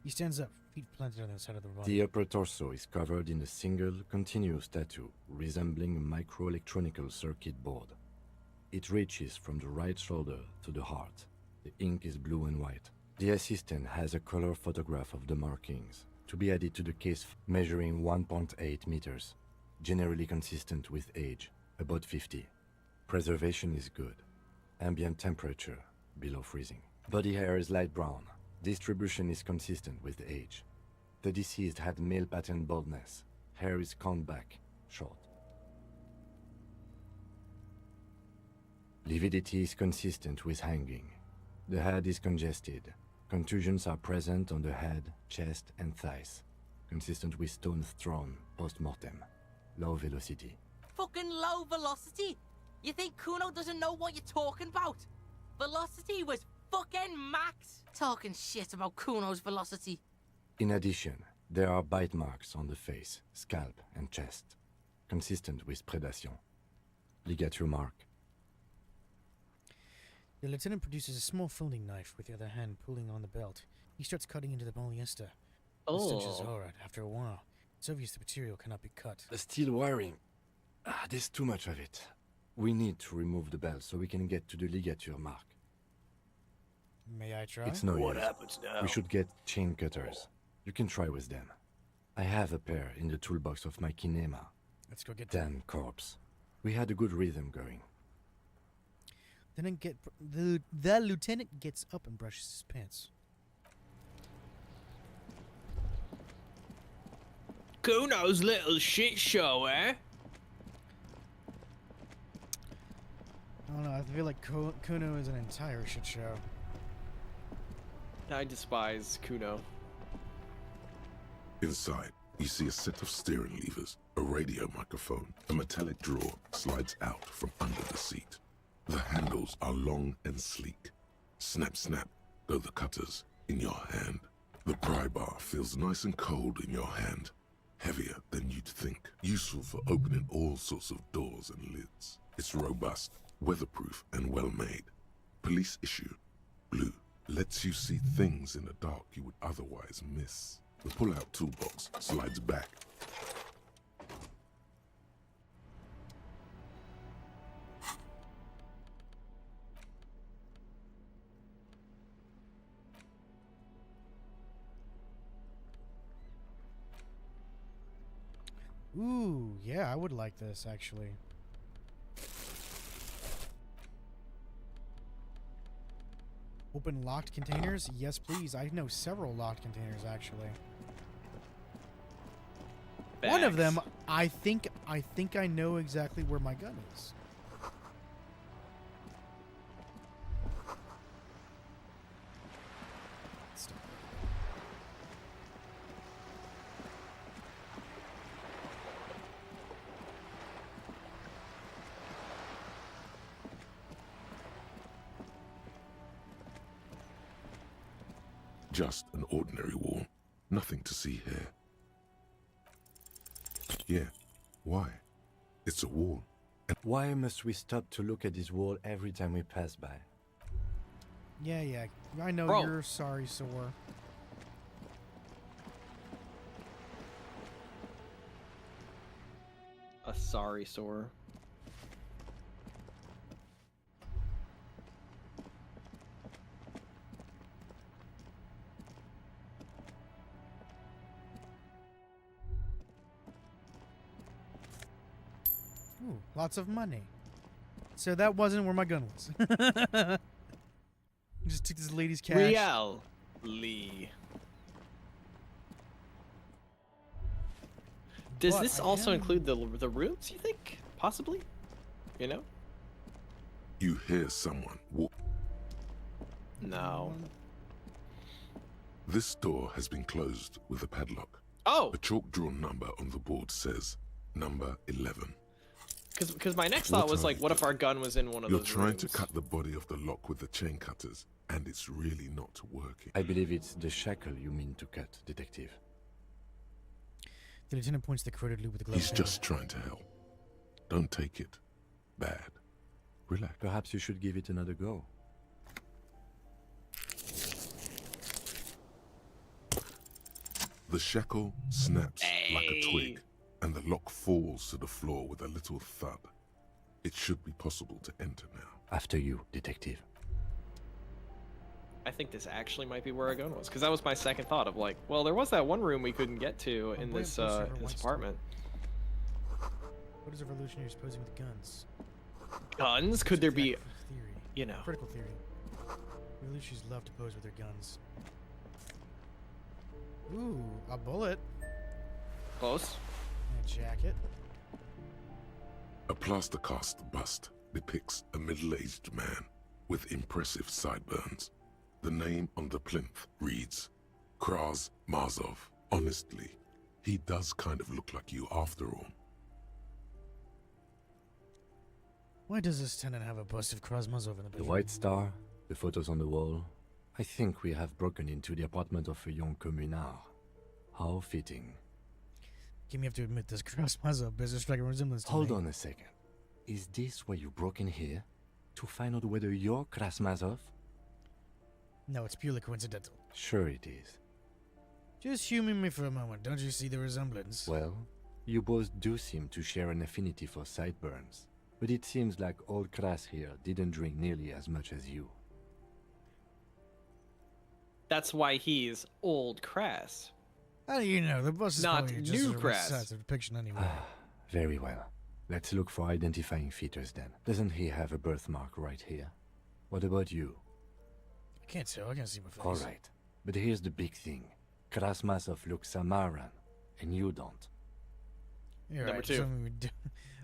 He stands up, feet planted on the side of the body. The upper torso is covered in a single, continuous tattoo resembling a microelectronical circuit board. It reaches from the right shoulder to the heart. The ink is blue and white. The assistant has a color photograph of the markings, to be added to the case measuring 1.8 meters, generally consistent with age, about 50. Preservation is good. Ambient temperature, below freezing. Body hair is light brown. Distribution is consistent with age. The deceased had male pattern baldness. Hair is combed back, short. Lividity is consistent with hanging. The head is congested. Contusions are present on the head, chest, and thighs, consistent with stones thrown post-mortem. Low velocity. fucking low velocity. You think Kuno doesn't know what you're talking about? Velocity was fucking max. Talking shit about Kuno's velocity. In addition, there are bite marks on the face, scalp, and chest, consistent with predation. Ligature mark. The lieutenant produces a small folding knife with the other hand pulling on the belt. He starts cutting into the polyester. The stench is horrid after a while. It's obvious the material cannot be cut. The steel wiring. There's too much of it. We need to remove the belt so we can get to the ligature mark. May I try? It's no What use. happens now? We should get chain cutters. You can try with them. I have a pair in the toolbox of my kinema. Let's go get Damn them. corpse. We had a good rhythm going. The lieutenant gets up and brushes his pants. Kuno's little shit show, eh? I don't know, I feel like Kuno is an entire shit show. I despise Kuno. Inside, you see a set of steering levers, a radio microphone. A metallic drawer slides out from under the seat. The handles are long and sleek. Snap, snap, go the cutters in your hand. The pry bar feels nice and cold in your hand. Heavier than you'd think. Useful for opening all sorts of doors and lids. It's robust, weatherproof, and well-made. Police issue. Blue. Lets you see things in the dark you would otherwise miss. The pull-out toolbox slides back. Ooh, yeah, I would like this, actually. Open locked containers? Yes, please. I know several locked containers, actually. One of them, I think I know exactly where my gun is. Just an ordinary wall. Nothing to see here. Yeah, why? It's a wall. Why must we stop to look at this wall every time we pass by? Yeah, I know Bro. you're sorry, sore. A sorry sore. Ooh, lots of money. So that wasn't where my gun was. Just took this lady's cash. Real Lee. Does But this I also am- include the rooms, you think? Possibly? You know? You hear someone walk. No. This door has been closed with a padlock. Oh! A chalk-drawn number on the board says number 11. Because my next thought What was are like, what if our gun was in one of You're those trying rooms? to cut the body of the lock with the chain cutters, and it's really not working. I believe it's the shackle you mean to cut, detective. The lieutenant points the corroded loop with the glove. He's just trying to help. Don't take it bad. Relax. Perhaps you should give it another go. The shackle snaps like a twig, and the lock falls to the floor with a little thud. It should be possible to enter now. After you, detective. I think this actually might be where our gun was, because that was my second thought of like, well, there was that one room we couldn't get to in this apartment. What is a revolutionaries posing with guns? Guns? Could there be, Theory. you know? Critical theory. Revolutionaries love to pose with their guns. Ooh, a bullet. Close. And a jacket. A plaster cast bust depicts a middle-aged man with impressive sideburns. The name on the plinth reads Kraz Marzov. Honestly, he does kind of look like you after all. Why does this tenant have a bust of Krasmazov in the The bedroom? White Star, the photos on the wall. I think we have broken into the apartment of a young communard. How fitting. Kim, you have to admit this Krasmazov bears a striking resemblance to Hold me. on a second. Is this why you broke in here? To find out whether you're Krasmazov? No, it's purely coincidental. Sure it is. Just humor me for a moment. Don't you see the resemblance? Well, you both do seem to share an affinity for sideburns. But it seems like old Kras here didn't drink nearly as much as you. That's why he's old Crass. How do you know? The bus is Not probably new just a Kras. resize depiction anyway. Very well. Let's look for identifying features then. Doesn't he have a birthmark right here? What about you? I can't tell. I can't see my face. Alright. But here's the big thing. Krasmazov looks Samaran, and you don't. You're Number right. two. something we do.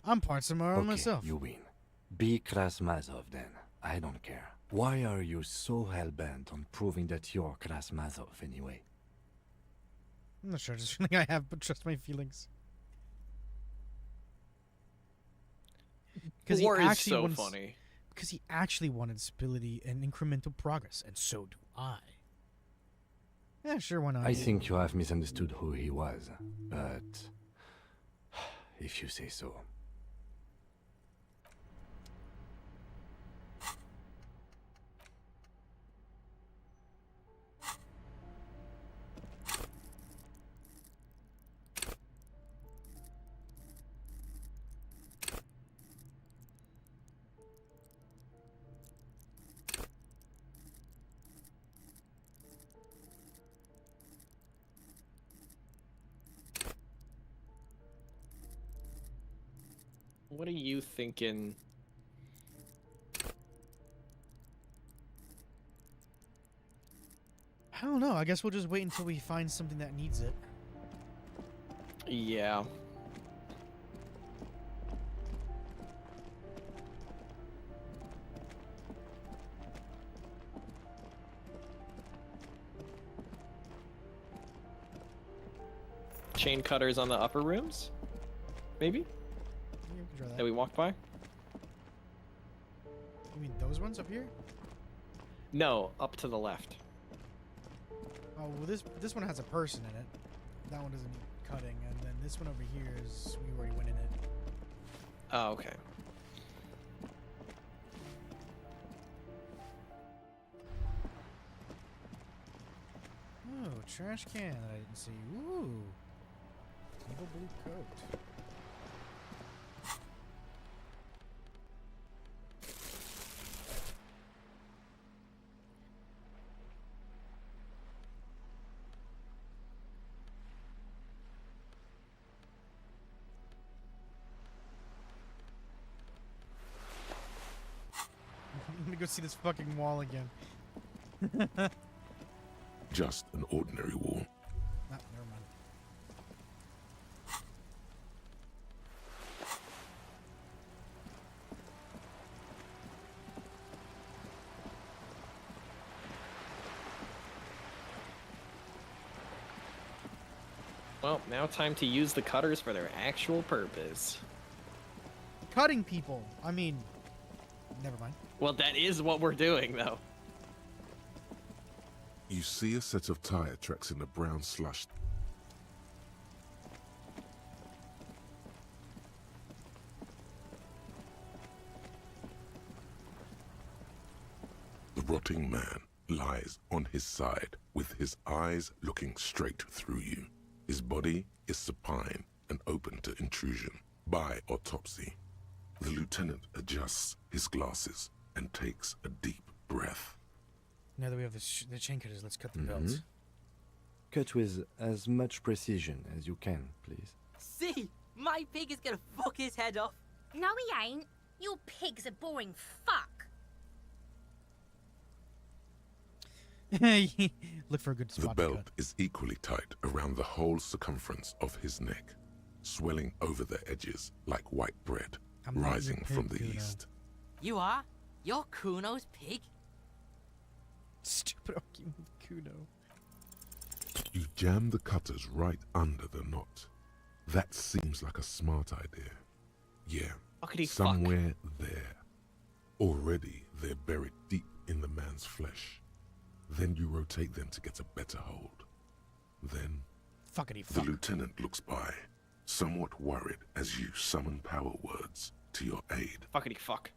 I'm part Samara Okay, myself. you win. Be Krasmazov then. I don't care. Why are you so hell-bent on proving that you're Krasmazov anyway? I'm not sure. Just feeling I have, but trust my feelings. Because War is so funny. Because he actually wanted stability and incremental progress, and so do I. Yeah, sure, why not? I think you have misunderstood who he was, but if you say so. What are you thinking? I don't know. I guess we'll just wait until we find something that needs it. Yeah. Chain cutters on the upper rooms? Maybe? Yeah, we can try that. That we walked by? You mean those ones up here? No, up to the left. Oh, well, this one has a person in it. That one doesn't need cutting, and then this one over here is we already went in it. Oh, okay. Oh, trash can that I didn't see. Ooh, evil blue coat. Let me go see this fucking wall again. Just an ordinary wall. Ah, never mind. Well, now time to use the cutters for their actual purpose. Cutting people. I mean, never mind. Well, that is what we're doing, though. You see a set of tire tracks in the brown slush. The rotting man lies on his side with his eyes looking straight through you. His body is supine and open to intrusion by autopsy. The lieutenant adjusts his glasses and takes a deep breath. Now that we have the chain cutters, let's cut the belts. Cut with as much precision as you can, please. See, my pig is gonna fuck his head off. No, he ain't. Your pig's a boring fuck. Look for a good The spot to belt cut. is equally tight around the whole circumference of his neck, swelling over the edges like white bread, I'm not your rising from pig, the Kuno. east. You are? You're Kuno's pig? Stupid argument, Kuno. You jam the cutters right under the knot. That seems like a smart idea. Yeah, Fuckity fuck. Somewhere there. Already they're buried deep in the man's flesh. Then you rotate them to get a better hold. Then Fuckity the fuck. lieutenant looks by, somewhat worried as you summon power words to your aid. Fuckity fuck.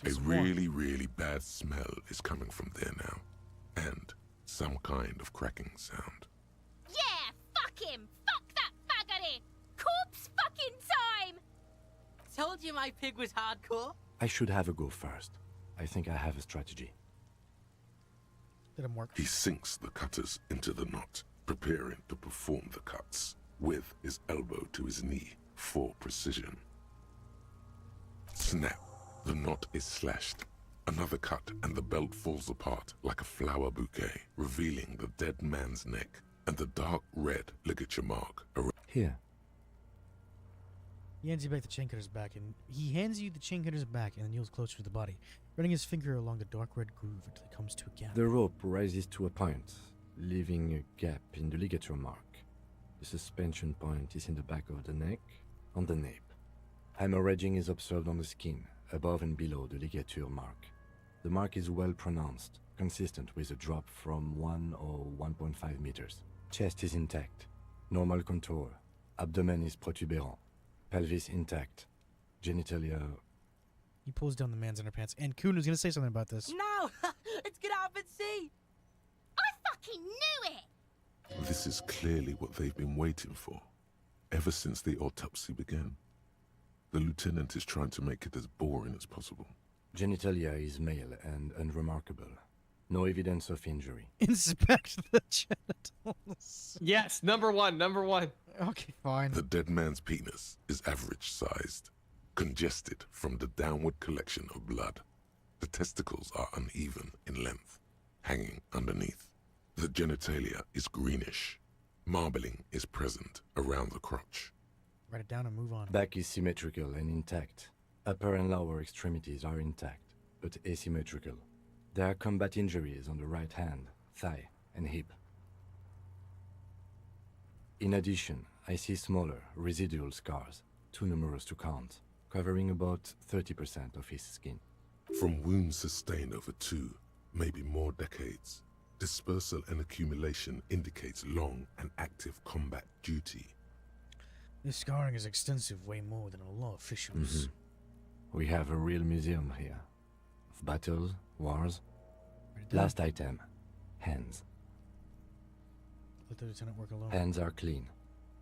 A really, really bad smell is coming from there now, and some kind of cracking sound. Yeah, fuck him! Fuck that faggoty! Corpse fucking time! Told you my pig was hardcore. I should have a go first. I think I have a strategy. Didn't work. He sinks the cutters into the knot, preparing to perform the cuts, with his elbow to his knee for precision. Snap! The knot is slashed. Another cut and the belt falls apart like a flower bouquet, revealing the dead man's neck and the dark red ligature mark around. Here. He hands you back the chain cutter's back, and then kneels closer to the body, running his finger along the dark red groove until it comes to a gap. The rope rises to a point, leaving a gap in the ligature mark. The suspension point is in the back of the neck, on the nape. Hemorrhaging is observed on the skin, above and below the ligature mark. The mark is well pronounced, consistent with a drop from 1 or 1.5 meters. Chest is intact, normal contour. Abdomen is protuberant. Pelvis intact. Genitalia... He pulls down the man's underpants, and Kuno's gonna say something about this. No! Let's get out and see! I fucking knew it! This is clearly what they've been waiting for, ever since the autopsy began. The lieutenant is trying to make it as boring as possible. Genitalia is male and unremarkable. No evidence of injury. Inspect the genitals. Yes, number one. Okay, fine. The dead man's penis is average-sized, congested from the downward collection of blood. The testicles are uneven in length, hanging underneath. The genitalia is greenish. Marbling is present around the crotch. Write it down and move on. Back is symmetrical and intact. Upper and lower extremities are intact, but asymmetrical. There are combat injuries on the right hand, thigh, and hip. In addition, I see smaller, residual scars, too numerous to count, covering about 30% of his skin. From wounds sustained over 2, maybe more decades, dispersal and accumulation indicates long and active combat duty. This scarring is extensive, way more than a law officials. We have a real museum here. Of battles, wars. Last item. Hands. Let the lieutenant work alone. Hands are clean.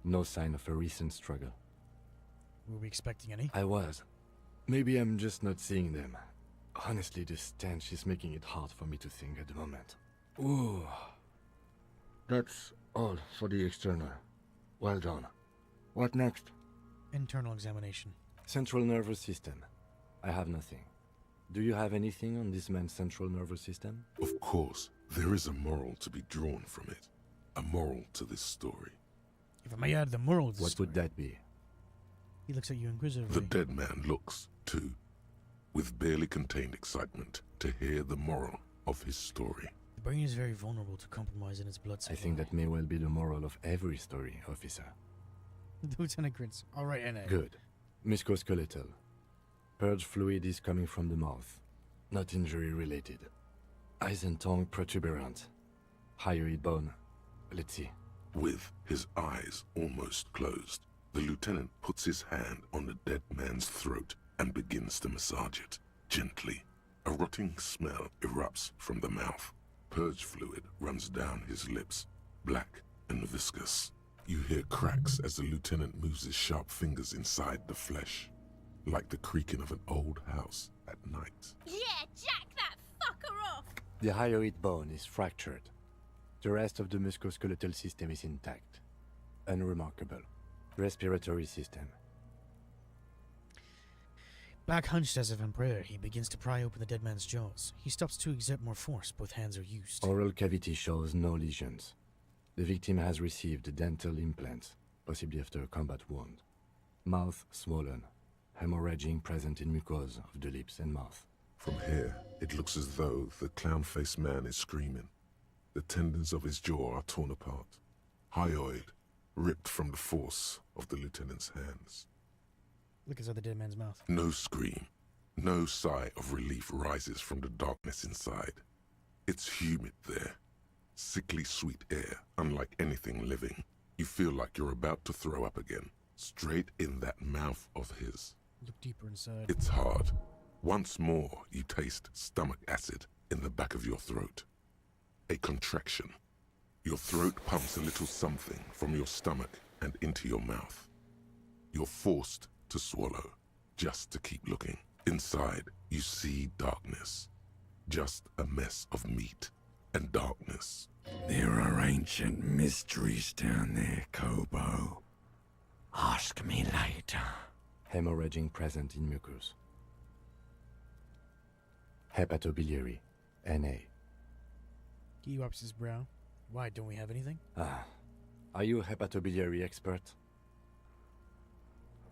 No sign of a recent struggle. Were we expecting any? I was. Maybe I'm just not seeing them. Honestly, this stench is making it hard for me to think at the moment. Ooh. That's all for the external. Well done. What next? Internal examination. Central nervous system. I have nothing. Do you have anything on this man's central nervous system? Of course, there is a moral to be drawn from it. A moral to this story. If I may add, the moral of the What story. would that be? He looks at you inquisitively. The dead man looks, too, with barely contained excitement to hear the moral of his story. The brain is very vulnerable to compromise in its blood supply. I think that may well be the moral of every story, officer. The lieutenant grins. All right, N.A. Good. Musculoskeletal. Purge fluid is coming from the mouth. Not injury related. Eyes and tongue protuberant. Hyoid bone. Let's see. With his eyes almost closed, the lieutenant puts his hand on the dead man's throat and begins to massage it, gently. A rotting smell erupts from the mouth. Purge fluid runs down his lips, black and viscous. You hear cracks as the lieutenant moves his sharp fingers inside the flesh, like the creaking of an old house at night. Yeah, jack that fucker off! The hyoid bone is fractured. The rest of the musculoskeletal system is intact. Unremarkable. Respiratory system. Back hunched as if in prayer, he begins to pry open the dead man's jaws. He stops to exert more force. Both hands are used. Oral cavity shows no lesions. The victim has received dental implants, possibly after a combat wound. Mouth swollen. Hemorrhaging present in mucosa of the lips and mouth. From here, it looks as though the clown-faced man is screaming. The tendons of his jaw are torn apart. Hyoid ripped from the force of the lieutenant's hands. Look inside the dead man's mouth. No scream, no sigh of relief rises from the darkness inside. It's humid there. Sickly sweet air, unlike anything living. You feel like you're about to throw up again, straight in that mouth of his. Look deeper inside. It's hard. Once more, you taste stomach acid in the back of your throat. A contraction. Your throat pumps a little something from your stomach and into your mouth. You're forced to swallow, just to keep looking. Inside, you see darkness. Just a mess of meat and darkness. There are ancient mysteries down there, Kobo. Ask me later. Hemorrhaging present in mucus. Hepatobiliary, NA. He wipes his brow. Why, don't we have anything? Ah. Are you a hepatobiliary expert?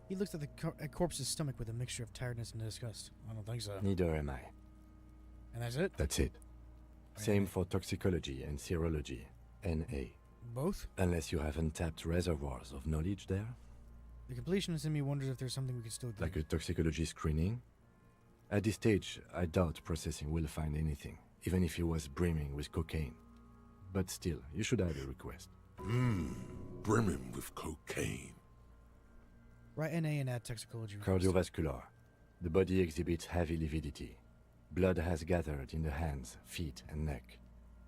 He looks at the corpse's stomach with a mixture of tiredness and disgust. I don't think so. Neither am I. And that's it? That's it. Same for toxicology and serology, NA. Both? Unless you have untapped reservoirs of knowledge there. The completionist in me wonders if there's something we could still do. Like a toxicology screening? At this stage, I doubt processing will find anything, even if he was brimming with cocaine. But still, you should have a request. Brimming with cocaine. Write NA and add toxicology. Cardiovascular. The body exhibits heavy lividity. Blood has gathered in the hands, feet, and neck.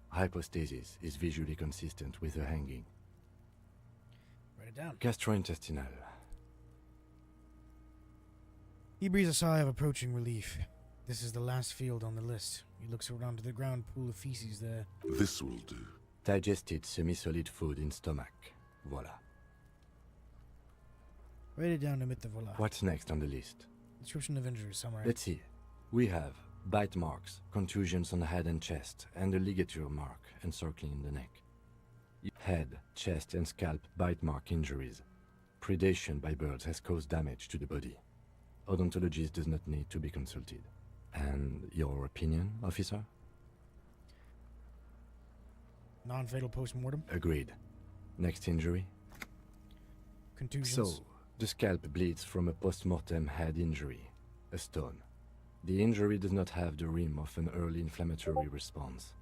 Hypostasis is visually consistent with the hanging. Write it down. Gastrointestinal. He breathes a sigh of approaching relief. This is the last field on the list. He looks around to the ground pool of feces there. This will do. Digested semi-solid food in stomach. Voila. Write it down to omit the voila. What's next on the list? Description of injuries, summary. Let's see. We have bite marks, contusions on the head and chest, and a ligature mark encircling the neck. Head, chest, and scalp bite mark injuries. Predation by birds has caused damage to the body. Odontologist does not need to be consulted. And your opinion, officer? Non-fatal post-mortem. Agreed. Next injury? Contusions. So, the scalp bleeds from a post-mortem head injury, a stone. The injury does not have the rim of an early inflammatory response.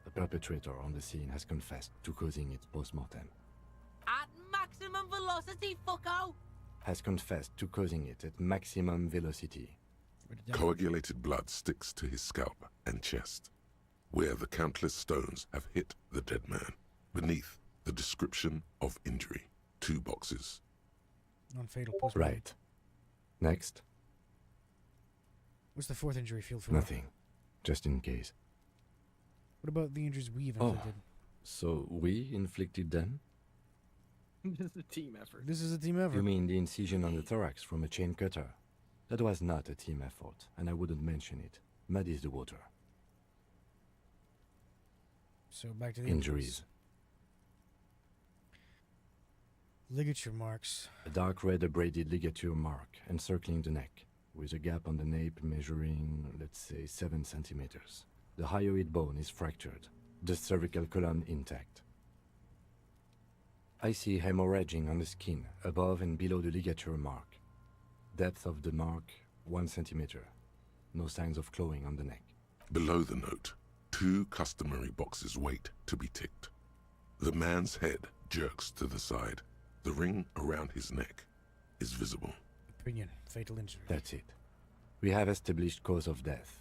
The perpetrator on the scene has confessed to causing it post-mortem. At maximum velocity, fucko! Has confessed to causing it at maximum velocity. Coagulated blood sticks to his scalp and chest, where the countless stones have hit the dead man. Beneath, the description of injury. 2 boxes. Non-fatal post-mortem. Right. Next? What's the 4th injury field for? Nothing. Just in case. What about the injuries we've inflicted? So we inflicted them? This is a team effort. This is a team effort. You mean the incision on the thorax from a chain cutter? That was not a team effort, and I wouldn't mention it. Muddies the water. So back to the Injuries. Ligature marks. A dark red abraded ligature mark encircling the neck, with a gap on the nape measuring, let's say, 7 centimeters. The hyoid bone is fractured, the cervical column intact. I see hemorrhaging on the skin, above and below the ligature mark. Depth of the mark, 1 centimeter. No signs of clawing on the neck. Below the note, 2 customary boxes wait to be ticked. The man's head jerks to the side. The ring around his neck is visible. Opinion. Fatal injury. That's it. We have established cause of death.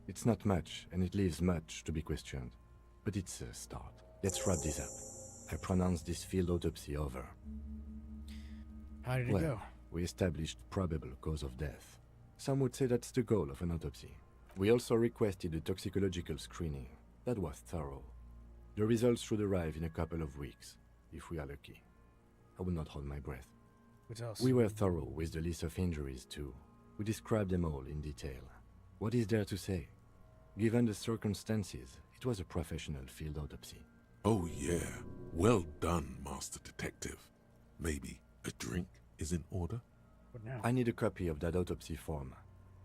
It's not much, and it leaves much to be questioned. But it's a start. Let's wrap this up. I pronounce this field autopsy over. How did it go? We established probable cause of death. Some would say that's the goal of an autopsy. We also requested a toxicological screening. That was thorough. The results should arrive in a couple of weeks, if we are lucky. I will not hold my breath. What else? We were thorough with the list of injuries too. We described them all in detail. What is there to say? Given the circumstances, it was a professional field autopsy. Oh yeah, well done, Master Detective. Maybe a drink is in order? What now? I need a copy of that autopsy form.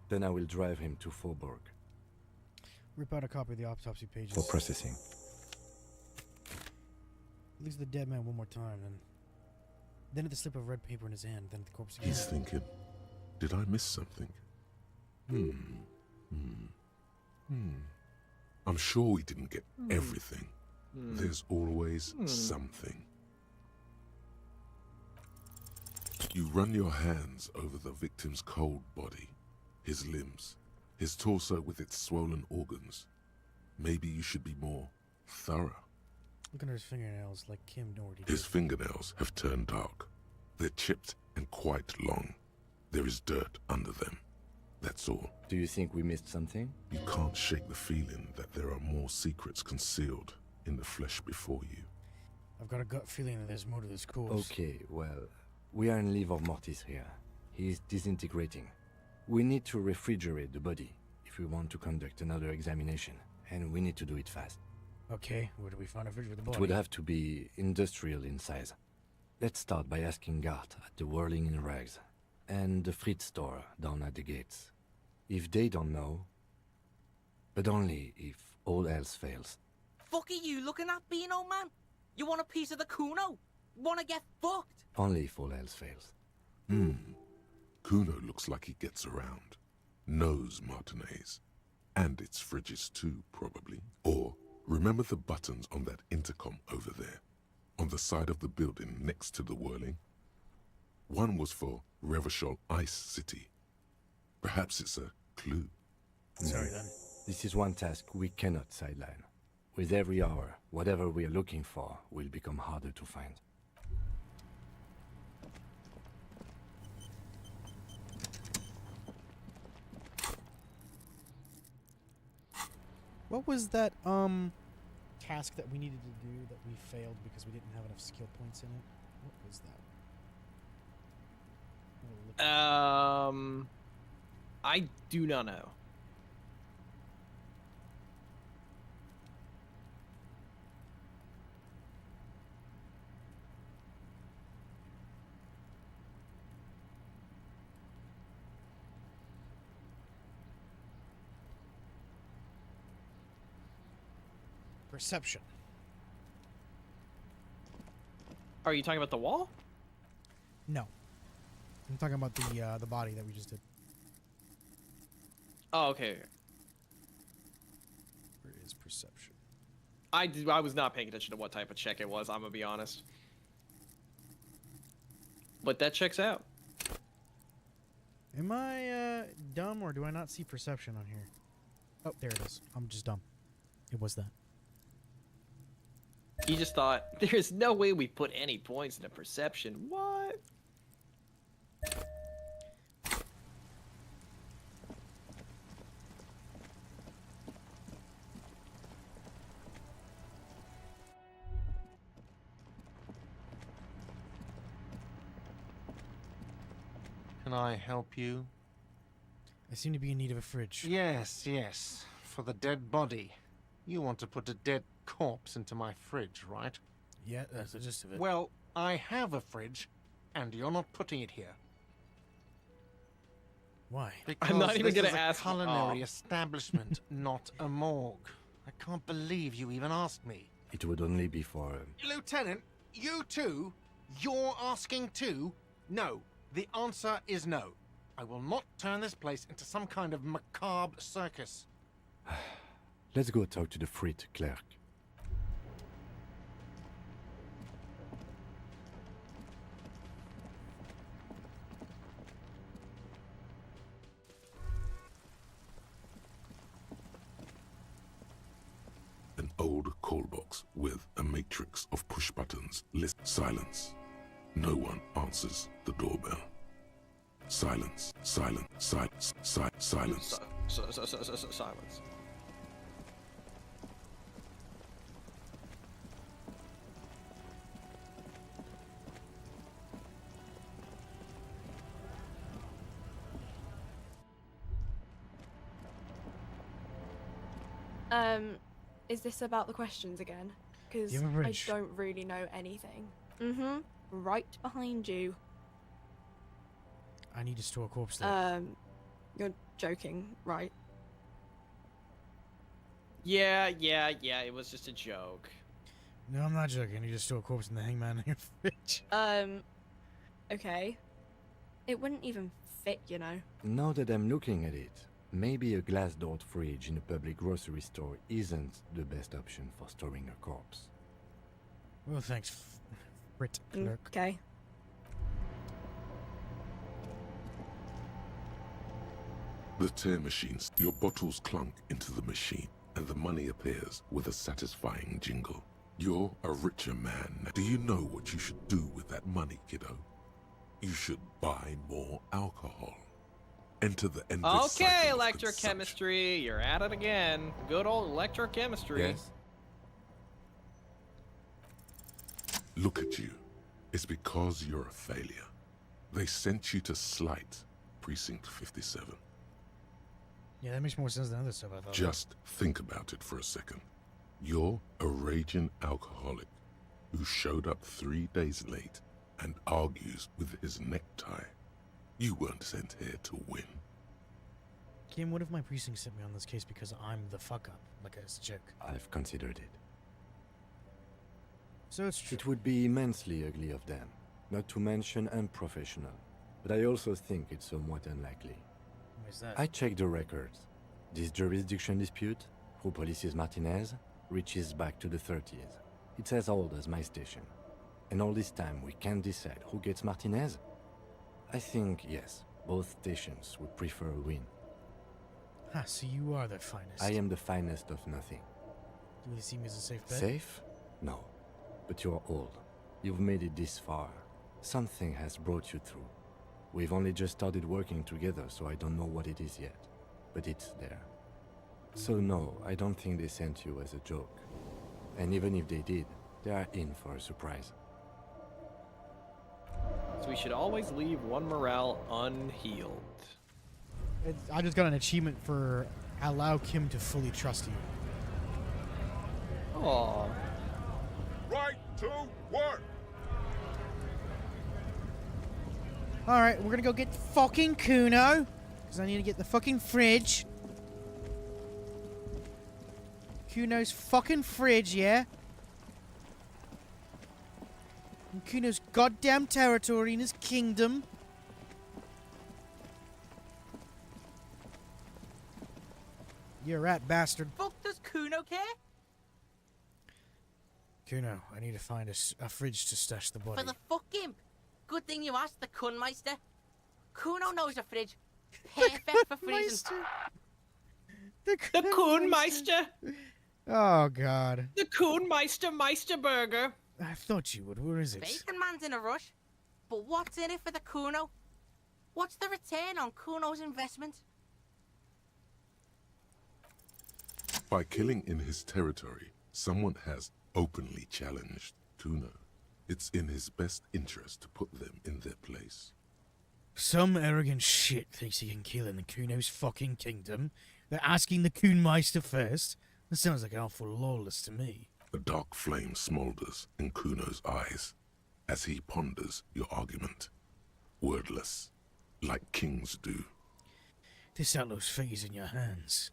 Then I will drive him to Faubourg. Rip out a copy of the autopsy pages. For processing. Looks at the dead man one more time, then at the slip of red paper in his hand, then at the corpse again. He's thinking. Did I miss something? I'm sure we didn't get everything. There's always something. You run your hands over the victim's cold body, his limbs, his torso with its swollen organs. Maybe you should be more thorough. Look at his fingernails like Kim Doherty. His fingernails have turned dark. They're chipped and quite long. There is dirt under them. That's all. Do you think we missed something? You can't shake the feeling that there are more secrets concealed in the flesh before you. I've got a gut feeling that there's more to this corpse. Okay, well, we are in livor mortis here. He is disintegrating. We need to refrigerate the body if we want to conduct another examination, and we need to do it fast. Okay, where do we find a fridge with the body? It would have to be industrial in size. Let's start by asking Gart at the Whirling in Rags and the Fritz store down at the gates. If they don't know, but only if all else fails. Fuck are you looking at, Beano man? You want a piece of the Kuno? Wanna get fucked? Only if all else fails. Kuno looks like he gets around. Knows Martinez. And its fridges too, probably. Or, remember the buttons on that intercom over there? On the side of the building next to the Whirling? One was for Revachol Ice City. Perhaps it's a clue. Sorry then. This is one task we cannot sideline. With every hour, whatever we are looking for will become harder to find. What was that task that we needed to do that we failed because we didn't have enough skill points in it? What was that? I do not know. Perception. Are you talking about the wall? No. I'm talking about the body that we just did. Oh, okay. Where is perception? I was not paying attention to what type of check it was, I'm gonna be honest. But that checks out. Am I dumb or do I not see perception on here? Oh, there it is. I'm just dumb. It was that. You just thought, there's no way we put any points into perception. What? Can I help you? I seem to be in need of a fridge. Yes, yes. For the dead body. You want to put a dead corpse into my fridge, right? Yeah, that's the gist of it. Well, I have a fridge, and you're not putting it here. Why? Because I'm not even this gonna is ask. a culinary establishment, not a morgue. I can't believe you even asked me. It would only be for... Lieutenant, you too? You're asking too? No. The answer is no. I will not turn this place into some kind of macabre circus. Let's go talk to the Frit clerk. An old call box with a matrix of push buttons. Silence. No one answers the doorbell. Silence. Silence. Silence. Silence. Silence. Is this about the questions again? Because You have a I bridge. don't really know anything. Mm-hmm. Right behind you. I need to store a corpse there. You're joking, right? Yeah, it was just a joke. No, I'm not joking. I need to store a corpse in the hangman in your fridge. Okay. It wouldn't even fit, you know. Now that I'm looking at it, maybe a glass-doored fridge in a public grocery store isn't the best option for storing a corpse. Well, thanks, Brit Clerk. Okay. The tear machines. Your bottles clunk into the machine, and the money appears with a satisfying jingle. You're a richer man. Do you know what you should do with that money, kiddo? You should buy more alcohol. Enter the endless cycle Okay, of electrochemistry, you're at it again. Good old electrochemistry. Yes? Look at you. It's because you're a failure. They sent you to Slight, Precinct 57. Yeah, that makes more sense than other stuff I thought. Just think about it for a second. You're a raging alcoholic who showed up 3 days late and argues with his necktie. You weren't sent here to win. Kim, what if my precinct sent me on this case because I'm the fuck-up, like a joke? I've considered it. So it's true. It would be immensely ugly of them, not to mention unprofessional. But I also think it's somewhat unlikely. Why is that? I checked the records. This jurisdiction dispute, who polices Martinez, reaches back to the 30s. It's as old as my station. And all this time we can't decide who gets Martinez? I think, yes, both stations would prefer a win. Ha, so you are the finest. I am the finest of nothing. Do they see me as a safe bet? Safe? No. But you're old. You've made it this far. Something has brought you through. We've only just started working together, so I don't know what it is yet. But it's there. So no, I don't think they sent you as a joke. And even if they did, they are in for a surprise. So we should always leave one morale unhealed. I just got an achievement for allow Kim to fully trust you. Aww. Right to work! Alright, we're gonna go get fucking Kuno. Because I need to get the fucking fridge. Kuno's fucking fridge, yeah? In Kuno's goddamn territory in his kingdom. You're right, bastard. Fuck does Kuno care? Kuno, I need to find a fridge to stash the body. For the fuck him. Good thing you asked the Kunmeister. Kuno knows a fridge. Perfect for freezing. The Kuhnmeister. Oh, God. The Kuhnmeister Meisterburger. I thought you would. Where is it? Bacon Man's in a rush. But what's in it for the Kuno? What's the return on Kuno's investment? By killing in his territory, someone has openly challenged Kuno. It's in his best interest to put them in their place. Some arrogant shit thinks he can kill in the Kuno's fucking kingdom. They're asking the Kuhnmeister first. That sounds like awful lawless to me. A dark flame smolders in Kuno's eyes as he ponders your argument. Wordless, like kings do. This outlaw's fate is in your hands.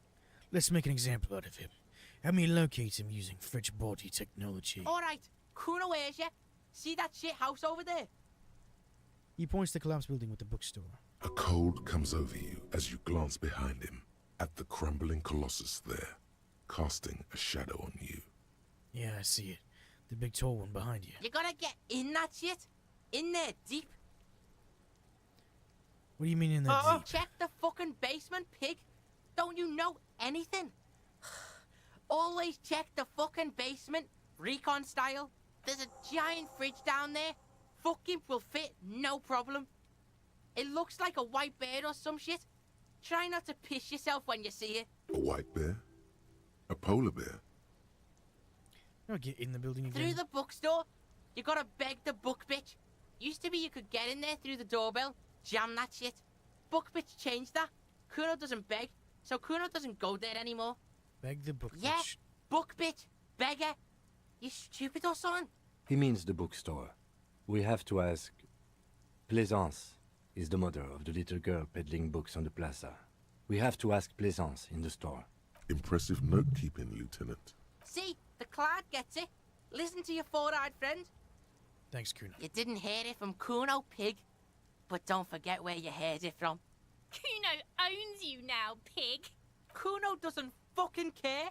Let's make an example out of him. Help me locate him using fridge body technology. Alright, Kuno hears ya. See that shit house over there? He points to the collapsed building with the bookstore. A cold comes over you as you glance behind him at the crumbling colossus there, casting a shadow on you. Yeah, I see it. The big tall one behind you. You gotta get in that shit. In there, deep. What do you mean in there deep? Check the fucking basement, pig. Don't you know anything? Always check the fucking basement, recon style. There's a giant fridge down there. Fucking will fit, no problem. It looks like a white bear or some shit. Try not to piss yourself when you see it. A white bear? A polar bear? I'll get in the building again. Through the bookstore, you gotta beg the book bitch. Used to be you could get in there through the doorbell, jam that shit. Book bitch changed that. Kuno doesn't beg, so Kuno doesn't go there anymore. Beg the book Yeah, bitch. book bitch, beggar. You stupid or something? He means the bookstore. We have to ask. Plaisance is the mother of the little girl peddling books on the plaza. We have to ask Plaisance in the store. Impressive note-keeping, Lieutenant. See, the cloud gets it. Listen to your four-eyed friend. Thanks, Kuno. You didn't hear it from Kuno, pig. But don't forget where you heard it from. Kuno owns you now, pig. Kuno doesn't fucking care.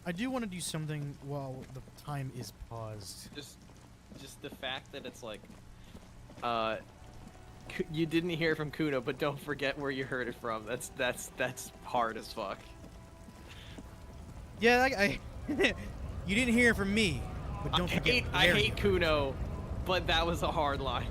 I do want to do something while the time is paused. Just the fact that it's like, you didn't hear from Kuno, but don't forget where you heard it from. That's hard as fuck. Yeah, you didn't hear from me, but don't forget. I hate Kuno, but that was a hard line.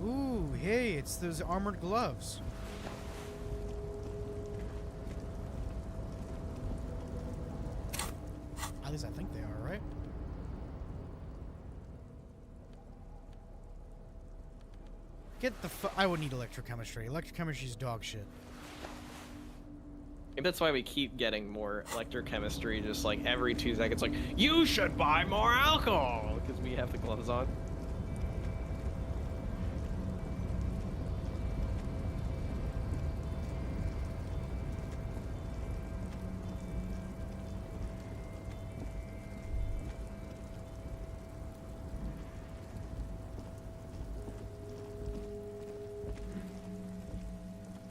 Ooh, hey, it's those armored gloves. At least I think they are, right? Get the I would need electrochemistry. Electrochemistry's dog shit. Maybe that's why we keep getting more electrochemistry, just like every 2 seconds, like, you should buy more alcohol, because we have the gloves on.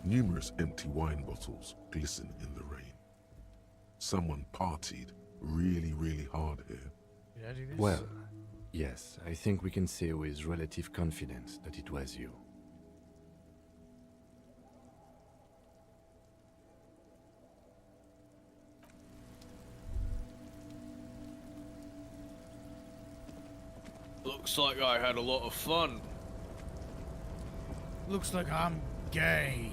Numerous empty wine bottles glisten in the rain. Someone partied really, really hard here. Did I do this? Well, yes, I think we can say with relative confidence that it was you. Looks like I had a lot of fun. Looks like I'm gay.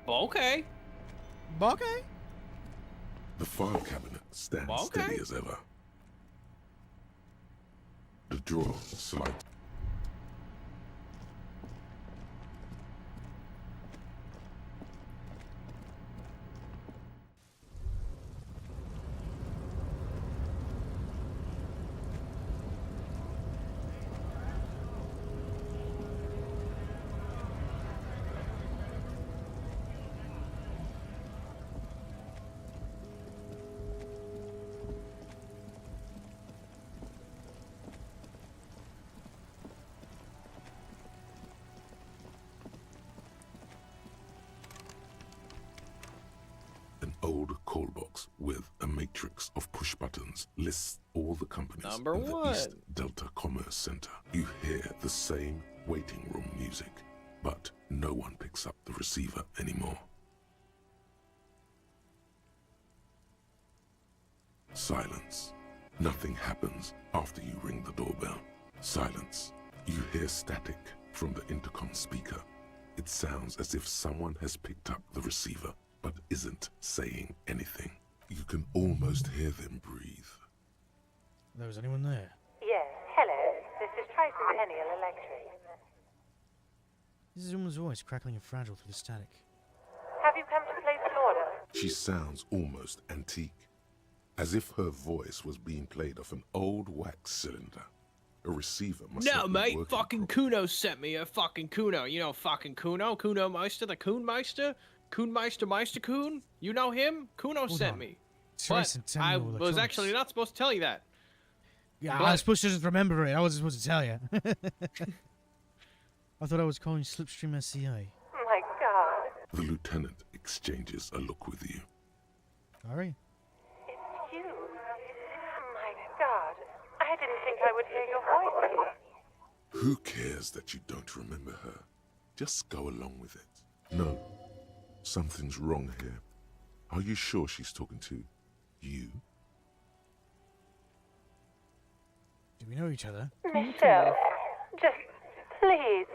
Okay. Okay. The file cabinet stands Okay. steady as ever. The drawer slides. An old call box with a matrix of push buttons lists all the companies Number in the one. East Delta Commerce Center. You hear the same waiting room music, but no one picks up the receiver anymore. Silence. Nothing happens after you ring the doorbell. Silence. You hear static from the intercom speaker. It sounds as if someone has picked up the receiver but isn't saying anything. You can almost hear them breathe. There was anyone there? Yes, hello. This is Tricentennial Electric. This is a woman's voice crackling and fragile through the static. Have you come to place an order? She sounds almost antique, as if her voice was being played off an old wax cylinder. A receiver must No, not be mate, working fucking Kuno sent me a fucking Kuno. You know fucking Kuno? Kuno Meister, the Kuhn Meister? Kuhnmeister Meister Kuhn? You know him? Kuno Hold sent on. me. But I was actually not supposed to tell you that. Yeah, But- I was supposed to just remember it. I wasn't supposed to tell you. I thought I was calling Slipstream SCI. My God. The lieutenant exchanges a look with you. Sorry. It's you. My God. I didn't think I would hear your voice again. Who cares that you don't remember her? Just go along with it. No, something's wrong here. Are you sure she's talking to you? Do we know each other? Michelle, just please.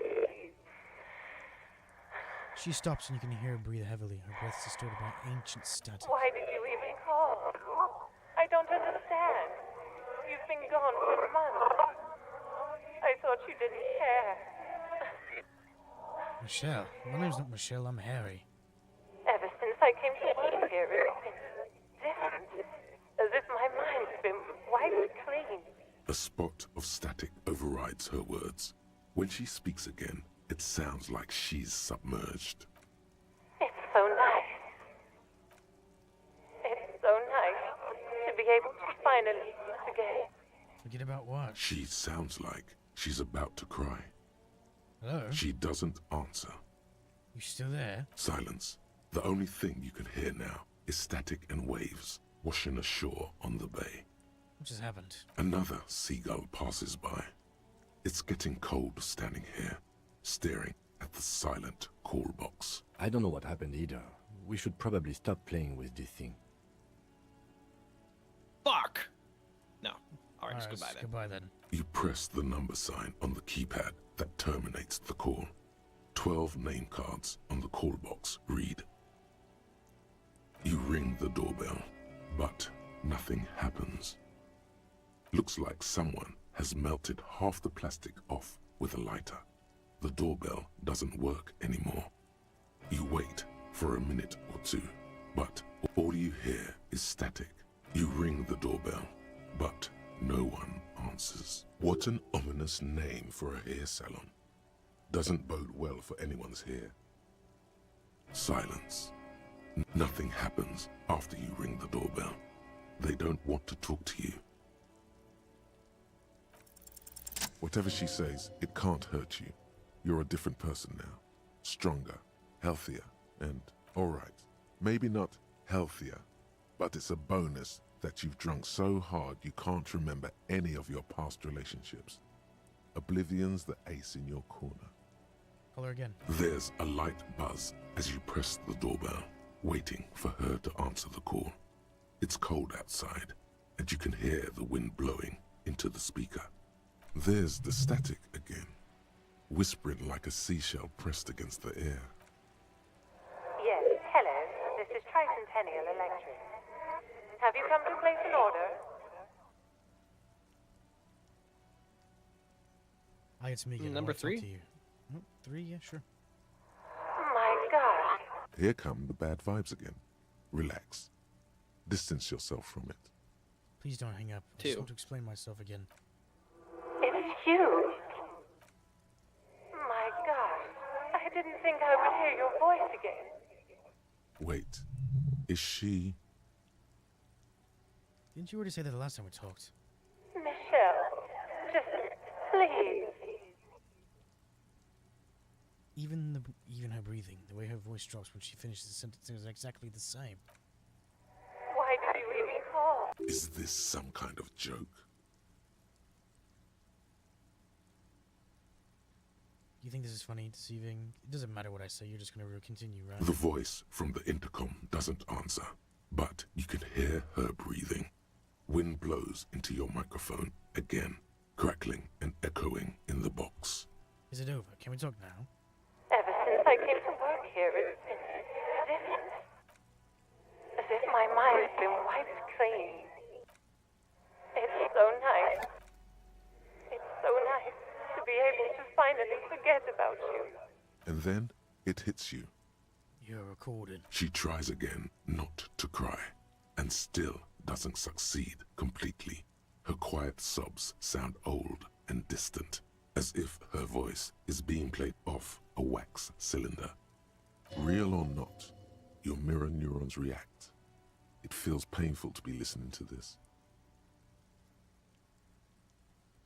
She stops and you can hear her breathe heavily, her breath distorted by ancient static. Why did you even call? I don't understand. You've been gone for months. I thought you didn't care. Michelle. My name's not Michelle, I'm Harry. Ever since I came to work here, it's been different. As if my mind's been wiped clean. A spot of static overrides her words. When she speaks again, it sounds like she's submerged. It's so nice. It's so nice to be able to finally forget. Forget about what? She sounds like she's about to cry. Hello? She doesn't answer. You still there? Silence. The only thing you can hear now is static and waves washing ashore on the bay. What just happened? Another seagull passes by. It's getting cold standing here, staring at the silent call box. I don't know what happened either. We should probably stop playing with this thing. Fuck! No. Alright, just Alright, goodbye then. Goodbye then. You press the number sign on the keypad that terminates the call. 12 name cards on the call box read. You ring the doorbell, but nothing happens. Looks like someone has melted half the plastic off with a lighter. The doorbell doesn't work anymore. You wait for a minute or two, but all you hear is static. You ring the doorbell, but no one answers. What an ominous name for a hair salon. Doesn't bode well for anyone's hair. Silence. Nothing happens after you ring the doorbell. They don't want to talk to you. Whatever she says, it can't hurt you. You're a different person now. Stronger, healthier, and alright. Maybe not healthier, but it's a bonus that you've drunk so hard you can't remember any of your past relationships. Oblivion's the ace in your corner. Call her again. There's a light buzz as you press the doorbell, waiting for her to answer the call. It's cold outside, and you can hear the wind blowing into the speaker. There's the static again, whispering like a seashell pressed against the air. Yes, hello. This is Tricentennial Electric. Have you come to place an order? Hi, it's me again. Number I wanna talk 3? to you. Nope, 3, yeah, sure. My God. Here come the bad vibes again. Relax. Distance yourself from it. Please don't hang up. I 2. just want to explain myself again. It's you. My God. I didn't think I would hear your voice again. Wait, is she... Didn't you already say that the last time we talked? Michelle, just please. Even her breathing, the way her voice drops when she finishes the sentence is exactly the same. Why did you even call? Is this some kind of joke? You think this is funny, deceiving? It doesn't matter what I say, you're just gonna continue, right? The voice from the intercom doesn't answer, but you can hear her breathing. Wind blows into your microphone again, crackling and echoing in the box. Is it over? Can we talk now? Ever since I came to work here, it's been different. As if my mind's been wiped clean. It's so nice. It's so nice to be able to finally forget about you. And then it hits you. You're recorded. She tries again not to cry, and still doesn't succeed completely. Her quiet sobs sound old and distant, as if her voice is being played off a wax cylinder. Real or not, your mirror neurons react. It feels painful to be listening to this.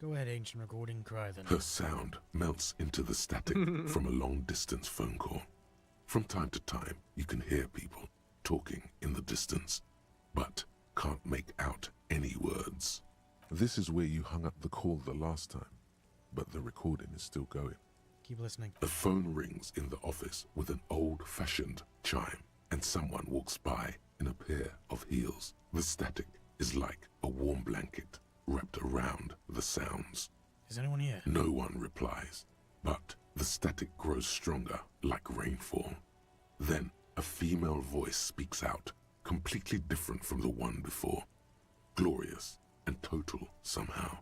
Go ahead, ancient recording, cry then. Her sound melts into the static from a long-distance phone call. From time to time, you can hear people talking in the distance, but can't make out any words. This is where you hung up the call the last time, but the recording is still going. Keep listening. The phone rings in the office with an old-fashioned chime, and someone walks by in a pair of heels. The static is like a warm blanket wrapped around the sounds. Is anyone here? No one replies, but The static grows stronger, like rainfall. Then, a female voice speaks out, completely different from the one before. Glorious and total somehow.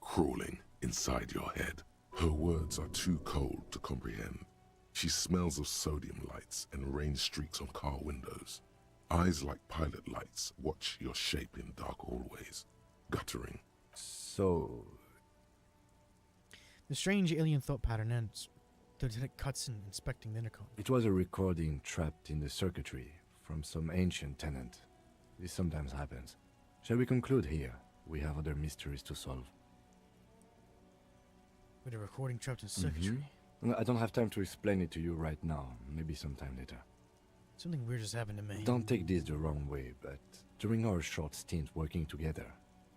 Crawling inside your head. Her words are too cold to comprehend. She smells of sodium lights and rain streaks on car windows. Eyes like pilot lights watch your shape in dark hallways. Guttering. So... The strange alien thought pattern ends. The lieutenant cuts in, inspecting the intercom. It was a recording trapped in the circuitry from some ancient tenant. This sometimes happens. Shall we conclude here? We have other mysteries to solve. With a recording trapped in circuitry. I don't have time to explain it to you right now. Maybe sometime later. Something weird just happened to me. Don't take this the wrong way, but during our short stint working together,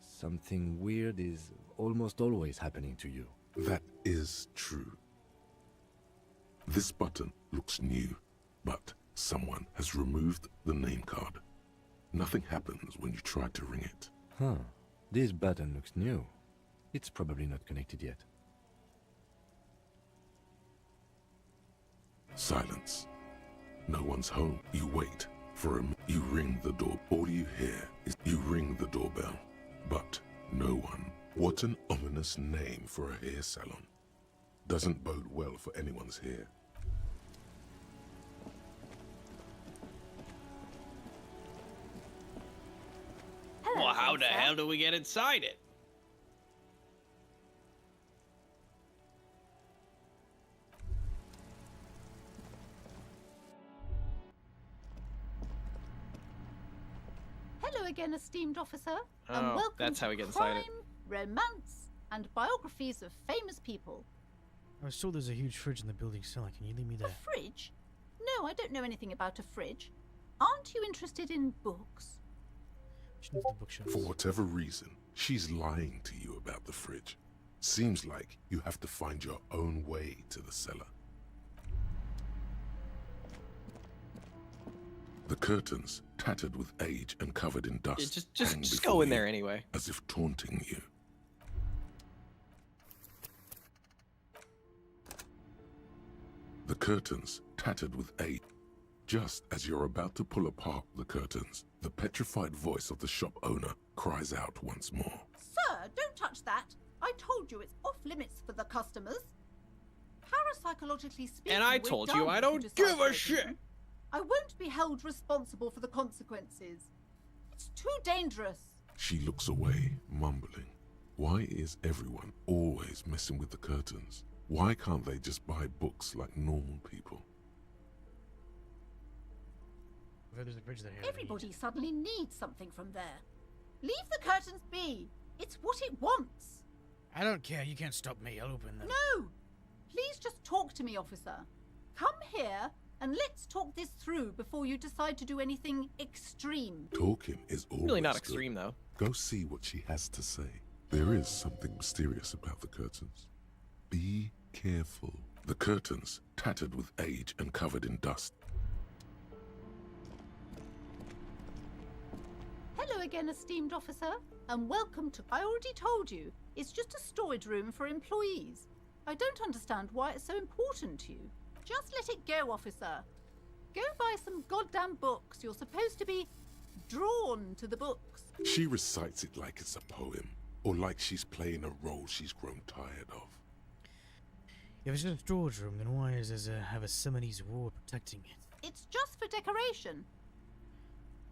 something weird is almost always happening to you. That is true. This button looks new, but someone has removed the name card. Nothing happens when you try to ring it. Huh. This button looks new. It's probably not connected yet. Silence. No one's home. You wait for him. You ring the door. All you hear is you ring the doorbell, but no one. What an ominous name for a hair salon. Doesn't bode well for anyone's hair. Well, how the hell do we get inside it? Hello again, esteemed officer, Oh, and welcome that's to how we get inside it. crime, romance, and biographies of famous people. I was told there's a huge fridge in the building cellar. Can you leave me there? Fridge? No, I don't know anything about a fridge. Aren't you interested in books? She needs the bookshelves. For whatever reason, she's lying to you about the fridge. Seems like you have to find your own way to the cellar. The curtains, tattered with age and covered in dust, hang Just before go in you, there anyway. as if taunting you. The curtains, tattered with age. Just as you're about to pull apart the curtains, the petrified voice of the shop owner cries out once more. Sir, don't touch that. I told you it's off limits for the customers. Parapsychologically speaking, And I we're told done you I if don't decide give to a open shit. them. I won't be held responsible for the consequences. It's too dangerous. She looks away, mumbling. Why is everyone always messing with the curtains? Why can't they just buy books like normal people? There's a bridge there. Everybody suddenly needs something from there. Leave the curtains be. It's what it wants. I don't care. You can't stop me. I'll open them. No! Please just talk to me, officer. Come here and let's talk this through before you decide to do anything extreme. Talking is always Really not good. extreme, though. Go see what she has to say. There is something mysterious about the curtains. Be careful. The curtains, tattered with age and covered in dust. Hello again, esteemed officer, and welcome to... I already told you, it's just a storage room for employees. I don't understand why it's so important to you. Just let it go, officer. Go buy some goddamn books. You're supposed to be drawn to the books. She recites it like it's a poem, or like she's playing a role she's grown tired of. If it's just a storage room, then why does it have a Simonese wall protecting it? It's just for decoration.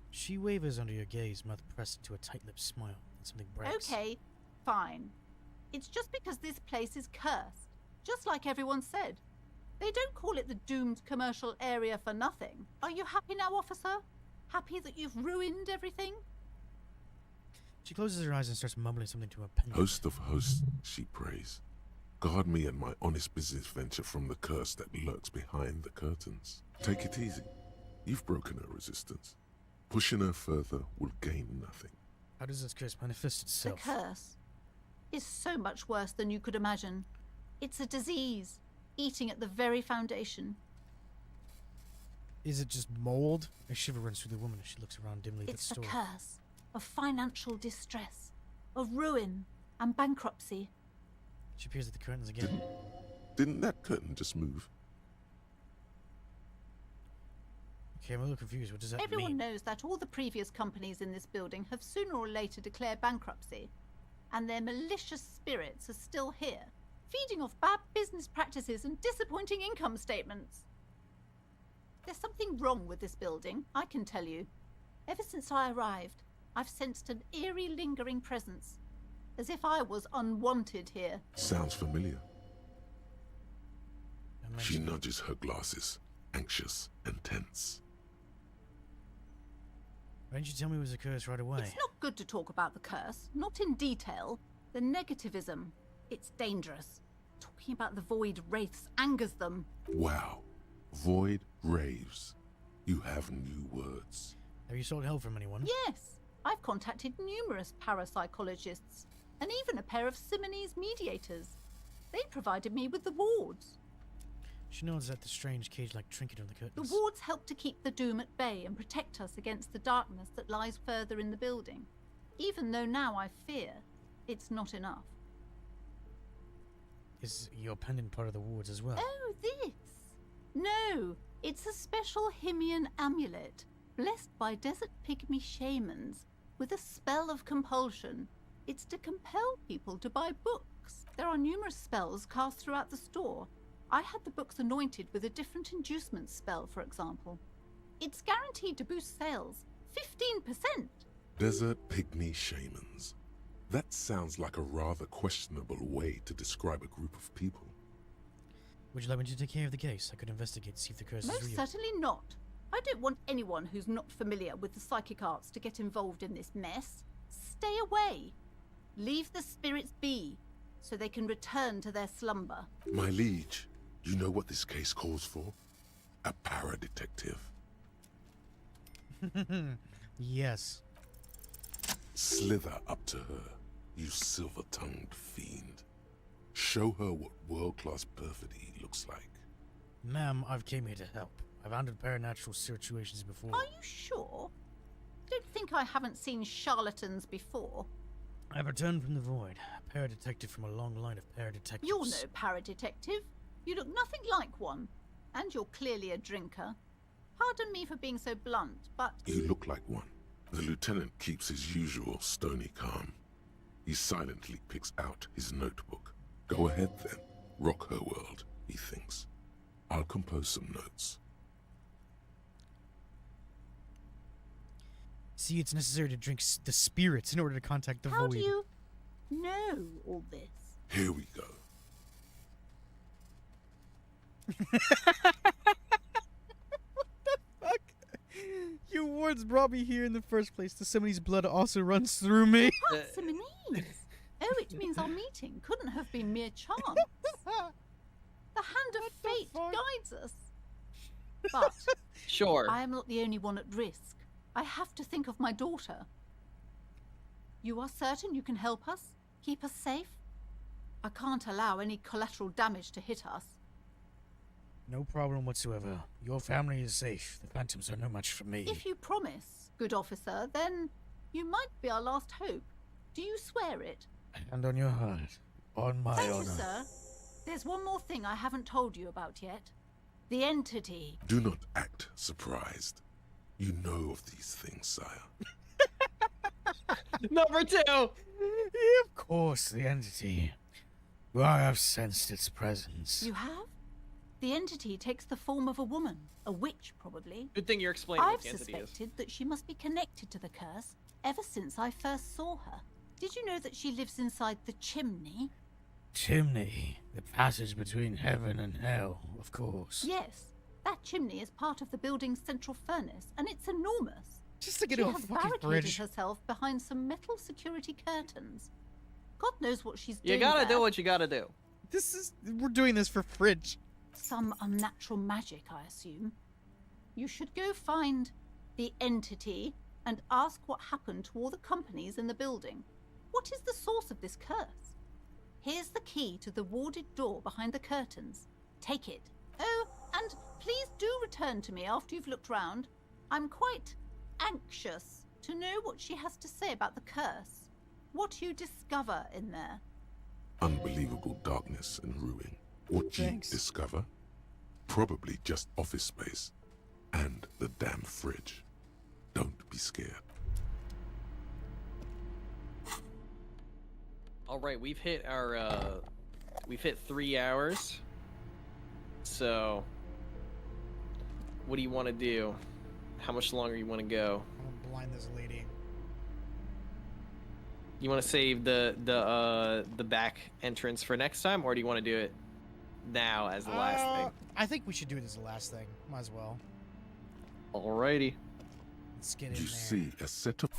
She wavers under your gaze, mouth pressed into a tight-lipped smile, and something breaks. Okay, fine. It's just because this place is cursed, just like everyone said. They don't call it the doomed commercial area for nothing. Are you happy now, officer? Happy that you've ruined everything? She closes her eyes and starts mumbling something to her pen. Host of hosts, she prays. Guard me and my honest business venture from the curse that lurks behind the curtains. Take it easy. You've broken her resistance. Pushing her further will gain nothing. How does this curse manifest itself? The curse is so much worse than you could imagine. It's a disease, eating at the very foundation. Is it just mold? A shiver runs through the woman as she looks around dimly at It's the the store. curse of financial distress, of ruin and bankruptcy. She peers at the curtains again. Didn't that curtain just move? Okay, I'm a little confused. What does that Everyone mean? knows that all the previous companies in this building have sooner or later declared bankruptcy, and their malicious spirits are still here, feeding off bad business practices and disappointing income statements. There's something wrong with this building, I can tell you. Ever since I arrived, I've sensed an eerie, lingering presence, as if I was unwanted here. Sounds familiar. She nudges her glasses, anxious and tense. Why didn't you tell me it was a curse right away? It's not good to talk about the curse, not in detail. The negativism, it's dangerous. Talking about the void wraiths angers them. Wow. Void raves. You have new words. Have you sought help from anyone? Yes, I've contacted numerous parapsychologists, and even a pair of Simonese mediators. They provided me with the wards. She nods at the strange cage-like trinket on the The curtains. wards help to keep the doom at bay and protect us against the darkness that lies further in the building. Even though now I fear, it's not enough. Is your pendant part of the wards as well? Oh, this? No, it's a special Himian amulet, blessed by desert pygmy shamans, with a spell of compulsion. It's to compel people to buy books. There are numerous spells cast throughout the store. I had the books anointed with a different inducement spell, for example. It's guaranteed to boost sales 15%. Desert pygmy shamans. That sounds like a rather questionable way to describe a group of people. Would you like me to take care of the case? I could investigate to see if the curse is Most real. certainly not. I don't want anyone who's not familiar with the psychic arts to get involved in this mess. Stay away. Leave the spirits be, so they can return to their slumber. My liege, you know what this case calls for? A para-detective. Yes. Slither up to her, you silver-tongued fiend. Show her what world-class perfidy looks like. Ma'am, I've came here to help. I've handled paranatural situations before. Are you sure? Don't think I haven't seen charlatans before. I've returned from the void, a paradetective from a long line of paradetectives. You're no paradetective. You look nothing like one. And you're clearly a drinker. Pardon me for being so blunt, but... You look like one. The lieutenant keeps his usual stony calm. He silently picks out his notebook. Go ahead then. Rock her world, he thinks. I'll compose some notes. See, it's necessary to drink the spirits in order to contact the How void. do you know all this? Here we go. You wards brought me here in the first place. The Simonese blood also runs through me. Simonese? Oh, it means our meeting couldn't have been mere chance. The hand of fate guides us. But Sure. I am not the only one at risk. I have to think of my daughter. You are certain you can help us? Keep us safe? I can't allow any collateral damage to hit us. No problem whatsoever. Your family is safe. The phantoms are no match for me. If you promise, good officer, then you might be our last hope. Do you swear it? And on your heart. On my Thank you, honor. sir. There's one more thing I haven't told you about yet. The entity. Do not act surprised. You know of these things, sire. Number 2! Of course, the entity. I have sensed its presence. You have? The entity takes the form of a woman. A witch, probably. Good thing you're explaining what I've the entity is. suspected that she must be connected to the curse ever since I first saw her. Did you know that she lives inside the chimney? Chimney. The passage between heaven and hell, of course. Yes. That chimney is part of the building's central furnace, and it's enormous. Just to get she to a has fucking barricaded bridge. herself behind some metal security curtains. God knows what she's You doing gotta there. do what you gotta do. We're doing this for fridge. Some unnatural magic, I assume. You should go find the entity and ask what happened to all the companies in the building. What is the source of this curse? Here's the key to the warded door behind the curtains. Take it. Oh, and please do return to me after you've looked round. I'm quite anxious to know what she has to say about the curse. What you discover in there. Unbelievable darkness and ruin. What you Thanks. discover? Probably just office space. And the damn fridge. Don't be scared. All right, we've hit our we've hit 3 hours. So, what do you want to do? How much longer you want to go? I'm gonna blind this lady. You want to save the back entrance for next time, or do you want to do it now as the last thing? I think we should do it as the last thing. Might as well. Alrighty. Let's get in You there. see a set of...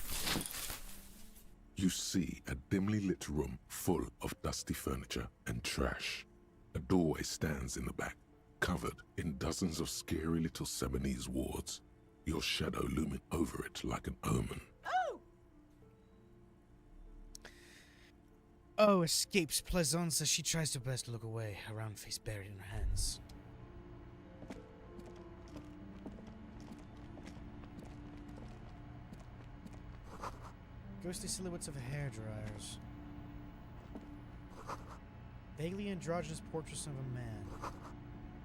You see a dimly lit room full of dusty furniture and trash. A doorway stands in the back, covered in dozens of scary little Seminese wards, your shadow looming over it like an omen. Oh, escapes Plaisance as she tries to best look away, her round face buried in her hands. Ghostly silhouettes of hairdryers. Vaguely androgynous portraits of a man.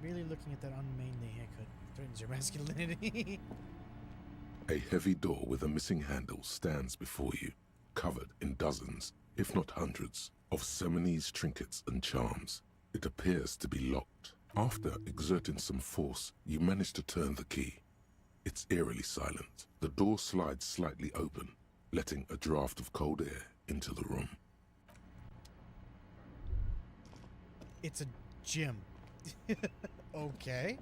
Merely looking at that unmanly haircut threatens your masculinity. A heavy door with a missing handle stands before you, covered in dozens, if not hundreds, of Seminese trinkets and charms. It appears to be locked. After exerting some force, you manage to turn the key. It's eerily silent. The door slides slightly open, letting a draft of cold air into the room. It's a gym. Okay.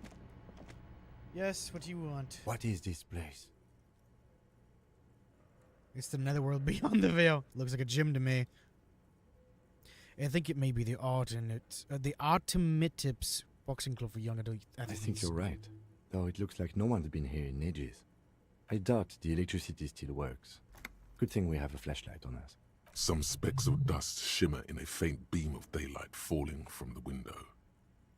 Yes, what do you want? What is this place? It's the netherworld beyond the veil. Looks like a gym to me. I think it may be the Artemitips boxing club for young adult I athletes. think you're right, though it looks like no one's been here in ages. I doubt the electricity still works. Good thing we have a flashlight on us. Some specks of dust shimmer in a faint beam of daylight falling from the window.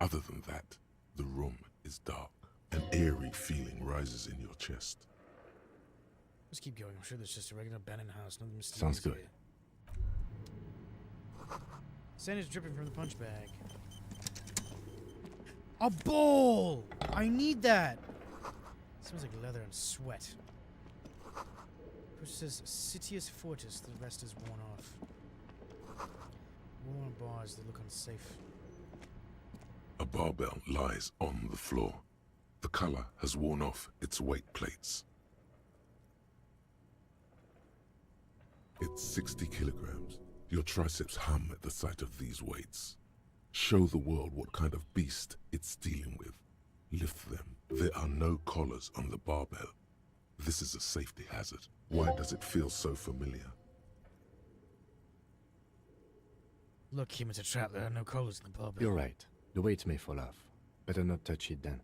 Other than that, the room is dark. An eerie feeling rises in your chest. Let's keep going. I'm sure there's just a regular abandoned house. Nothing mysterious. Sounds good. here. Sand is dripping from the punch bag. A bowl! I need that! Smells like leather and sweat. Push says Citius Fortis, the rest is worn off. Worn bars that look unsafe. A barbell lies on the floor. The color has worn off its weight plates. It's 60 kilograms. Your triceps hum at the sight of these weights. Show the world what kind of beast it's dealing with. Lift them. There are no collars on the barbell. This is a safety hazard. Why does it feel so familiar? Look, Kim, it's a trap. There are no collars in the barbell. You're right. The weight may fall off. Better not touch it then.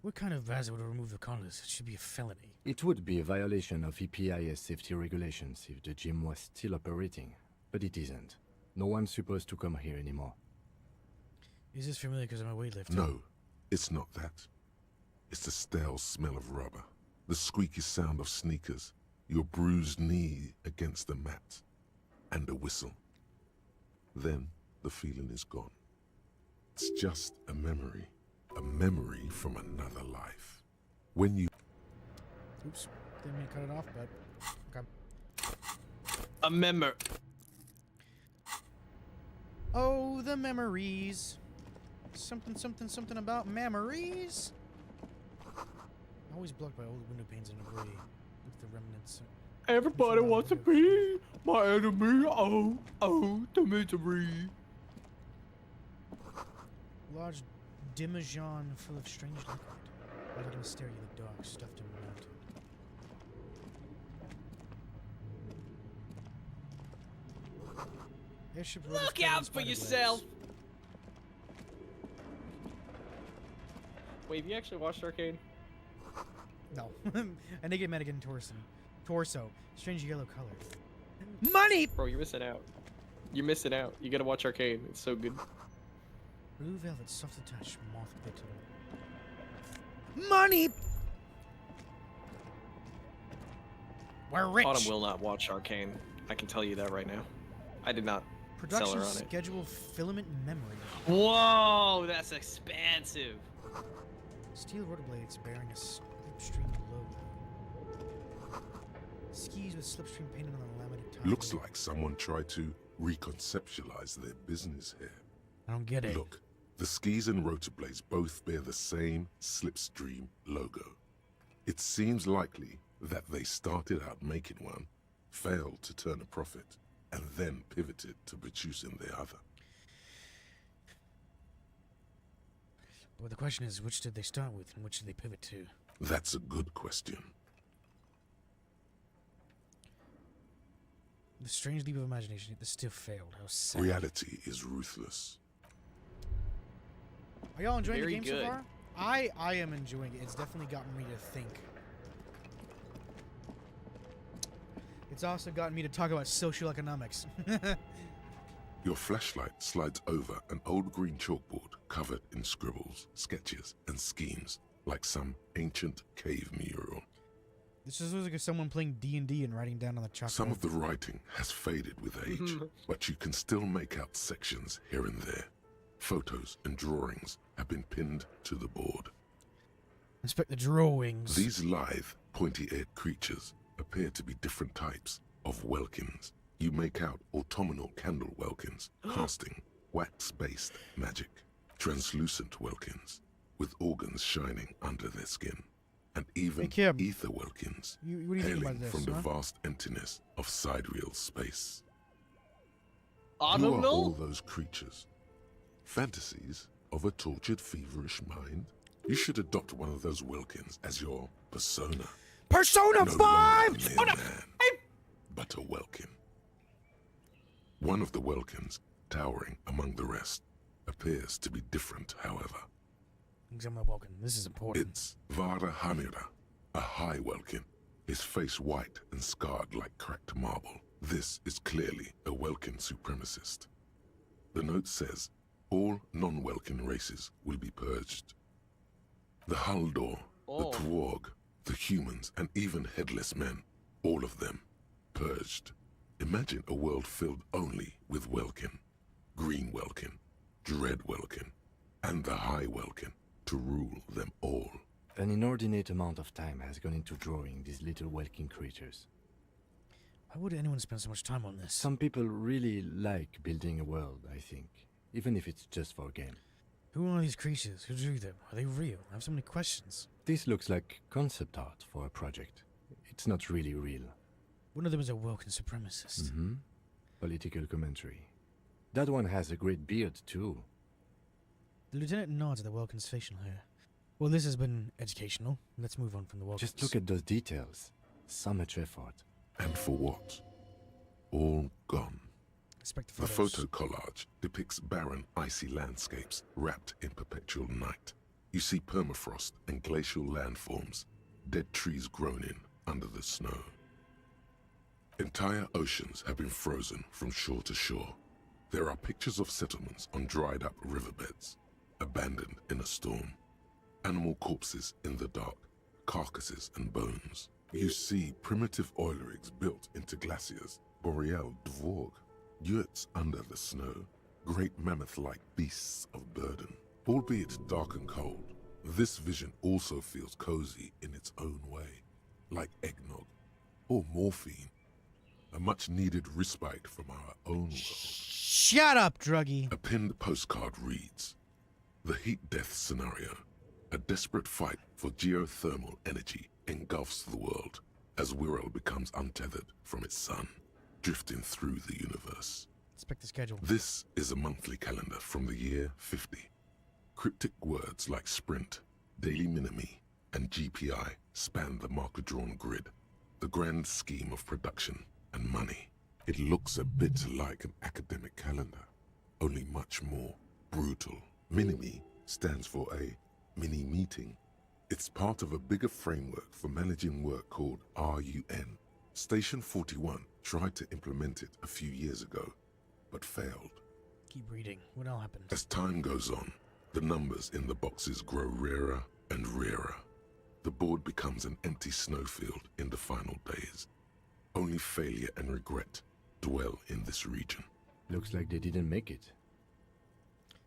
What kind of hazard would remove the collars? It should be a felony. It would be a violation of EPIS safety regulations if the gym was still operating, but it isn't. No one's supposed to come here anymore. Is this familiar because I'm a weightlifter? No, it's not that. It's the stale smell of rubber, the squeaky sound of sneakers, your bruised knee against the mat, and a whistle. Then the feeling is gone. It's just a memory from another life. When you... Oops, didn't mean to cut it off, but okay. A member. Oh, the memories. Something about memories. Always blocked by old window panes and debris. With the remnants. Everybody wants to be my enemy. Oh, the misery. Large demijohn full of strange liquid. Lighted in stare in the dark, stuffed and mounted. Airship road is Look covered in out for spider yourself! webs. Wait, have you actually watched Arcane? No. A naked mannequin torso. Strange yellow color. Money! Bro, you're missing out. You're missing out. You gotta watch Arcane. It's so good. Blue velvet, soft to touch, moth bitten. Money! We're rich! Autumn will not watch Arcane. I can tell you that right now. I did not. Production seller on it. schedule filament memory. Whoa, that's expansive. Steel rotor blades bearing a slipstream logo. Skis with slipstream painted on the laminate tile. Looks like someone tried to reconceptualize their business here. I don't get it. Look, the skis and rotor blades both bear the same slipstream logo. It seems likely that they started out making one, failed to turn a profit, and then pivoted to producing the other. Well, the question is, which did they start with and which did they pivot to? That's a good question. The strange leap of imagination, yet this still failed. How sad. Reality is ruthless. Are y'all enjoying Very the game good. so far? I am enjoying it. It's definitely gotten me to think. It's also gotten me to talk about social economics. Your flashlight slides over an old green chalkboard covered in scribbles, sketches, and schemes, like some ancient cave mural. This just looks like someone playing D&D and writing down on the chalkboard. Some of the writing has faded with age, but you can still make out sections here and there. Photos and drawings have been pinned to the board. Inspect the drawings. These lithe, pointy-eared creatures appear to be different types of welkins. You make out autumnal candle welkins, casting wax-based magic, translucent welkins with organs shining under their skin, and even Kim, ether welkins what do you think hailing about this, from the huh? vast emptiness of sidereal space. Who Autumnal? are all those creatures? Fantasies of a tortured, feverish mind? You should adopt one of those welkins as your persona. Persona No 5! longer a mere man, but a welkin. One of the welkins, towering among the rest, appears to be different, however. Examine the welkin. This is important. It's Vara Hamira, a high welkin, his face white and scarred like cracked marble. This is clearly a welkin supremacist. The note says, all non-welkin races will be purged. The Haldor, the Twarg, the humans, and even headless men, all of them, purged. Imagine a world filled only with welkin, green welkin, dread welkin, and the high welkin to rule them all. An inordinate amount of time has gone into drawing these little welkin creatures. Why would anyone spend so much time on this? Some people really like building a world, I think, even if it's just for a game. Who are these creatures? Who drew them? Are they real? I have so many questions. This looks like concept art for a project. It's not really real. One of them is a Welkin supremacist. Mm-hmm. Political commentary. That one has a great beard, too. The lieutenant nods at the Welkin's facial hair. Well, this has been educational. Let's move on from the Welkins. Just look at those details. So much effort. And for what? All gone. Inspect The photo collage depicts barren, icy landscapes wrapped in perpetual night. You see permafrost and glacial landforms, dead trees grown in under the snow. Entire oceans have been frozen from shore to shore. There are pictures of settlements on dried-up riverbeds, abandoned in a storm. Animal corpses in the dark, carcasses and bones. You see primitive oil rigs built into glaciers, boreal dvorg, yurts under the snow, great mammoth-like beasts of burden. Albeit dark and cold, this vision also feels cozy in its own way, like eggnog or morphine, a much-needed respite from our own world. Shut up, druggie! A pinned postcard reads, "The heat death scenario. A desperate fight for geothermal energy engulfs the world as Wirral becomes untethered from its sun, drifting through the universe." Inspect the schedule. This is a monthly calendar from the year 50. Cryptic words like sprint, daily minimi, and GPI span the marker-drawn grid, the grand scheme of production and money. It looks a bit like an academic calendar, only much more brutal. Minimi stands for a mini-meeting. It's part of a bigger framework for managing work called RUN. Station 41 tried to implement it a few years ago, but failed. Keep reading. What all happened? As time goes on, the numbers in the boxes grow rarer and rarer. The board becomes an empty snowfield in the final days. Only failure and regret dwell in this region. Looks like they didn't make it.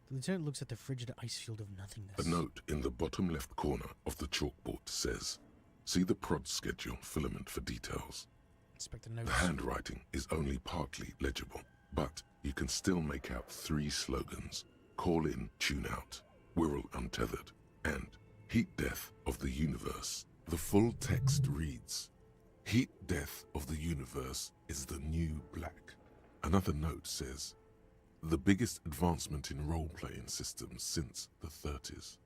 The lieutenant looks at the frigid ice field of nothingness. A note in the bottom left corner of the chalkboard says, "See the prod schedule filament for details." Inspect the notes. The handwriting is only partly legible, but you can still make out 3 slogans: "Call in, tune out," "Wirral untethered," and "Heat death of the universe." The full text reads, "Heat death of the universe is the new black." Another note says, "The biggest advancement in role-playing systems since the 30s.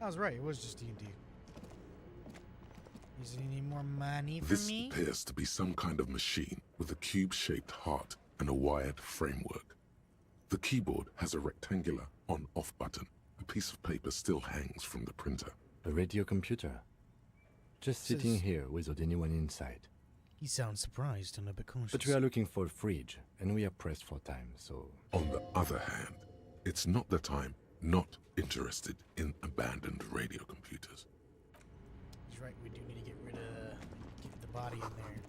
I was right, it was just D&D. Is there any more money for This me? appears to be some kind of machine with a cube-shaped heart and a wired framework. The keyboard has a rectangular on-off button. A piece of paper still hangs from the printer. A radio computer. Just sitting here without anyone inside. He sounds surprised and a bit cautious. But we are looking for a fridge, and we are pressed for time, so... On the other hand, it's not that I'm not interested in abandoned radio computers. He's right, we do need to get the body in there.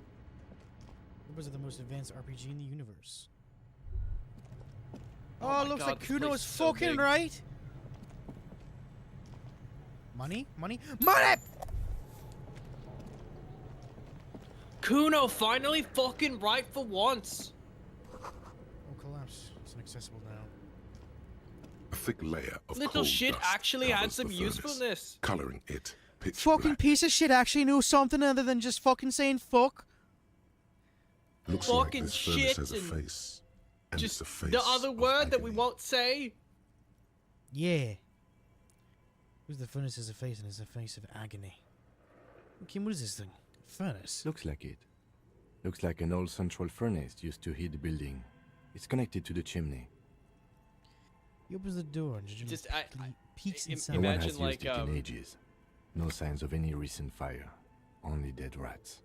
Robots are the most advanced RPG in the universe. Oh, looks like Kuno is fucking right. Money? Money? Money! Kuno finally fucking right for once. Oh, collapse. It's inaccessible now. A thick layer of Little coal shit dust actually had covers some the furnace, usefulness. coloring it pitch Fucking black. piece of shit actually knew something other than just fucking saying fuck. Looks Fucking like this furnace shit has a and face. And Just it's a face the other of word that we agony. won't say. Yeah. Who's the furnace has a face and it's a face of agony. Kim, what is this thing? Furnace? Looks like it. Looks like an old central furnace used to heat the building. It's connected to the chimney. He opens the door and just peeks inside. No one Imagine has like, used it in ages. No signs of any recent fire. Only dead rats.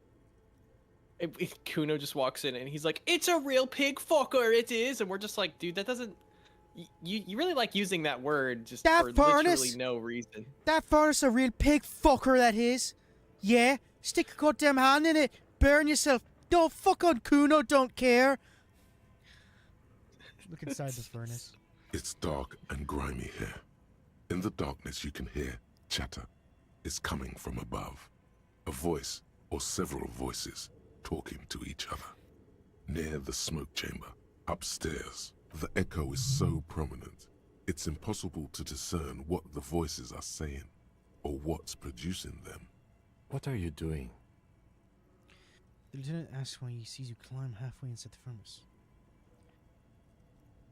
Kuno just walks in and he's like, "It's a real pig fucker, it is," and we're just like, "Dude, that doesn't." You really like using that word just That for furnace? literally no reason. That furnace a real pig fucker, that is. Yeah, stick a goddamn hand in it. Burn yourself. Don't fuck on Kuno, don't care. Look inside the furnace. It's dark and grimy here. In the darkness you can hear chatter. It's coming from above. A voice or several voices talking to each other. Near the smoke chamber, upstairs, the echo is so prominent, it's impossible to discern what the voices are saying or what's producing them. What are you doing? The lieutenant asks why he sees you climb halfway inside the furnace.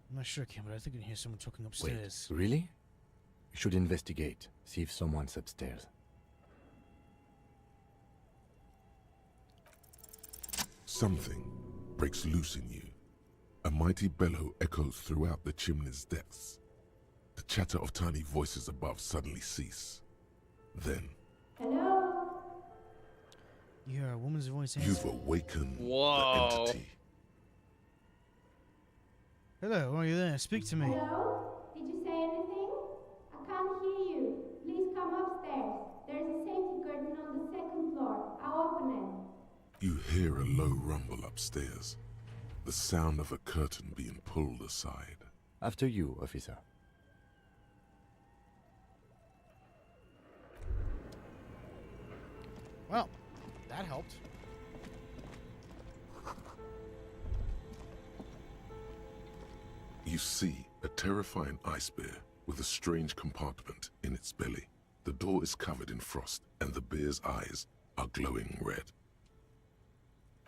I'm not sure, Kim, but I think I can hear someone talking upstairs. Wait, really? You should investigate. See if someone's upstairs. Something breaks loose in you. A mighty bellow echoes throughout the chimney's depths. The chatter of tiny voices above suddenly cease. Then, You hear a woman's voice you've answer. awakened Whoa. the entity. Hello, are you there? Speak to me. Hello? Did you say anything? I can't hear you. Please come upstairs. There's a safety curtain on the second floor. I'll open it. You hear a low rumble upstairs. The sound of a curtain being pulled aside. After you, officer. Well, that helped. You see a terrifying ice bear with a strange compartment in its belly. The door is covered in frost and the bear's eyes are glowing red.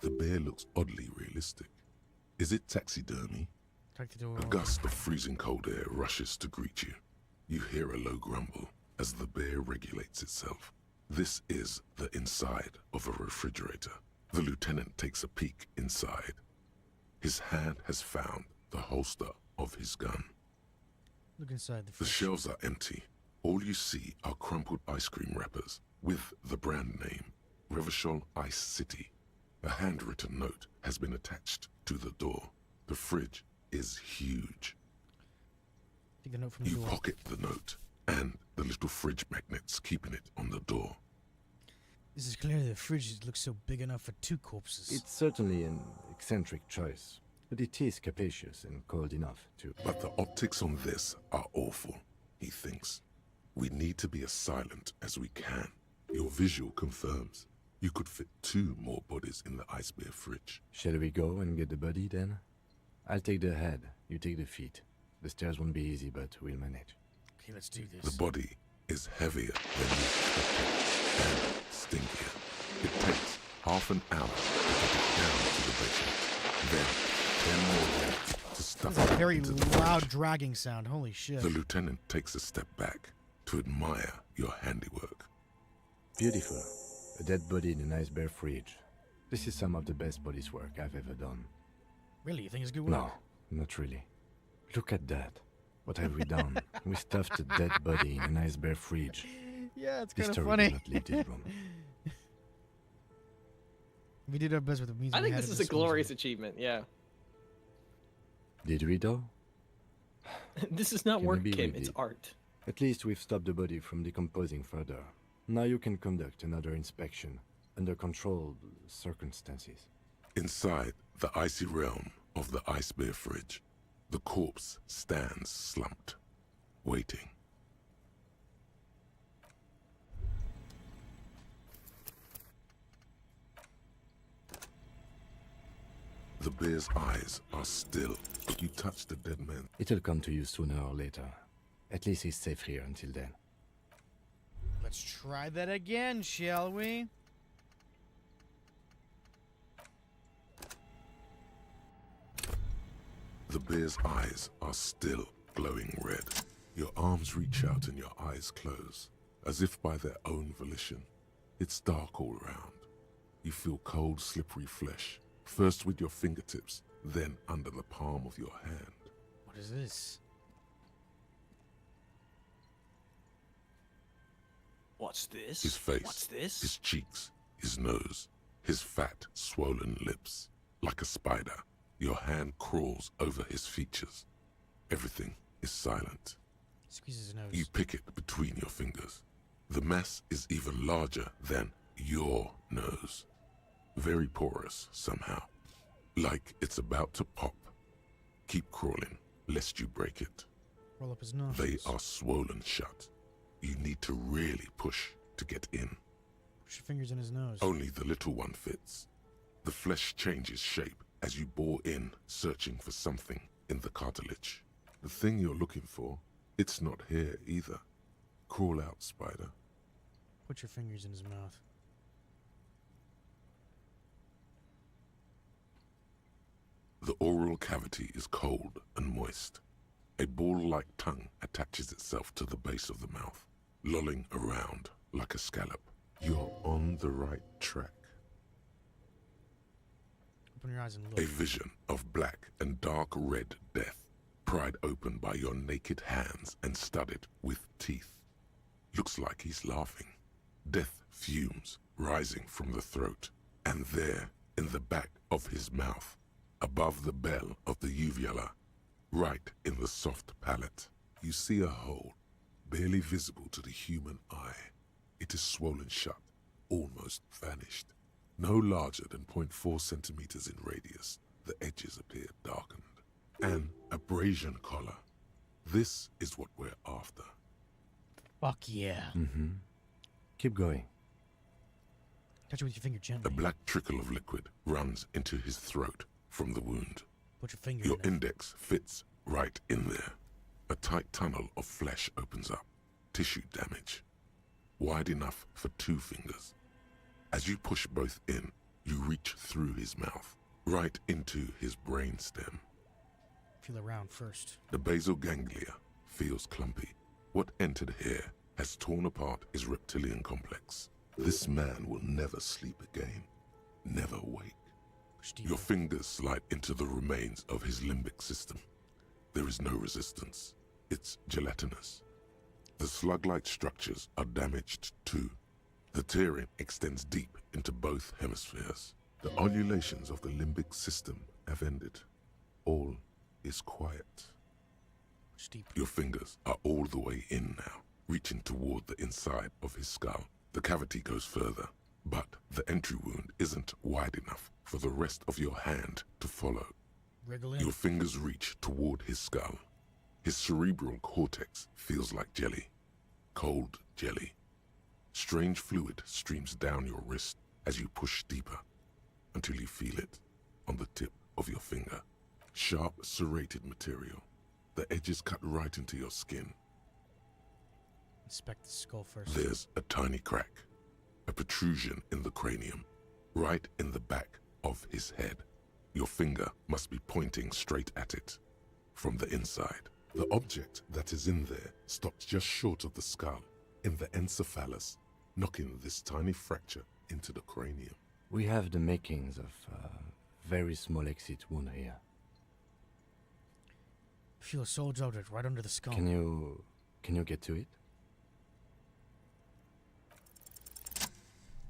The bear looks oddly realistic. Is it taxidermy? A gust of freezing cold air rushes to greet you. You hear a low grumble as the bear regulates itself. This is the inside of a refrigerator. The lieutenant takes a peek inside. His hand has found the holster of his gun. Look inside the The fridge. shelves are empty. All you see are crumpled ice cream wrappers with the brand name, Revachol Ice City. A handwritten note has been attached to the door. The fridge is huge. Take the note from the You door. pocket the note and the little fridge magnets keeping it on the door. This is clearly the fridge that looks so big enough for 2 corpses. It's certainly an eccentric choice, but it is capacious and cold enough to... But the optics on this are awful, he thinks. We need to be as silent as we can. Your visual confirms you could fit 2 more bodies in the ice bear fridge. Shall we go and get the body then? I'll take the head, you take the feet. The stairs won't be easy, but we'll manage. Okay, let's do this. The body is heavier than you expected and stinkier. It takes half an hour to get it down to the basement. Then 10 more minutes to stuff That's a it very into the loud fridge. dragging sound. Holy shit. The lieutenant takes a step back to admire your handiwork. Beautiful. A dead body in an ice bear fridge. This is some of the best bodice work I've ever done. Really? You think it's good work? No, not really. Look at that. What have we done? We stuffed a dead body in an ice bear fridge. Yeah, it's This kind of story funny. did not leave this room. We did our best with the means I we think had this at is a disposal. glorious achievement. Yeah. Did we though? This is not Okay, work, maybe we Kim. It's did. art. At least we've stopped the body from decomposing further. Now you can conduct another inspection under controlled circumstances. Inside the icy realm of the ice bear fridge, the corpse stands slumped, waiting. The bear's eyes are still. You touch the dead man. It'll come to you sooner or later. At least he's safe here until then. Let's try that again, shall we? The bear's eyes are still glowing red. Your arms reach out and your eyes close, as if by their own volition. It's dark all around. You feel cold, slippery flesh, first with your fingertips, then under the palm of your hand. What is this? What's this? His face, What's this? his cheeks, his nose, his fat, swollen lips. Like a spider, your hand crawls over his features. Everything is silent. Squeezes his nose. You pick it between your fingers. The mess is even larger than your nose. Very porous somehow. Like it's about to pop. Keep crawling, lest you break it. Roll up his nose. They are swollen shut. You need to really push to get in. Push your fingers in his nose. Only the little one fits. The flesh changes shape as you bore in, searching for something in the cartilage. The thing you're looking for, it's not here either. Crawl out, spider. Put your fingers in his mouth. The oral cavity is cold and moist. A ball-like tongue attaches itself to the base of the mouth, lolling around like a scallop. You're on the right track. Open your eyes and look. A vision of black and dark red death, pried open by your naked hands and studded with teeth. Looks like he's laughing. Death fumes rising from the throat, and there, in the back of his mouth, above the bell of the uvula, right in the soft palate, you see a hole, barely visible to the human eye. It is swollen shut, almost vanished. No larger than 0.4 centimeters in radius, the edges appear darkened. An abrasion collar. This is what we're after. Fuck yeah. Mm-hmm. Keep going. Touch it with your finger gently. A black trickle of liquid runs into his throat from the wound. Put your finger Your in it. index fits right in there. A tight tunnel of flesh opens up. Tissue damage. Wide enough for 2 fingers. As you push both in, you reach through his mouth, right into his brainstem. Feel around first. The basal ganglia feels clumpy. What entered here has torn apart his reptilian complex. This man will never sleep again. Never wake. Your fingers slide into the remains of his limbic system. There is no resistance. It's gelatinous. The slug-like structures are damaged too. The tearing extends deep into both hemispheres. The undulations of the limbic system have ended. All is quiet. Your fingers are all the way in now, reaching toward the inside of his skull. The cavity goes further. But the entry wound isn't wide enough for the rest of your hand to follow. Wriggle in. Your fingers reach toward his skull. His cerebral cortex feels like jelly. Cold jelly. Strange fluid streams down your wrist as you push deeper until you feel it on the tip of your finger. Sharp, serrated material. The edges cut right into your skin. Inspect the skull first. There's a tiny crack, a protrusion in the cranium, right in the back of his head. Your finger must be pointing straight at it from the inside. The object that is in there stops just short of the skull, in the encephalus, knocking this tiny fracture into the cranium. We have the makings of a very small exit wound here. Feel a solid object right under the skull. Can you get to it?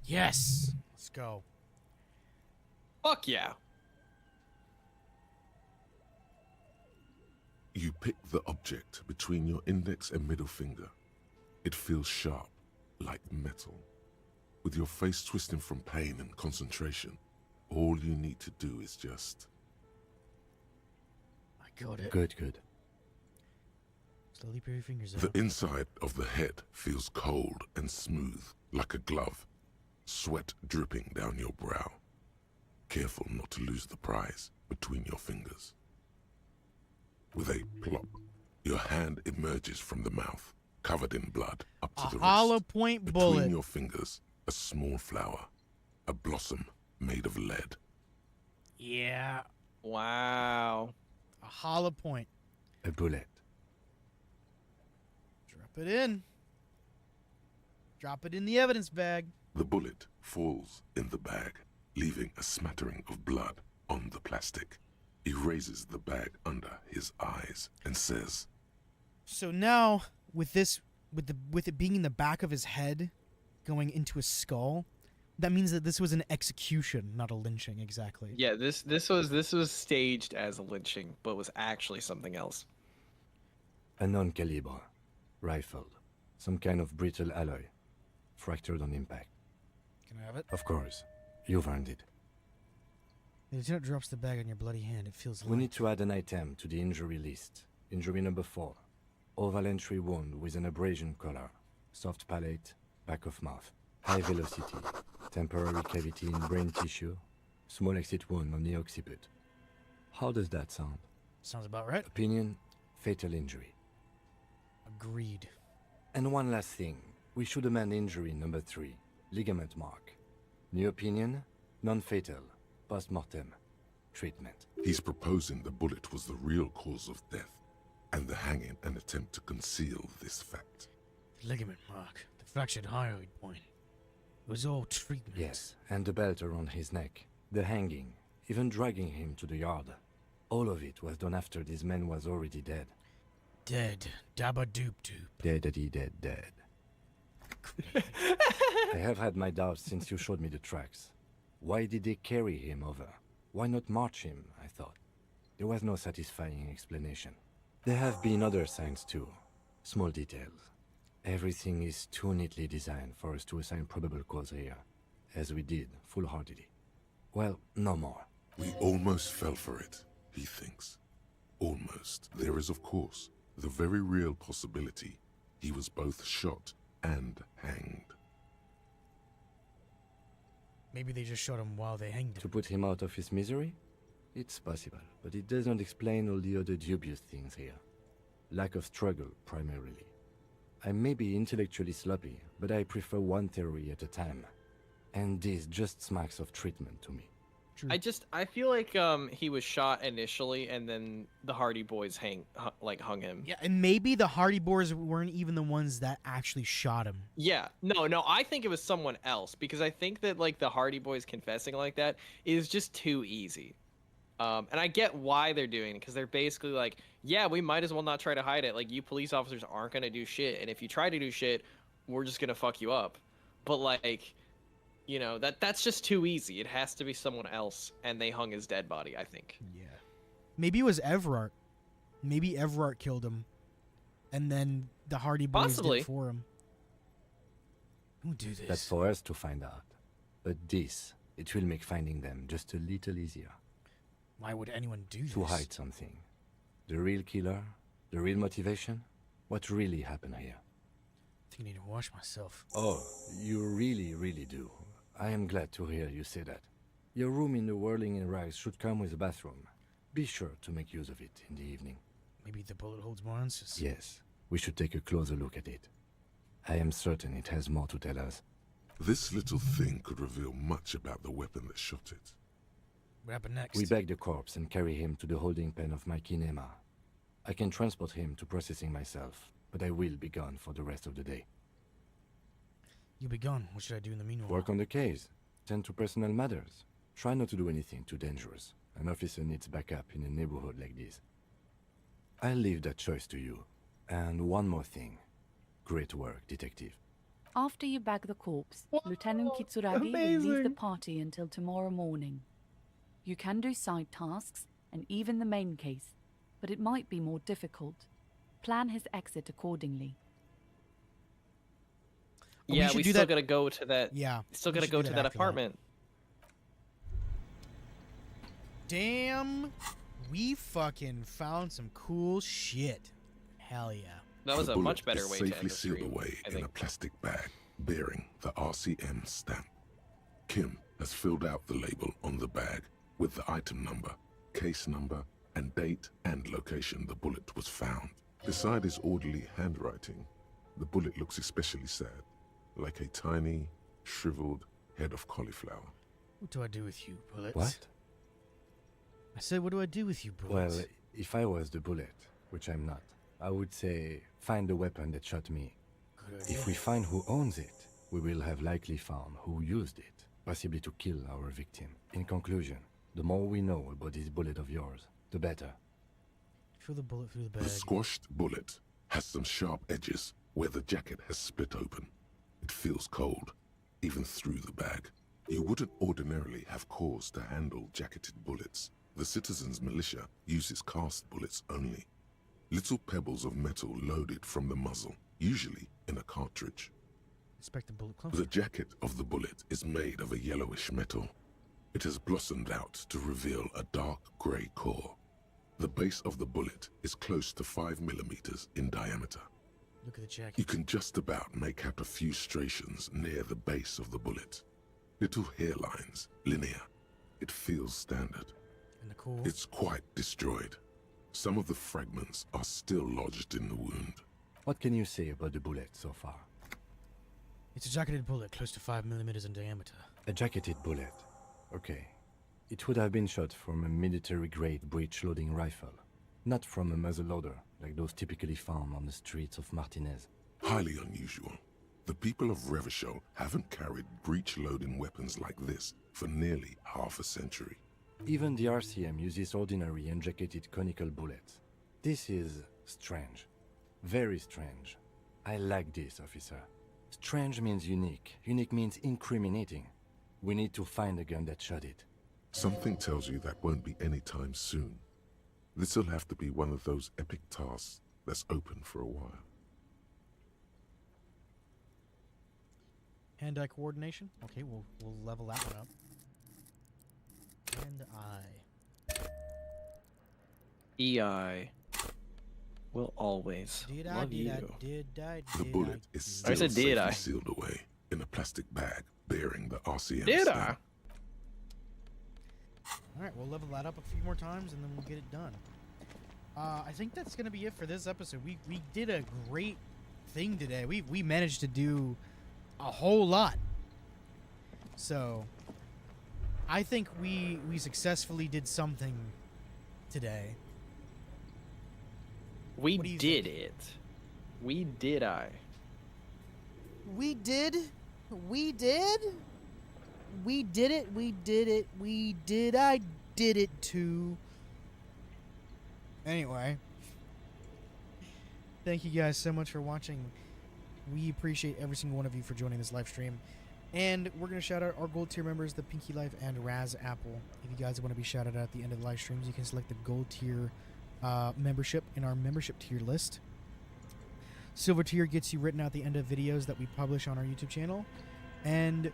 Yes! Let's go. Fuck yeah. You pick the object between your index and middle finger. It feels sharp, like metal. With your face twisting from pain and concentration, all you need to do is just... I got it. Good. Slowly put your fingers out. The inside of the head feels cold and smooth, like a glove. Sweat dripping down your brow. Careful not to lose the prize between your fingers. With a plop, your hand emerges from the mouth, covered in blood, up to the wrist. Hollow point bullet. Between your fingers, a small flower, a blossom made of lead. Yeah. Wow. A hollow point. A bullet. Drop it in. Drop it in the evidence bag. The bullet falls in the bag, leaving a smattering of blood on the plastic. He raises the bag under his eyes and says, So now, with it being in the back of his head, going into his skull, that means that this was an execution, not a lynching, exactly. Yeah, this was staged as a lynching, but was actually something else. A non-caliber. Rifled. Some kind of brittle alloy. Fractured on impact. Can I have it? Of course. You've earned it. The lieutenant drops the bag on your bloody hand. It feels We light. need to add an item to the injury list. Injury number 4. Oval entry wound with an abrasion collar. Soft palate, back of mouth. High velocity. Temporary cavity in brain tissue. Small exit wound on the occiput. How does that sound? Sounds about right. Opinion, fatal injury. Agreed. And one last thing. We should amend injury number 3. Ligament mark. New opinion, non-fatal. Post-mortem. Treatment. He's proposing the bullet was the real cause of death, and the hanging an attempt to conceal this fact. Ligament mark. The fractured hyoid point. It was all treatment. Yes, and the belt around his neck. The hanging. Even dragging him to the yard. All of it was done after this man was already dead. Dead. Dabba doop doop. Dead. I have had my doubts since you showed me the tracks. Why did they carry him over? Why not march him, I thought. There was no satisfying explanation. There have been other signs too. Small details. Everything is too neatly designed for us to assign probable cause here. As we did, full-heartedly. Well, no more. We almost fell for it, he thinks. Almost. There is, of course, the very real possibility he was both shot and hanged. Maybe they just shot him while they hanged him. To put him out of his misery? It's possible, but it does not explain all the other dubious things here. Lack of struggle, primarily. I may be intellectually sloppy, but I prefer one theory at a time. And this just smacks of treatment to me. I feel like he was shot initially, and then the Hardy Boys hung him. Yeah, and maybe the Hardy Boys weren't even the ones that actually shot him. Yeah, no, I think it was someone else, because I think that like the Hardy Boys confessing like that is just too easy. And I get why they're doing it, because they're basically like, yeah, we might as well not try to hide it. Like, you police officers aren't gonna do shit, and if you try to do shit, we're just gonna fuck you up. But like, you know, that's just too easy. It has to be someone else, and they hung his dead body, I think. Yeah. Maybe it was Everard. Maybe Everard killed him, and then the Hardy Boys Possibly. did for him. Who do this? That's for us to find out. But this, it will make finding them just a little easier. Why would anyone do this? To hide something. The real killer, the real motivation, what really happened here. I think I need to wash myself. Oh, you really, really do. I am glad to hear you say that. Your room in the Whirling in Rags should come with a bathroom. Be sure to make use of it in the evening. Maybe the bullet holds more answers. Yes, we should take a closer look at it. I am certain it has more to tell us. This little thing could reveal much about the weapon that shot it. What happened next? We bag the corpse and carry him to the holding pen of my kinema. I can transport him to processing myself, but I will be gone for the rest of the day. You'll be gone. What should I do in the meanwhile? Work on the case. Tend to personal matters. Try not to do anything too dangerous. An officer needs backup in a neighborhood like this. I'll leave that choice to you. And one more thing. Great work, detective. After you bag the corpse, Lieutenant Kitsuragi will leave the party until tomorrow morning. You can do side tasks and even the main case, but it might be more difficult. Plan his exit accordingly. Yeah, we still gotta go to that. Yeah, still gotta go to that apartment. Damn, we fucking found some cool shit. Hell yeah. That was a much better is way to safely end the sealed stream, away I in think. a plastic bag bearing the RCM stamp. Kim has filled out the label on the bag with the item number, case number, and date and location the bullet was found. Beside his orderly handwriting, the bullet looks especially sad, like a tiny, shriveled head of cauliflower. What do I do with you, bullets? What? I said, what do I do with you, bullets? Well, if I was the bullet, which I'm not, I would say find the weapon that shot me. If we find who owns it, we will have likely found who used it, possibly to kill our victim. In conclusion, the more we know about this bullet of yours, the better. Feel the bullet through the bag. The squashed bullet has some sharp edges where the jacket has split open. It feels cold, even through the bag. You wouldn't ordinarily have cause to handle jacketed bullets. The citizens' militia uses cast bullets only. Little pebbles of metal loaded from the muzzle, usually in a cartridge. Inspect the bullet closer. The jacket of the bullet is made of a yellowish metal. It has blossomed out to reveal a dark grey core. The base of the bullet is close to 5 millimeters in diameter. Look at the jacket. You can just about make out a few striations near the base of the bullet. Little hairlines, linear. It feels standard. And the core? It's quite destroyed. Some of the fragments are still lodged in the wound. What can you say about the bullet so far? It's a jacketed bullet close to 5 millimeters in diameter. A jacketed bullet. Okay. It would have been shot from a military-grade breech-loading rifle, not from a muzzleloader like those typically found on the streets of Martinez. Highly unusual. The people of Revachol haven't carried breech-loading weapons like this for nearly half a century. Even the RCM uses ordinary unjacketed conical bullets. This is strange. Very strange. I like this, officer. Strange means unique. Unique means incriminating. We need to find the gun that shot it. Something tells you that won't be anytime soon. This'll have to be one of those epic tasks that's open for a while. Hand-eye coordination. Okay, we'll level that one up. Hand-eye. EI will always love you. The bullet is still safely sealed away in a plastic bag bearing the RCM stamp. Alright, we'll level that up a few more times and then we'll get it done. I think that's going to be it for this episode. We did a great thing today. We managed to do a whole lot. So, I think we successfully did something today. We did it. We did We did. We did. We did it. We did it. We did. I did it too. Anyway. Thank you guys so much for watching. We appreciate every single one of you for joining this live stream. And we're going to shout out our gold tier members, the Pinky Life and Raz Apple. If you guys want to be shouted out at the end of the live streams, you can select the gold tier membership in our membership tier list. Silver tier gets you written out at the end of videos that we publish on our YouTube channel. And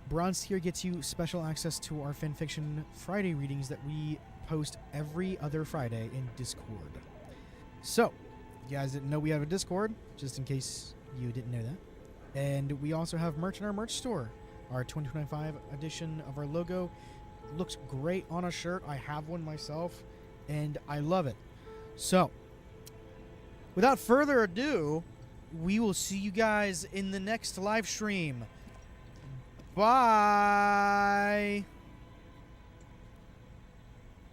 Bronze tier gets you special access to our fanfiction Friday readings that we post every other Friday in Discord. So, you guys didn't know we have a Discord, just in case you didn't know that. And we also have merch in our merch store. Our 2025 edition of our logo looks great on a shirt. I have one myself, and I love it. So, without further ado, we will see you guys in the next live stream. Bye!